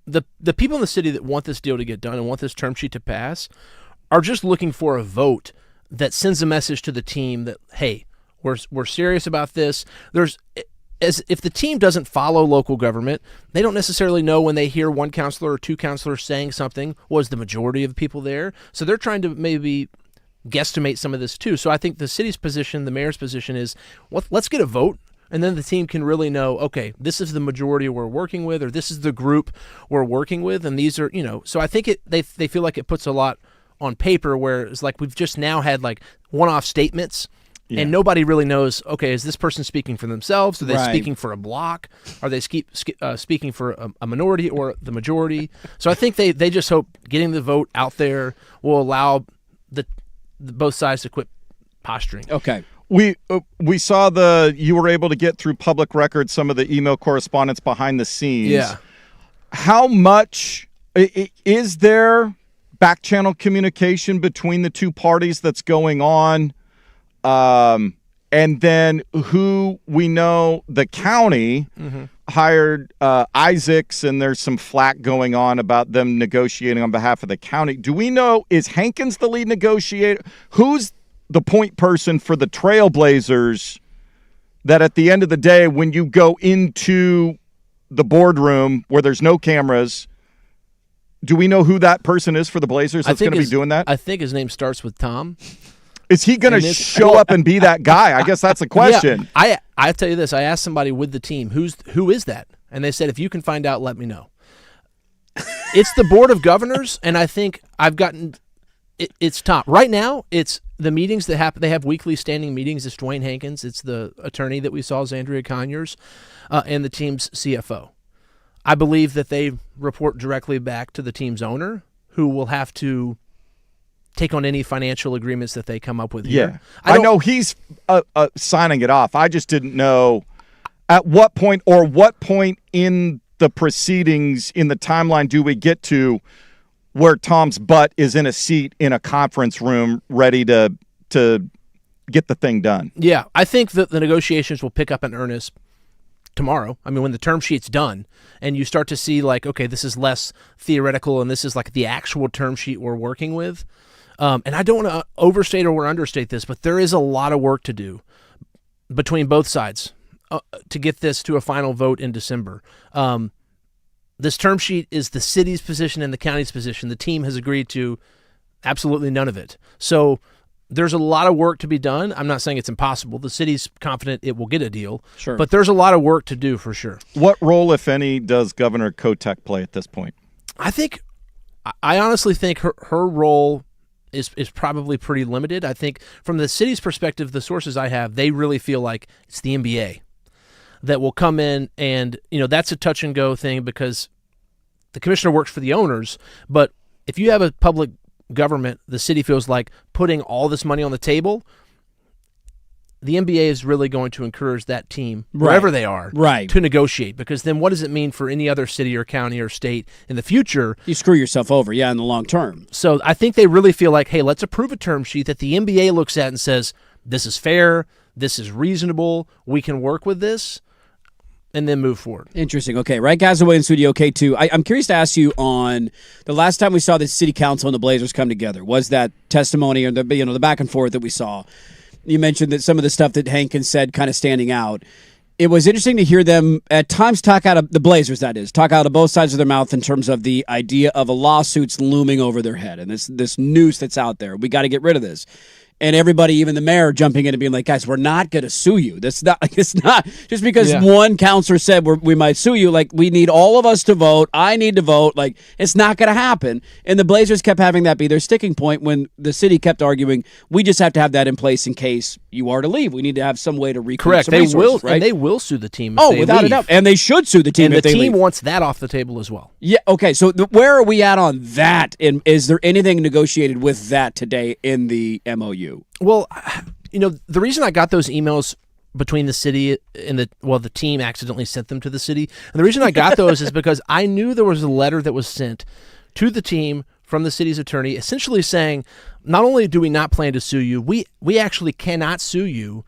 the people in the city that want this deal to get done and want this term sheet to pass are just looking for a vote that sends a message to the team that, hey, we're serious about this. If the team doesn't follow local government, they don't necessarily know when they hear one counselor or two counselors saying something was the majority of the people there. So they're trying to maybe guesstimate some of this too. So I think the city's position, the mayor's position is, let's get a vote, and then the team can really know, okay, this is the majority we're working with, or this is the group we're working with, and these are, so I think they feel like it puts a lot on paper, where it's like we've just now had like one-off statements, and nobody really knows, okay, is this person speaking for themselves? Are they speaking for a block? Are they speaking for a minority or the majority? So I think they just hope getting the vote out there will allow both sides to quit posturing. Okay. We saw you were able to get through public records some of the email correspondence behind the scenes. Yeah. How much is there back channel communication between the two parties that's going on? And then who we know the county hired Isaacs, and there's some flack going on about them negotiating on behalf of the county. Do we know, is Hankins the lead negotiator? Who's the point person for the Trailblazers that at the end of the day, when you go into the boardroom where there's no cameras, do we know who that person is for the Blazers that's going to be doing that? I think his name starts with Tom. Is he going to show up and be that guy? I guess that's the question. Yeah, I tell you this. I asked somebody with the team, who is that? And they said, if you can find out, let me know. It's the Board of Governors, and I think I've gotten it's Tom. Right now, it's the meetings that happen. They have weekly standing meetings. It's Dwayne Hankins. It's the attorney that we saw, Zandria Conyers, and the team's CFO. I believe that they report directly back to the team's owner, who will have to take on any financial agreements that they come up with here. Yeah. I know he's signing it off. I just didn't know at what point in the proceedings, in the timeline, do we get to where Tom's butt is in a seat in a conference room ready to get the thing done. Yeah, I think that the negotiations will pick up in earnest tomorrow. I mean, when the term sheet's done and you start to see like, okay, this is less theoretical and this is like the actual term sheet we're working with. And I don't want to overstate or understate this, but there is a lot of work to do between both sides to get this to a final vote in December. This term sheet is the city's position and the county's position. The team has agreed to absolutely none of it. So there's a lot of work to be done. I'm not saying it's impossible. The city's confident it will get a deal. Sure. But there's a lot of work to do for sure. What role, if any, does Governor Kotek play at this point? I honestly think her role is probably pretty limited. I think from the city's perspective, the sources I have, they really feel like it's the NBA that will come in, and that's a touch and go thing because the commissioner works for the owners. But if you have a public government, the city feels like putting all this money on the table, the NBA is really going to encourage that team, wherever they are, to negotiate. Because then what does it mean for any other city or county or state in the future? You screw yourself over, in the long term. So I think they really feel like, hey, let's approve a term sheet that the NBA looks at and says, this is fair, this is reasonable, we can work with this, and then move forward. Interesting. Okay, right, guys, away in studio K2. I'm curious to ask you on the last time we saw the city council and the Blazers come together. Was that testimony or the back and forth that we saw? You mentioned that some of the stuff that Hankins said kind of standing out. It was interesting to hear them at times talk out of the Blazers, that is, talk out of both sides of their mouth in terms of the idea of a lawsuit's looming over their head and this noose that's out there. We got to get rid of this. And everybody, even the mayor, jumping in and being like, guys, we're not going to sue you. It's not just because one counselor said we might sue you. Like, we need all of us to vote. I need to vote. Like, it's not going to happen. And the Blazers kept having that be their sticking point when the city kept arguing, we just have to have that in place in case you are to leave. We need to have some way to recoup some resources, right? And they will sue the team if they without leave. a doubt. And they should sue the team if they leave. And the team wants that off the table as well. Yeah, okay. So where are we at on that? And is there anything negotiated with that today in the MOU? Well, the reason I got those emails between the city and the team accidentally sent them to the city. And the reason I got those is because I knew there was a letter that was sent to the team from the city's attorney essentially saying, not only do we not plan to sue you, we actually cannot sue you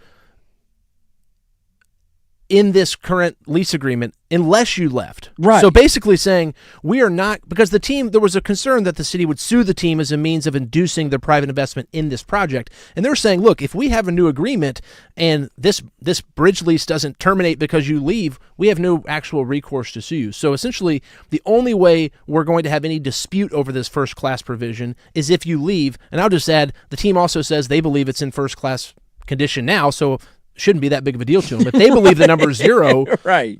in this current lease agreement unless you left. Right. So basically saying we are not, because the team, there was a concern that the city would sue the team as a means of inducing their private investment in this project. And they're saying, look, if we have a new agreement and this bridge lease doesn't terminate because you leave, we have no actual recourse to sue you. So essentially, the only way we're going to have any dispute over this first class provision is if you leave. And I'll just add, the team also says they believe it's in first class condition now, so shouldn't be that big of a deal to them. If they believe the number is 0, right,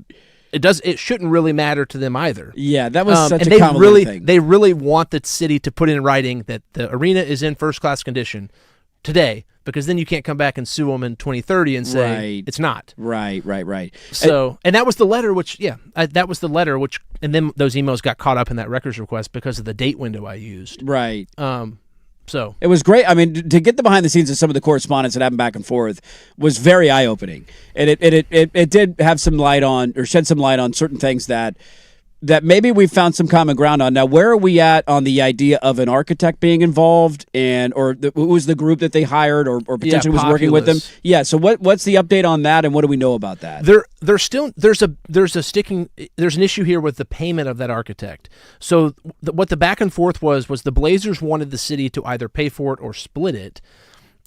it shouldn't really matter to them either. Yeah, that was such and a convoluted thing. They really want the city to put in writing that the arena is in first class condition today, because then you can't come back and sue them in 2030 and say it's not. Right. So, and that was the letter, and then those emails got caught up in that records request because of the date window I used. Right. So it was great. I mean, to get the behind the scenes of some of the correspondence that happened back and forth was very eye opening, and it did have some light on, or shed some light on certain things that maybe we found some common ground on. Now, where are we at on the idea of an architect being involved, or who was the group that they hired, or potentially was working with them? Yeah. So what's the update on that, and what do we know about that? There's an issue here with the payment of that architect. So what the back and forth was the Blazers wanted the city to either pay for it or split it,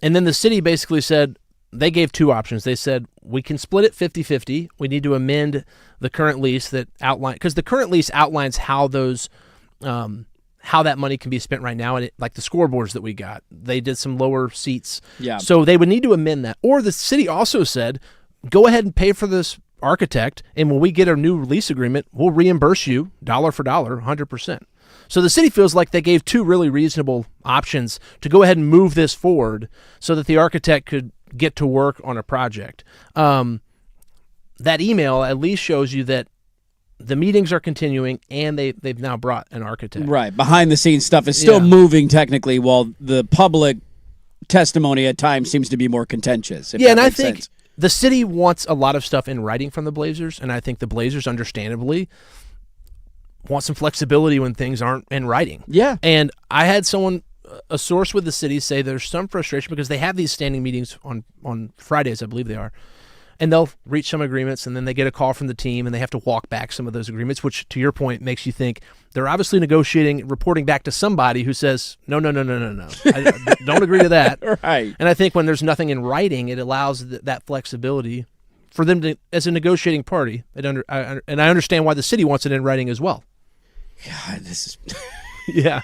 and then the city basically said, they gave two options. They said, we can split it 50-50. We need to amend the current lease that outline, because the current lease outlines how those, how that money can be spent right now. And like the scoreboards that we got, they did some lower seats. Yeah. So they would need to amend that. Or the city also said, go ahead and pay for this architect, and when we get a new lease agreement, we'll reimburse you dollar for dollar, 100%. So the city feels like they gave two really reasonable options to go ahead and move this forward so that the architect could get to work on a project. That email at least shows you that the meetings are continuing and they've now brought an architect. Right. Behind the scenes stuff is still moving technically, while the public testimony at times seems to be more contentious. Yeah, and I think the city wants a lot of stuff in writing from the Blazers, and I think the Blazers understandably want some flexibility when things aren't in writing. Yeah. And I had a source with the city say there's some frustration because they have these standing meetings on Fridays, I believe they are, and they'll reach some agreements, and then they get a call from the team, and they have to walk back some of those agreements, which, to your point, makes you think they're obviously negotiating, reporting back to somebody who says, no, I don't agree to that. Right. And I think when there's nothing in writing, it allows that flexibility for them to, as a negotiating party, and I understand why the city wants it in writing as well. God, this is... Yeah.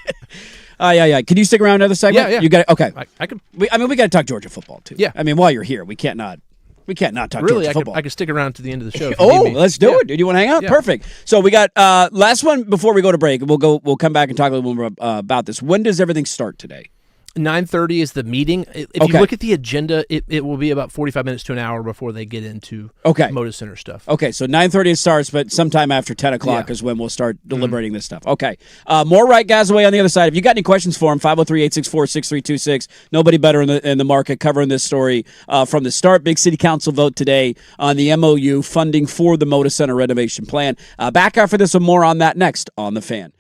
Yeah. Can you stick around another segment? Yeah. You got it. Okay. I could. We got to talk Georgia football too. Yeah. I mean, while you're here, we can't not talk Georgia football. I could stick around to the end of the show. Let's do it. Do you want to hang out? Yeah. Perfect. So we got last one before we go to break. We'll come back and talk a little more about this. When does everything start today? 9:30 is the meeting. If you look at the agenda, it will be about 45 minutes to an hour before they get into Moda Center stuff. Okay, so 9:30 it starts, but sometime after 10 o'clock is when we'll start deliberating this stuff. Okay. More Right Gazaway on the other side. If you got any questions for him, 503-864-6326. Nobody better in the market covering this story from the start. Big City Council vote today on the MOU funding for the Moda Center renovation plan. Back after this with more on that next on The Fan.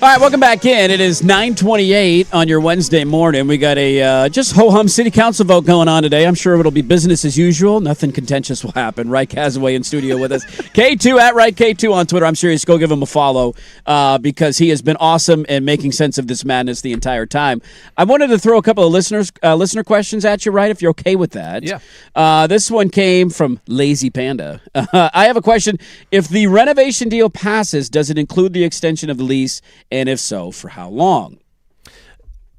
All right, welcome back in. It is 9:28 on your Wednesday morning. We got a just ho-hum city council vote going on today. I'm sure it'll be business as usual. Nothing contentious will happen. Right Casaway in studio with us. K2 at Right K2 on Twitter. I'm serious. Go give him a follow because he has been awesome and making sense of this madness the entire time. I wanted to throw a couple of listener questions at you, right, if you're okay with that. Yeah. This one came from Lazy Panda. I have a question. If the renovation deal passes, does it include the extension of the lease? And if so, for how long?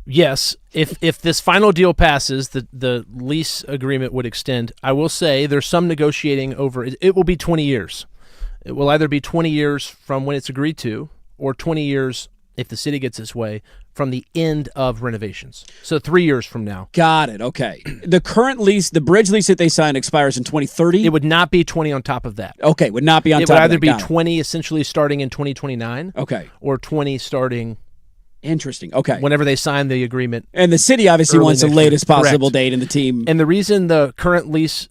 Yes. If this final deal passes, the lease agreement would extend. I will say there's some negotiating over it. It will be 20 years. It will either be 20 years from when it's agreed to or 20 years, if the city gets its way, from the end of renovations. So 3 years from now. Got it. Okay. The current lease, the bridge lease that they signed expires in 2030? It would not be 20 on top of that. Okay, would not be on top of that. It would either be 20 essentially starting in 2029. Okay. Or 20 starting... Interesting. Okay. Whenever they sign the agreement. And the city obviously wants the latest possible Correct. date in the team. And the reason the current lease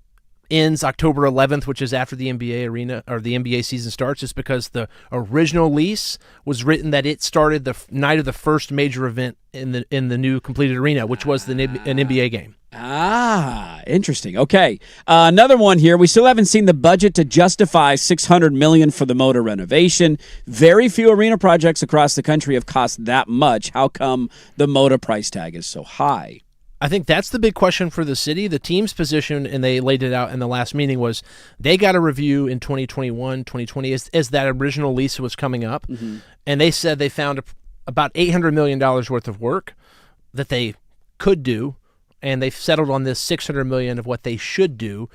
ends October 11th, which is after the NBA arena or the NBA season starts, is because the original lease was written that it started the night of the first major event in the new completed arena, which was an NBA game. Ah, interesting. Okay. Another one here. We still haven't seen the budget to justify $600 million for the Moda renovation. Very few arena projects across the country have cost that much. How come the Moda price tag is so high? I think that's the big question for the city. The team's position, and they laid it out in the last meeting, was they got a review in 2021, 2020 as that original lease was coming up. Mm-hmm. And they said they found about $800 million worth of work that they could do. And they've settled on this $600 million of what they should do.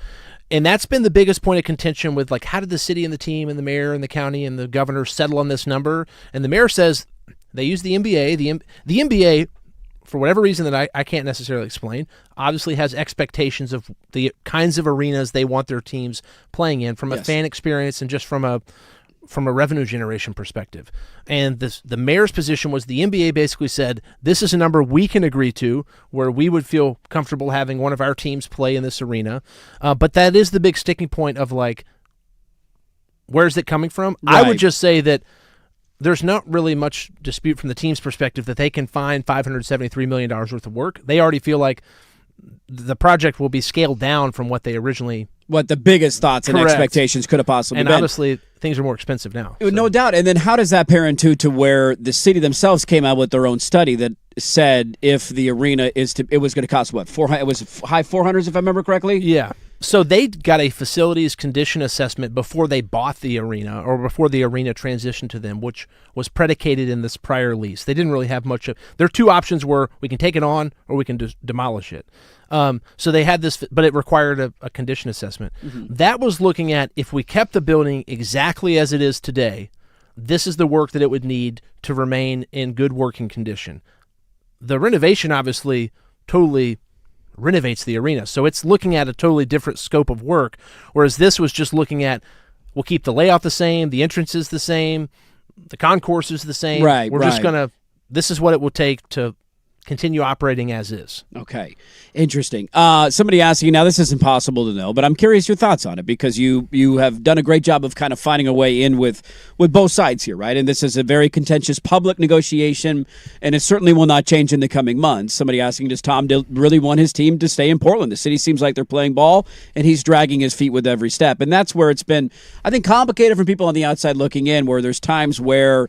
And that's been the biggest point of contention with, like, how did the city and the team and the mayor and the county and the governor settle on this number? And the mayor says they use the NBA. The NBA, for whatever reason that I can't necessarily explain, obviously has expectations of the kinds of arenas they want their teams playing in from a fan experience and just from a revenue generation perspective. And the mayor's position was the NBA basically said, this is a number we can agree to where we would feel comfortable having one of our teams play in this arena. But that is the big sticking point of, like, where's it coming from? Right. I would just say that there's not really much dispute from the team's perspective that they can find $573 million worth of work. They already feel like the project will be scaled down from what they originally... What the biggest thoughts and expectations could have possibly been. And obviously, things are more expensive now. So. No doubt. And then how does that pair into to where the city themselves came out with their own study that said if the arena it was going to cost what? It was high 400s, if I remember correctly? Yeah. So they got a facilities condition assessment before they bought the arena or before the arena transitioned to them, which was predicated in this prior lease. They didn't really have much of... Their two options were we can take it on or we can demolish it. So they had this, but it required a condition assessment. Mm-hmm. That was looking at if we kept the building exactly as it is today, this is the work that it would need to remain in good working condition. The renovation obviously totally renovates the arena. So it's looking at a totally different scope of work, whereas this was just looking at, we'll keep the layout the same, the entrance is the same, the concourse is the same. Right, We're just going to, this is what it will take to continue operating as is. Okay. Interesting. Somebody asking, now this is impossible to know, but I'm curious your thoughts on it because you have done a great job of kind of finding a way in with both sides here, right? And this is a very contentious public negotiation, and it certainly will not change in the coming months. Somebody asking, does Tom really want his team to stay in Portland? The city seems like they're playing ball, and he's dragging his feet with every step. And that's where it's been, I think, complicated for people on the outside looking in, where there's times where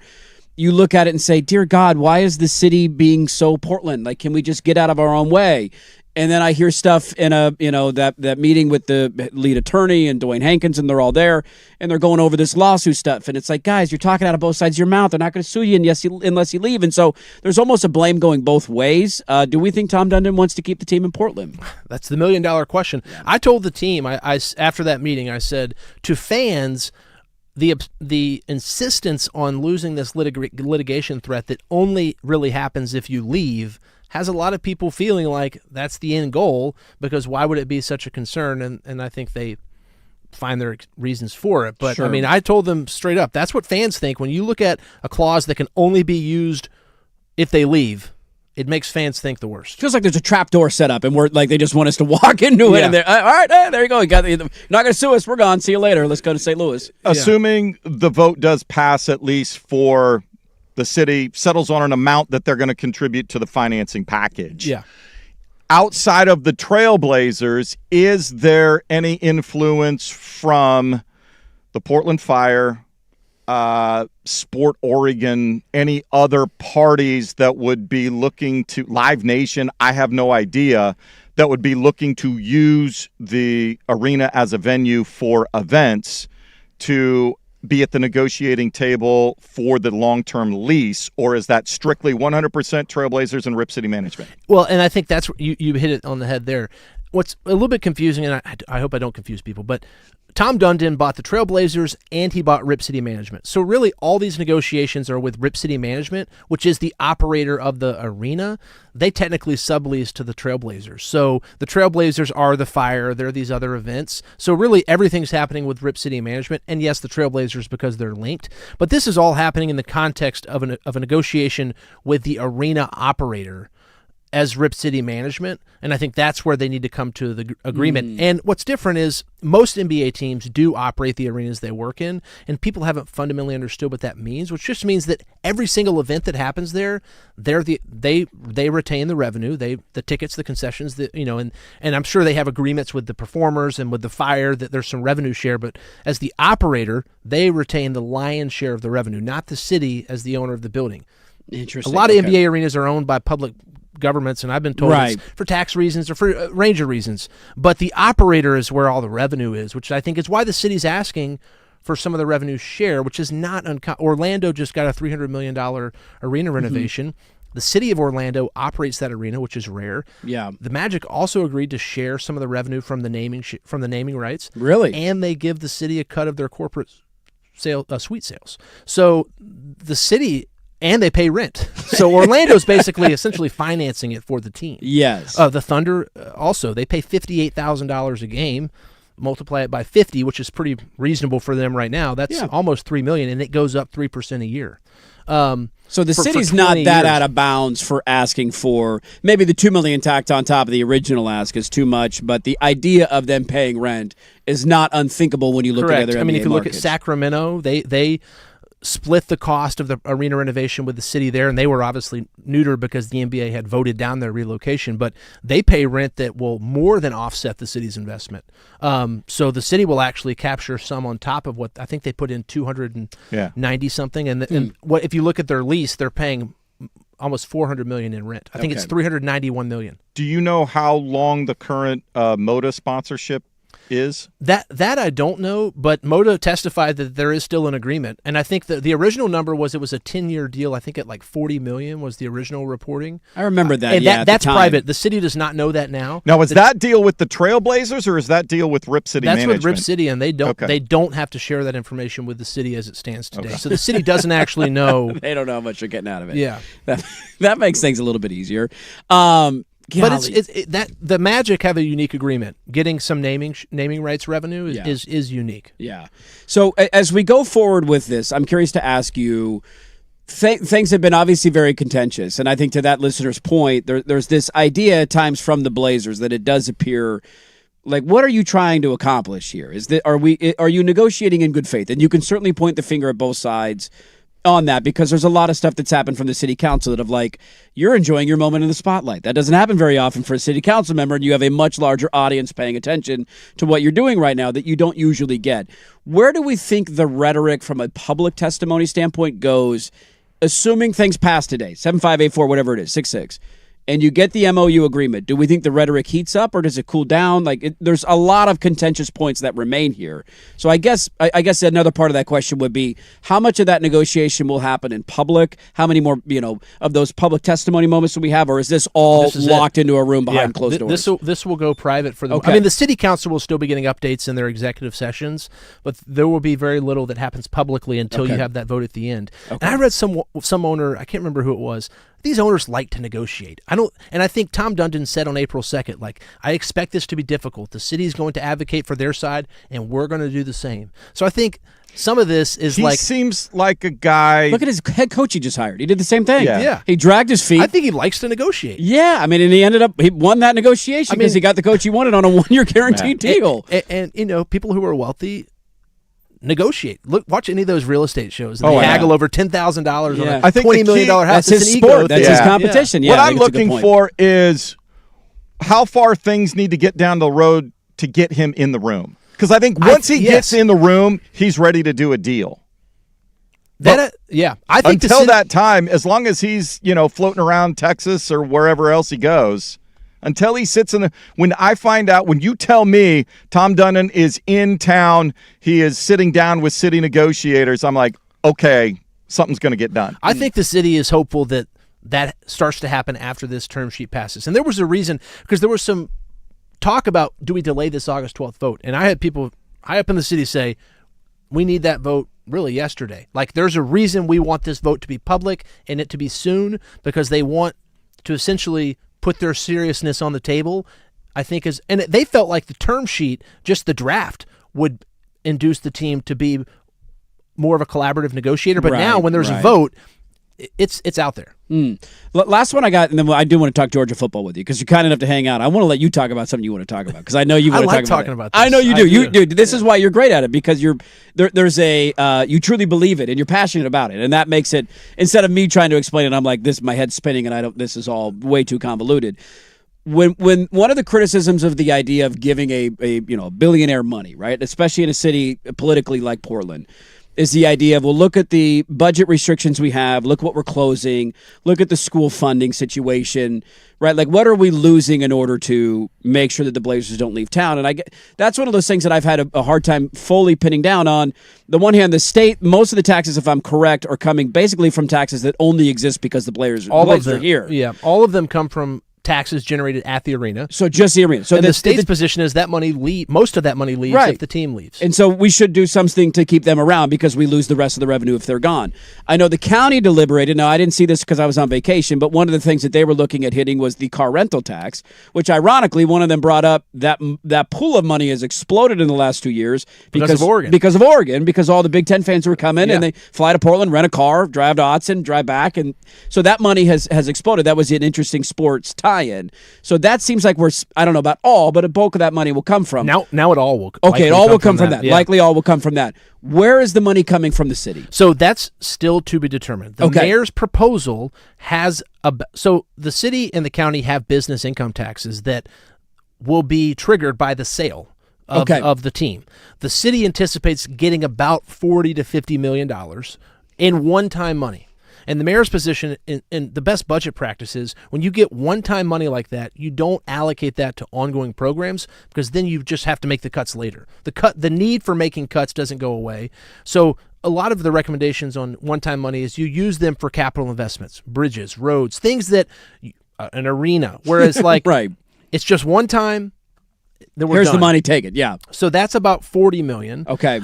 you look at it and say, dear God, why is the city being so Portland? Like, can we just get out of our own way? And then I hear stuff in that meeting with the lead attorney and Dwayne Hankins, and they're all there, and they're going over this lawsuit stuff. And it's like, guys, you're talking out of both sides of your mouth. They're not going to sue you unless you leave. And so there's almost a blame going both ways. Do we think Tom Dundon wants to keep the team in Portland? That's the $1 million question. Yeah. I told the team, I after that meeting, I said to fans, the insistence on losing this litigation threat that only really happens if you leave has a lot of people feeling like that's the end goal, because why would it be such a concern? And I think they find their reasons for it. But, sure. I mean, I told them straight up, that's what fans think. When you look at a clause that can only be used if they leave, it makes fans think the worst. Feels like there's a trap door set up, and we're like they just want us to walk into it. Yeah. And they're, all right, there you go. You're not going to sue us. We're gone. See you later. Let's go to St. Louis. Assuming the vote does pass, at least for The city settles on an amount that they're going to contribute to the financing package. Yeah. Outside of the Trailblazers, is there any influence from the Portland Fire, Sport Oregon, any other parties that would be looking to, Live Nation, I have no idea, that would be looking to use the arena as a venue for events to be at the negotiating table for the long-term lease, or is that strictly 100% Trailblazers and Rip City management? Well, and I think that's you hit it on the head there. What's a little bit confusing, and I hope I don't confuse people, but Tom Dundon bought the Trailblazers and he bought Rip City Management. So really all these negotiations are with Rip City Management, which is the operator of the arena. They technically sublease to the Trailblazers. So the Trailblazers are the Fire. They're these other events. So really everything's happening with Rip City Management. And yes, the Trailblazers because they're linked. But this is all happening in the context of a negotiation with the arena operator as Rip City Management, and I think that's where they need to come to the agreement. And what's different is most NBA teams do operate the arenas they work in, and people haven't fundamentally understood what that means, which just means that every single event that happens there, they retain the revenue, the tickets, the concessions, and I'm sure they have agreements with the performers and with the Fire that there's some revenue share, but as the operator, they retain the lion's share of the revenue, not the city as the owner of the building. Interesting. A lot of NBA arenas are owned by public governments, and I've been told Right. it's for tax reasons or for range of reasons. But the operator is where all the revenue is, which I think is why the city's asking for some of the revenue share, which is not Orlando just got a $300 million arena renovation. The city of Orlando operates that arena, which is rare. Yeah. The Magic also agreed to share some of the revenue from the naming rights. Really? And they give the city a cut of their corporate suite sales. So the city. And they pay rent. So Orlando's basically essentially financing it for the team. Yes. The Thunder also, they pay $58,000 a game, multiply it by 50, which is pretty reasonable for them right now. That's almost $3 million, and it goes up 3% a year. So the for city's not that years. out of bounds for asking for maybe the $2 million tacked on top of the original ask is too much, but the idea of them paying rent is not unthinkable when you look Correct. at other NBA I mean, if you look at markets. Sacramento, they split the cost of the arena renovation with the city there, and they were obviously neutered because the NBA had voted down their relocation, but they pay rent that will more than offset the city's investment. So the city will actually capture some on top of what I think they put in 290 something, and what if you look at their lease, they're paying almost $400 million in rent. I think it's $391 million. Do you know how long the current Moda sponsorship is? That I don't know, but Moda testified that there is still an agreement, and I think the original number was it was a 10-year deal. I think at like $40 million was the original reporting. I remember that. And that's private. The city does not know that now. Now, is that deal with the Trailblazers or is that deal with Rip City Management? That's with Rip City, and they don't have to share that information with the city as it stands today. So the city doesn't actually know. They don't know how much they're getting out of it. Yeah, that makes things a little bit easier. But the Magic have a unique agreement. Getting some naming rights revenue is unique. Yeah. So as we go forward with this, I'm curious to ask you, things have been obviously very contentious, and I think to that listener's point, there's this idea at times from the Blazers that it does appear like, what are you trying to accomplish here? Are you negotiating in good faith? And you can certainly point the finger at both sides on that, because there's a lot of stuff that's happened from the city council that have like, you're enjoying your moment in the spotlight. That doesn't happen very often for a city council member, and you have a much larger audience paying attention to what you're doing right now that you don't usually get. Where do we think the rhetoric from a public testimony standpoint goes, assuming things pass today, 7584, whatever it is, 66, and you get the MOU agreement? Do we think the rhetoric heats up or does it cool down? There's a lot of contentious points that remain here. So I guess another part of that question would be, how much of that negotiation will happen in public? How many more, of those public testimony moments do we have, or is this all locked into a room behind closed doors? This will go private for them. Okay. I mean, the city council will still be getting updates in their executive sessions, but there will be very little that happens publicly until you have that vote at the end. Okay. And I read some owner, I can't remember who it was, these owners like to negotiate. I think Tom Dundon said on April 2nd, I expect this to be difficult. The city's going to advocate for their side, and we're going to do the same. So I think some of this is he seems like a guy. Look at his head coach he just hired. He did the same thing. Yeah. He dragged his feet. I think he likes to negotiate. Yeah. I mean, and he won that negotiation because he got the coach he wanted on a 1-year guaranteed deal. And people who are wealthy negotiate. Watch any of those real estate shows. And they haggle over $10,000 on a I think $20 million house. That's his sport. That's his competition. Yeah. What I'm looking for is how far things need to get down the road to get him in the room. Because I think once he gets in the room, he's ready to do a deal. I think until that time, as long as he's floating around Texas or wherever else he goes, until he sits in the. When I find out, when you tell me Tom Dundon is in town, he is sitting down with city negotiators, I'm like, okay, something's going to get done. I think the city is hopeful that starts to happen after this term sheet passes. And there was a reason, because there was some talk about, do we delay this August 12th vote? And I had people high up in the city say, we need that vote really yesterday. Like, there's a reason we want this vote to be public and it to be soon, because they want to essentially put their seriousness on the table, I think and they felt like the term sheet, just the draft, would induce the team to be more of a collaborative negotiator. But now when there's a vote, it's out there. Last one I got, and then I do want to talk Georgia football with you because you're kind enough to hang out. I want to let you talk about something you want to talk about because I know you want to talk about talking it. about this. I know you do. You do. This is why you're great at it, because there's a you truly believe it and you're passionate about it, and that makes it, instead of me trying to explain it, I'm like, my head's spinning and this is all way too convoluted. When one of the criticisms of the idea of giving a billionaire money, right, especially in a city politically like Portland, is the idea of, well, look at the budget restrictions we have, look what we're closing, look at the school funding situation, right? Like, what are we losing in order to make sure that the Blazers don't leave town? And that's one of those things that I've had a hard time fully pinning down on. The one hand, the state, most of the taxes, if I'm correct, are coming basically from taxes that only exist because the Blazers are here. Yeah, all of them come from taxes generated at the arena. So just the arena. So and the state's position is that most of that money leaves if the team leaves. And so we should do something to keep them around because we lose the rest of the revenue if they're gone. I know the county deliberated. Now, I didn't see this because I was on vacation, but one of the things that they were looking at hitting was the car rental tax, which ironically, one of them brought up that pool of money has exploded in the last 2 years because of Oregon. Because all the Big Ten fans were coming and they fly to Portland, rent a car, drive to Autzen, drive back. And so that money has exploded. That was an interesting sports tie-in. So that seems like I don't know about all, but a bulk of that money will come from. Now it all will. Okay, it all will come from that. Yeah. Likely all will come from that. Where is the money coming from the city? So that's still to be determined. The mayor's proposal has so the city and the county have business income taxes that will be triggered by the sale of the team. The city anticipates getting about $40 to $50 million in one-time money. And the mayor's position in the best budget practices, when you get one-time money like that, you don't allocate that to ongoing programs because then you just have to make the cuts later. The need for making cuts doesn't go away. So a lot of the recommendations on one-time money is you use them for capital investments, bridges, roads, things that an arena. Whereas it's just one time. Here's the money, take it. Yeah. So that's about $40 million. Okay.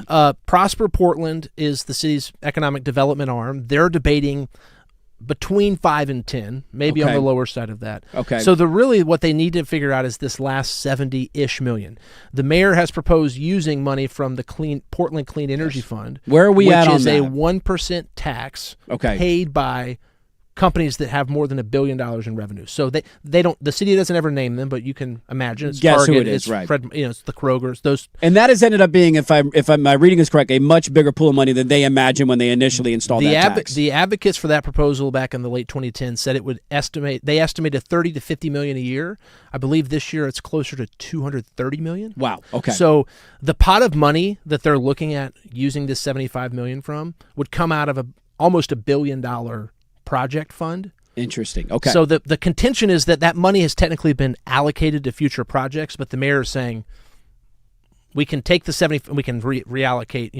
Prosper Portland is the city's economic development arm. They're debating between 5 and 10, maybe on the lower side of that. Okay. So what they need to figure out is this last 70-ish million. The mayor has proposed using money from the Portland Clean Energy Fund. Where are we at on that? Which is a 1% tax paid by companies that have more than $1 billion in revenue. So they don't. The city doesn't ever name them, but you can imagine it's Guess Target, who it is, it's right? Fred, it's the Krogers. Those, and that has ended up being, if my reading is correct, a much bigger pool of money than they imagined when they initially installed that tax. The advocates for that proposal back in the late 2010s said it would they estimated $30 to $50 million a year. I believe this year it's closer to $230 million. Wow. Okay. So the pot of money that they're looking at using this $75 million from would come out of almost $1 billion project fund. Interesting. Okay. So the contention is that money has technically been allocated to future projects, but the mayor is saying we can take the 70, we can reallocate.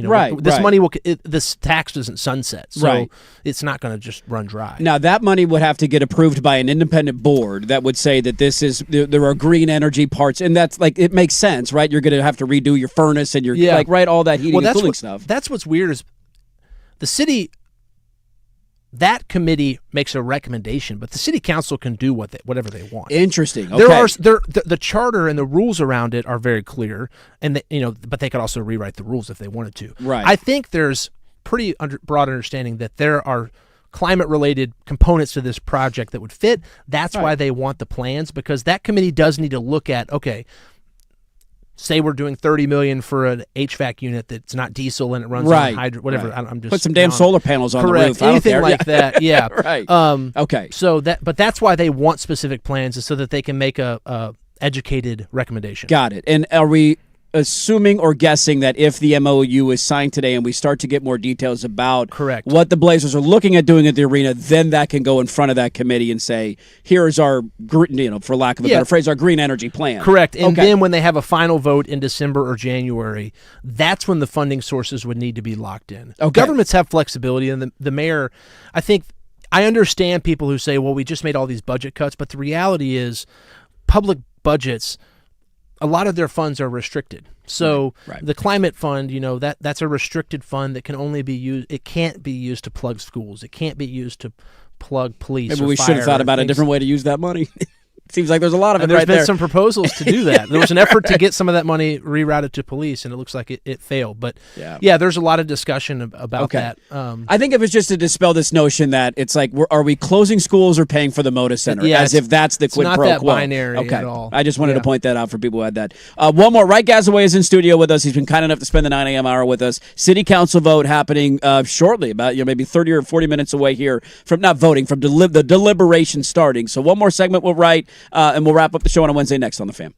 This money this tax doesn't sunset, so it's not going to just run dry. Now that money would have to get approved by an independent board that would say that this is there are green energy parts, and that's it makes sense, right? You're going to have to redo your furnace and all that heating and cooling stuff. That's what's weird is the city. That committee makes a recommendation, but the city council can do whatever they want. Interesting. Okay. The charter and the rules around it are very clear, and but they could also rewrite the rules if they wanted to. Right. I think there's pretty broad understanding that there are climate-related components to this project that would fit. That's why they want the plans, because that committee does need to look at say we're doing $30 million for an HVAC unit that's not diesel and it runs Right. on hydro, whatever. Right. I'm just put some damn solar panels on correct. the roof. I don't Anything care. like that. Yeah. Right. Okay. So but that's why they want specific plans, is so that they can make a educated recommendation. Got it. And are we assuming or guessing that if the MOU is signed today and we start to get more details about what the Blazers are looking at doing at the arena, then that can go in front of that committee and say, here's our, for lack of a better phrase, our green energy plan. Correct. And then when they have a final vote in December or January, that's when the funding sources would need to be locked in. Governments have flexibility, and the mayor, I understand people who say, well, we just made all these budget cuts, but the reality is public budgets, a lot of their funds are restricted. So the climate fund, that's a restricted fund that can only be used. It can't be used to plug schools. It can't be used to plug police. Maybe or we fire should have thought about a things. different way to use that money. Seems like there's a lot of it And there's right been there. some proposals to do that. There was an effort to get some of that money rerouted to police, and it looks like it failed. But there's a lot of discussion about that. I think if it's just to dispel this notion that it's like, are we closing schools or paying for the Moda Center? As if that's the quid pro quo. It's not that binary at all. I just wanted to point that out for people who had that. One more. Wright Gazaway is in studio with us. He's been kind enough to spend the 9 a.m. hour with us. City Council vote happening shortly, about maybe 30 or 40 minutes away here from not voting, from the deliberation starting. So one more segment with Wright, and we'll wrap up the show on a Wednesday next on The Fan.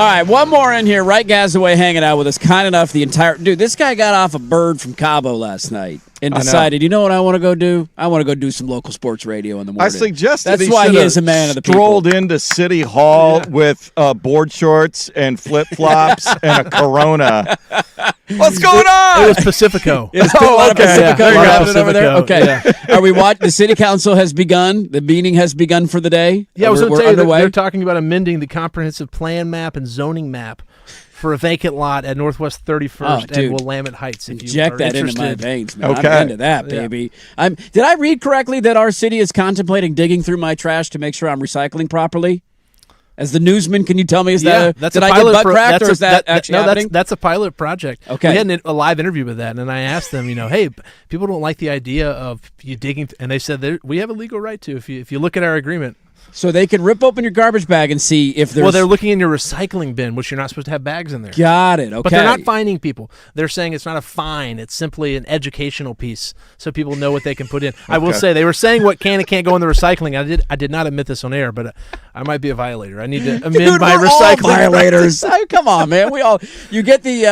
right, one more in here. Right Gazaway hanging out with us. Kind enough the entire... Dude, this guy got off a bird from Cabo last night and decided, you know what I want to go do? I want to go do some local sports radio in the morning. I suggested That's he why he should is a man of the people. strolled into City Hall with board shorts and flip-flops and a Corona. What's going on? It was Pacifico. It's a lot of Pacifico. Yeah, You're yeah, having it over there? Pacifico, Okay. Are we watching? The city council has begun. The meeting has begun for the day. Yeah, I was going to We're tell you underway. they're talking about amending the comprehensive plan map and zoning map for a vacant lot at Northwest 31st and Willamette Heights. If you Inject are that interested. into my veins, man. Okay. I'm into that, baby. Did I read correctly that our city is contemplating digging through my trash to make sure I'm recycling properly? As the newsman, can you tell me, That's did a I pilot get butt cracked, or is that actually happening? That's a pilot project. Okay. We had a live interview with that, and I asked them, hey, people don't like the idea of you digging, and they said we have a legal right to if you look at our agreement. So they can rip open your garbage bag and see if there's... Well, they're looking in your recycling bin, which you're not supposed to have bags in there. Got it, okay. But they're not fining people. They're saying it's not a fine. It's simply an educational piece so people know what they can put in. I will say, they were saying what can and can't go in the recycling. I did not admit this on air, but I might be a violator. I need to amend my we're recycling. all violators. Come on, man. You get the,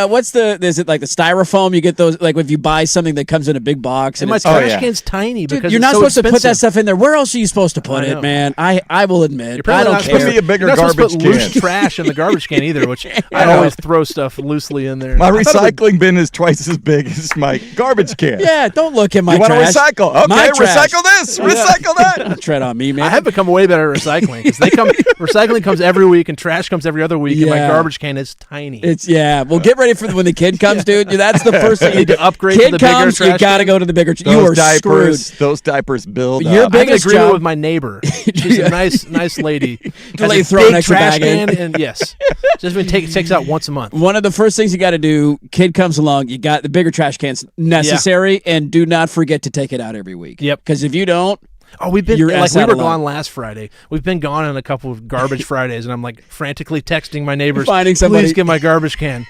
is it like the styrofoam? You get those, like if you buy something that comes in a big box. And my trash can's tiny because you're it's not so supposed to put expensive. that stuff in there. Where else are you supposed to put it, man? I will admit. I don't care. Give me a bigger You're not garbage supposed to put loose can. trash in the garbage can either, which I always throw stuff loosely in there. My recycling bin is twice as big as my garbage can. Yeah, don't look at my you trash. You want to recycle? Okay, My trash. recycle this, recycle that. Don't tread on me, man. I have become way better at recycling because recycling comes every week and trash comes every other week, and my garbage can is tiny. Well, get ready for when the kid comes, dude. That's the first thing you need to upgrade kid to the bigger comes, trash you got to can. go to the bigger. Those You are diapers, screwed. Those diapers build Your up. I have an biggest agreement job with my neighbor. She's a nice lady. To Has a throw an big extra trash bag in. can, and yes, just been takes out once a month. One of the first things you got to do, kid comes along, you got the bigger trash cans necessary, and do not forget to take it out every week. Yep. Because if you don't, oh, we've been you're like we out were of luck. gone last Friday. We've been gone on a couple of garbage Fridays, and I'm like frantically texting my neighbors, Finding somebody. please get my garbage can.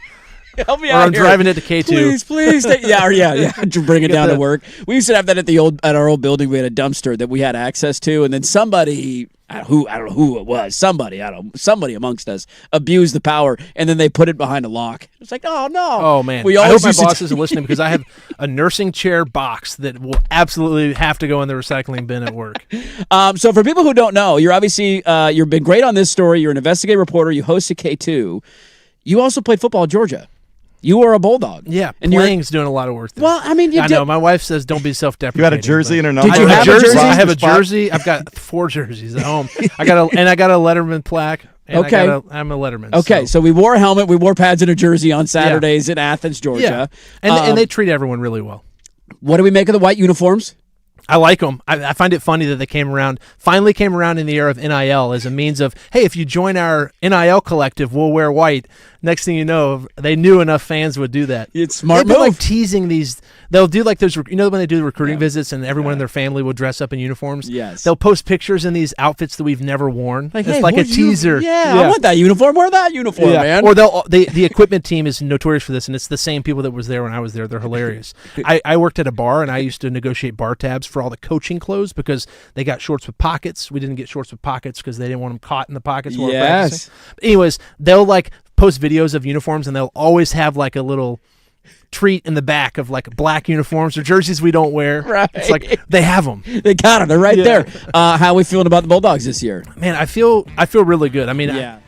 Help me or out I'm here. driving it to K2. Please. Yeah. To bring it down to work. We used to have that at our old building. We had a dumpster that we had access to, and then somebody, I don't know who it was. Somebody amongst us abused the power, and then they put it behind a lock. It's like, oh no. Oh man. We I always hope my used to boss isn't listening because I have a nursing chair box that will absolutely have to go in the recycling bin at work. So for people who don't know, you're obviously you've been great on this story. You're an investigative reporter. You hosted K2. You also played football at Georgia. You were a Bulldog. Yeah, and playing's doing a lot of work there. Well, I mean, I know. My wife says don't be self-deprecating. You had a jersey and a number. Did you have a jersey? I have a jersey. I've got 4 jerseys at home. I got a Letterman plaque. And Okay. I'm a Letterman. Okay, so we wore a helmet, we wore pads and a jersey on Saturdays in Athens, Georgia. Yeah. And they treat everyone really well. What do we make of the white uniforms? I like them. I find it funny that they finally came around in the era of NIL as a means of, hey, if you join our NIL collective, we'll wear white. Next thing you know, they knew enough fans would do that. It's smart They've been move. like teasing these. They'll do like those, when they do the recruiting visits and everyone in their family will dress up in uniforms. Yes. They'll post pictures in these outfits that we've never worn. Like, it's hey, like a where'd you- teaser. I want that uniform. Wear that uniform, man. Or the equipment team is notorious for this, and it's the same people that was there when I was there. They're hilarious. I worked at a bar, and I used to negotiate bar tabs for all the coaching clothes because they got shorts with pockets. We didn't get shorts with pockets because they didn't want them caught in the pockets while we're practicing. But anyways, they'll like post videos of uniforms, and they'll always have like a little treat in the back of like black uniforms or jerseys we don't wear. Right. It's like they have them. They got them. They're right there. How are we feeling about the Bulldogs this year? Man, I feel really good. I mean, Yeah.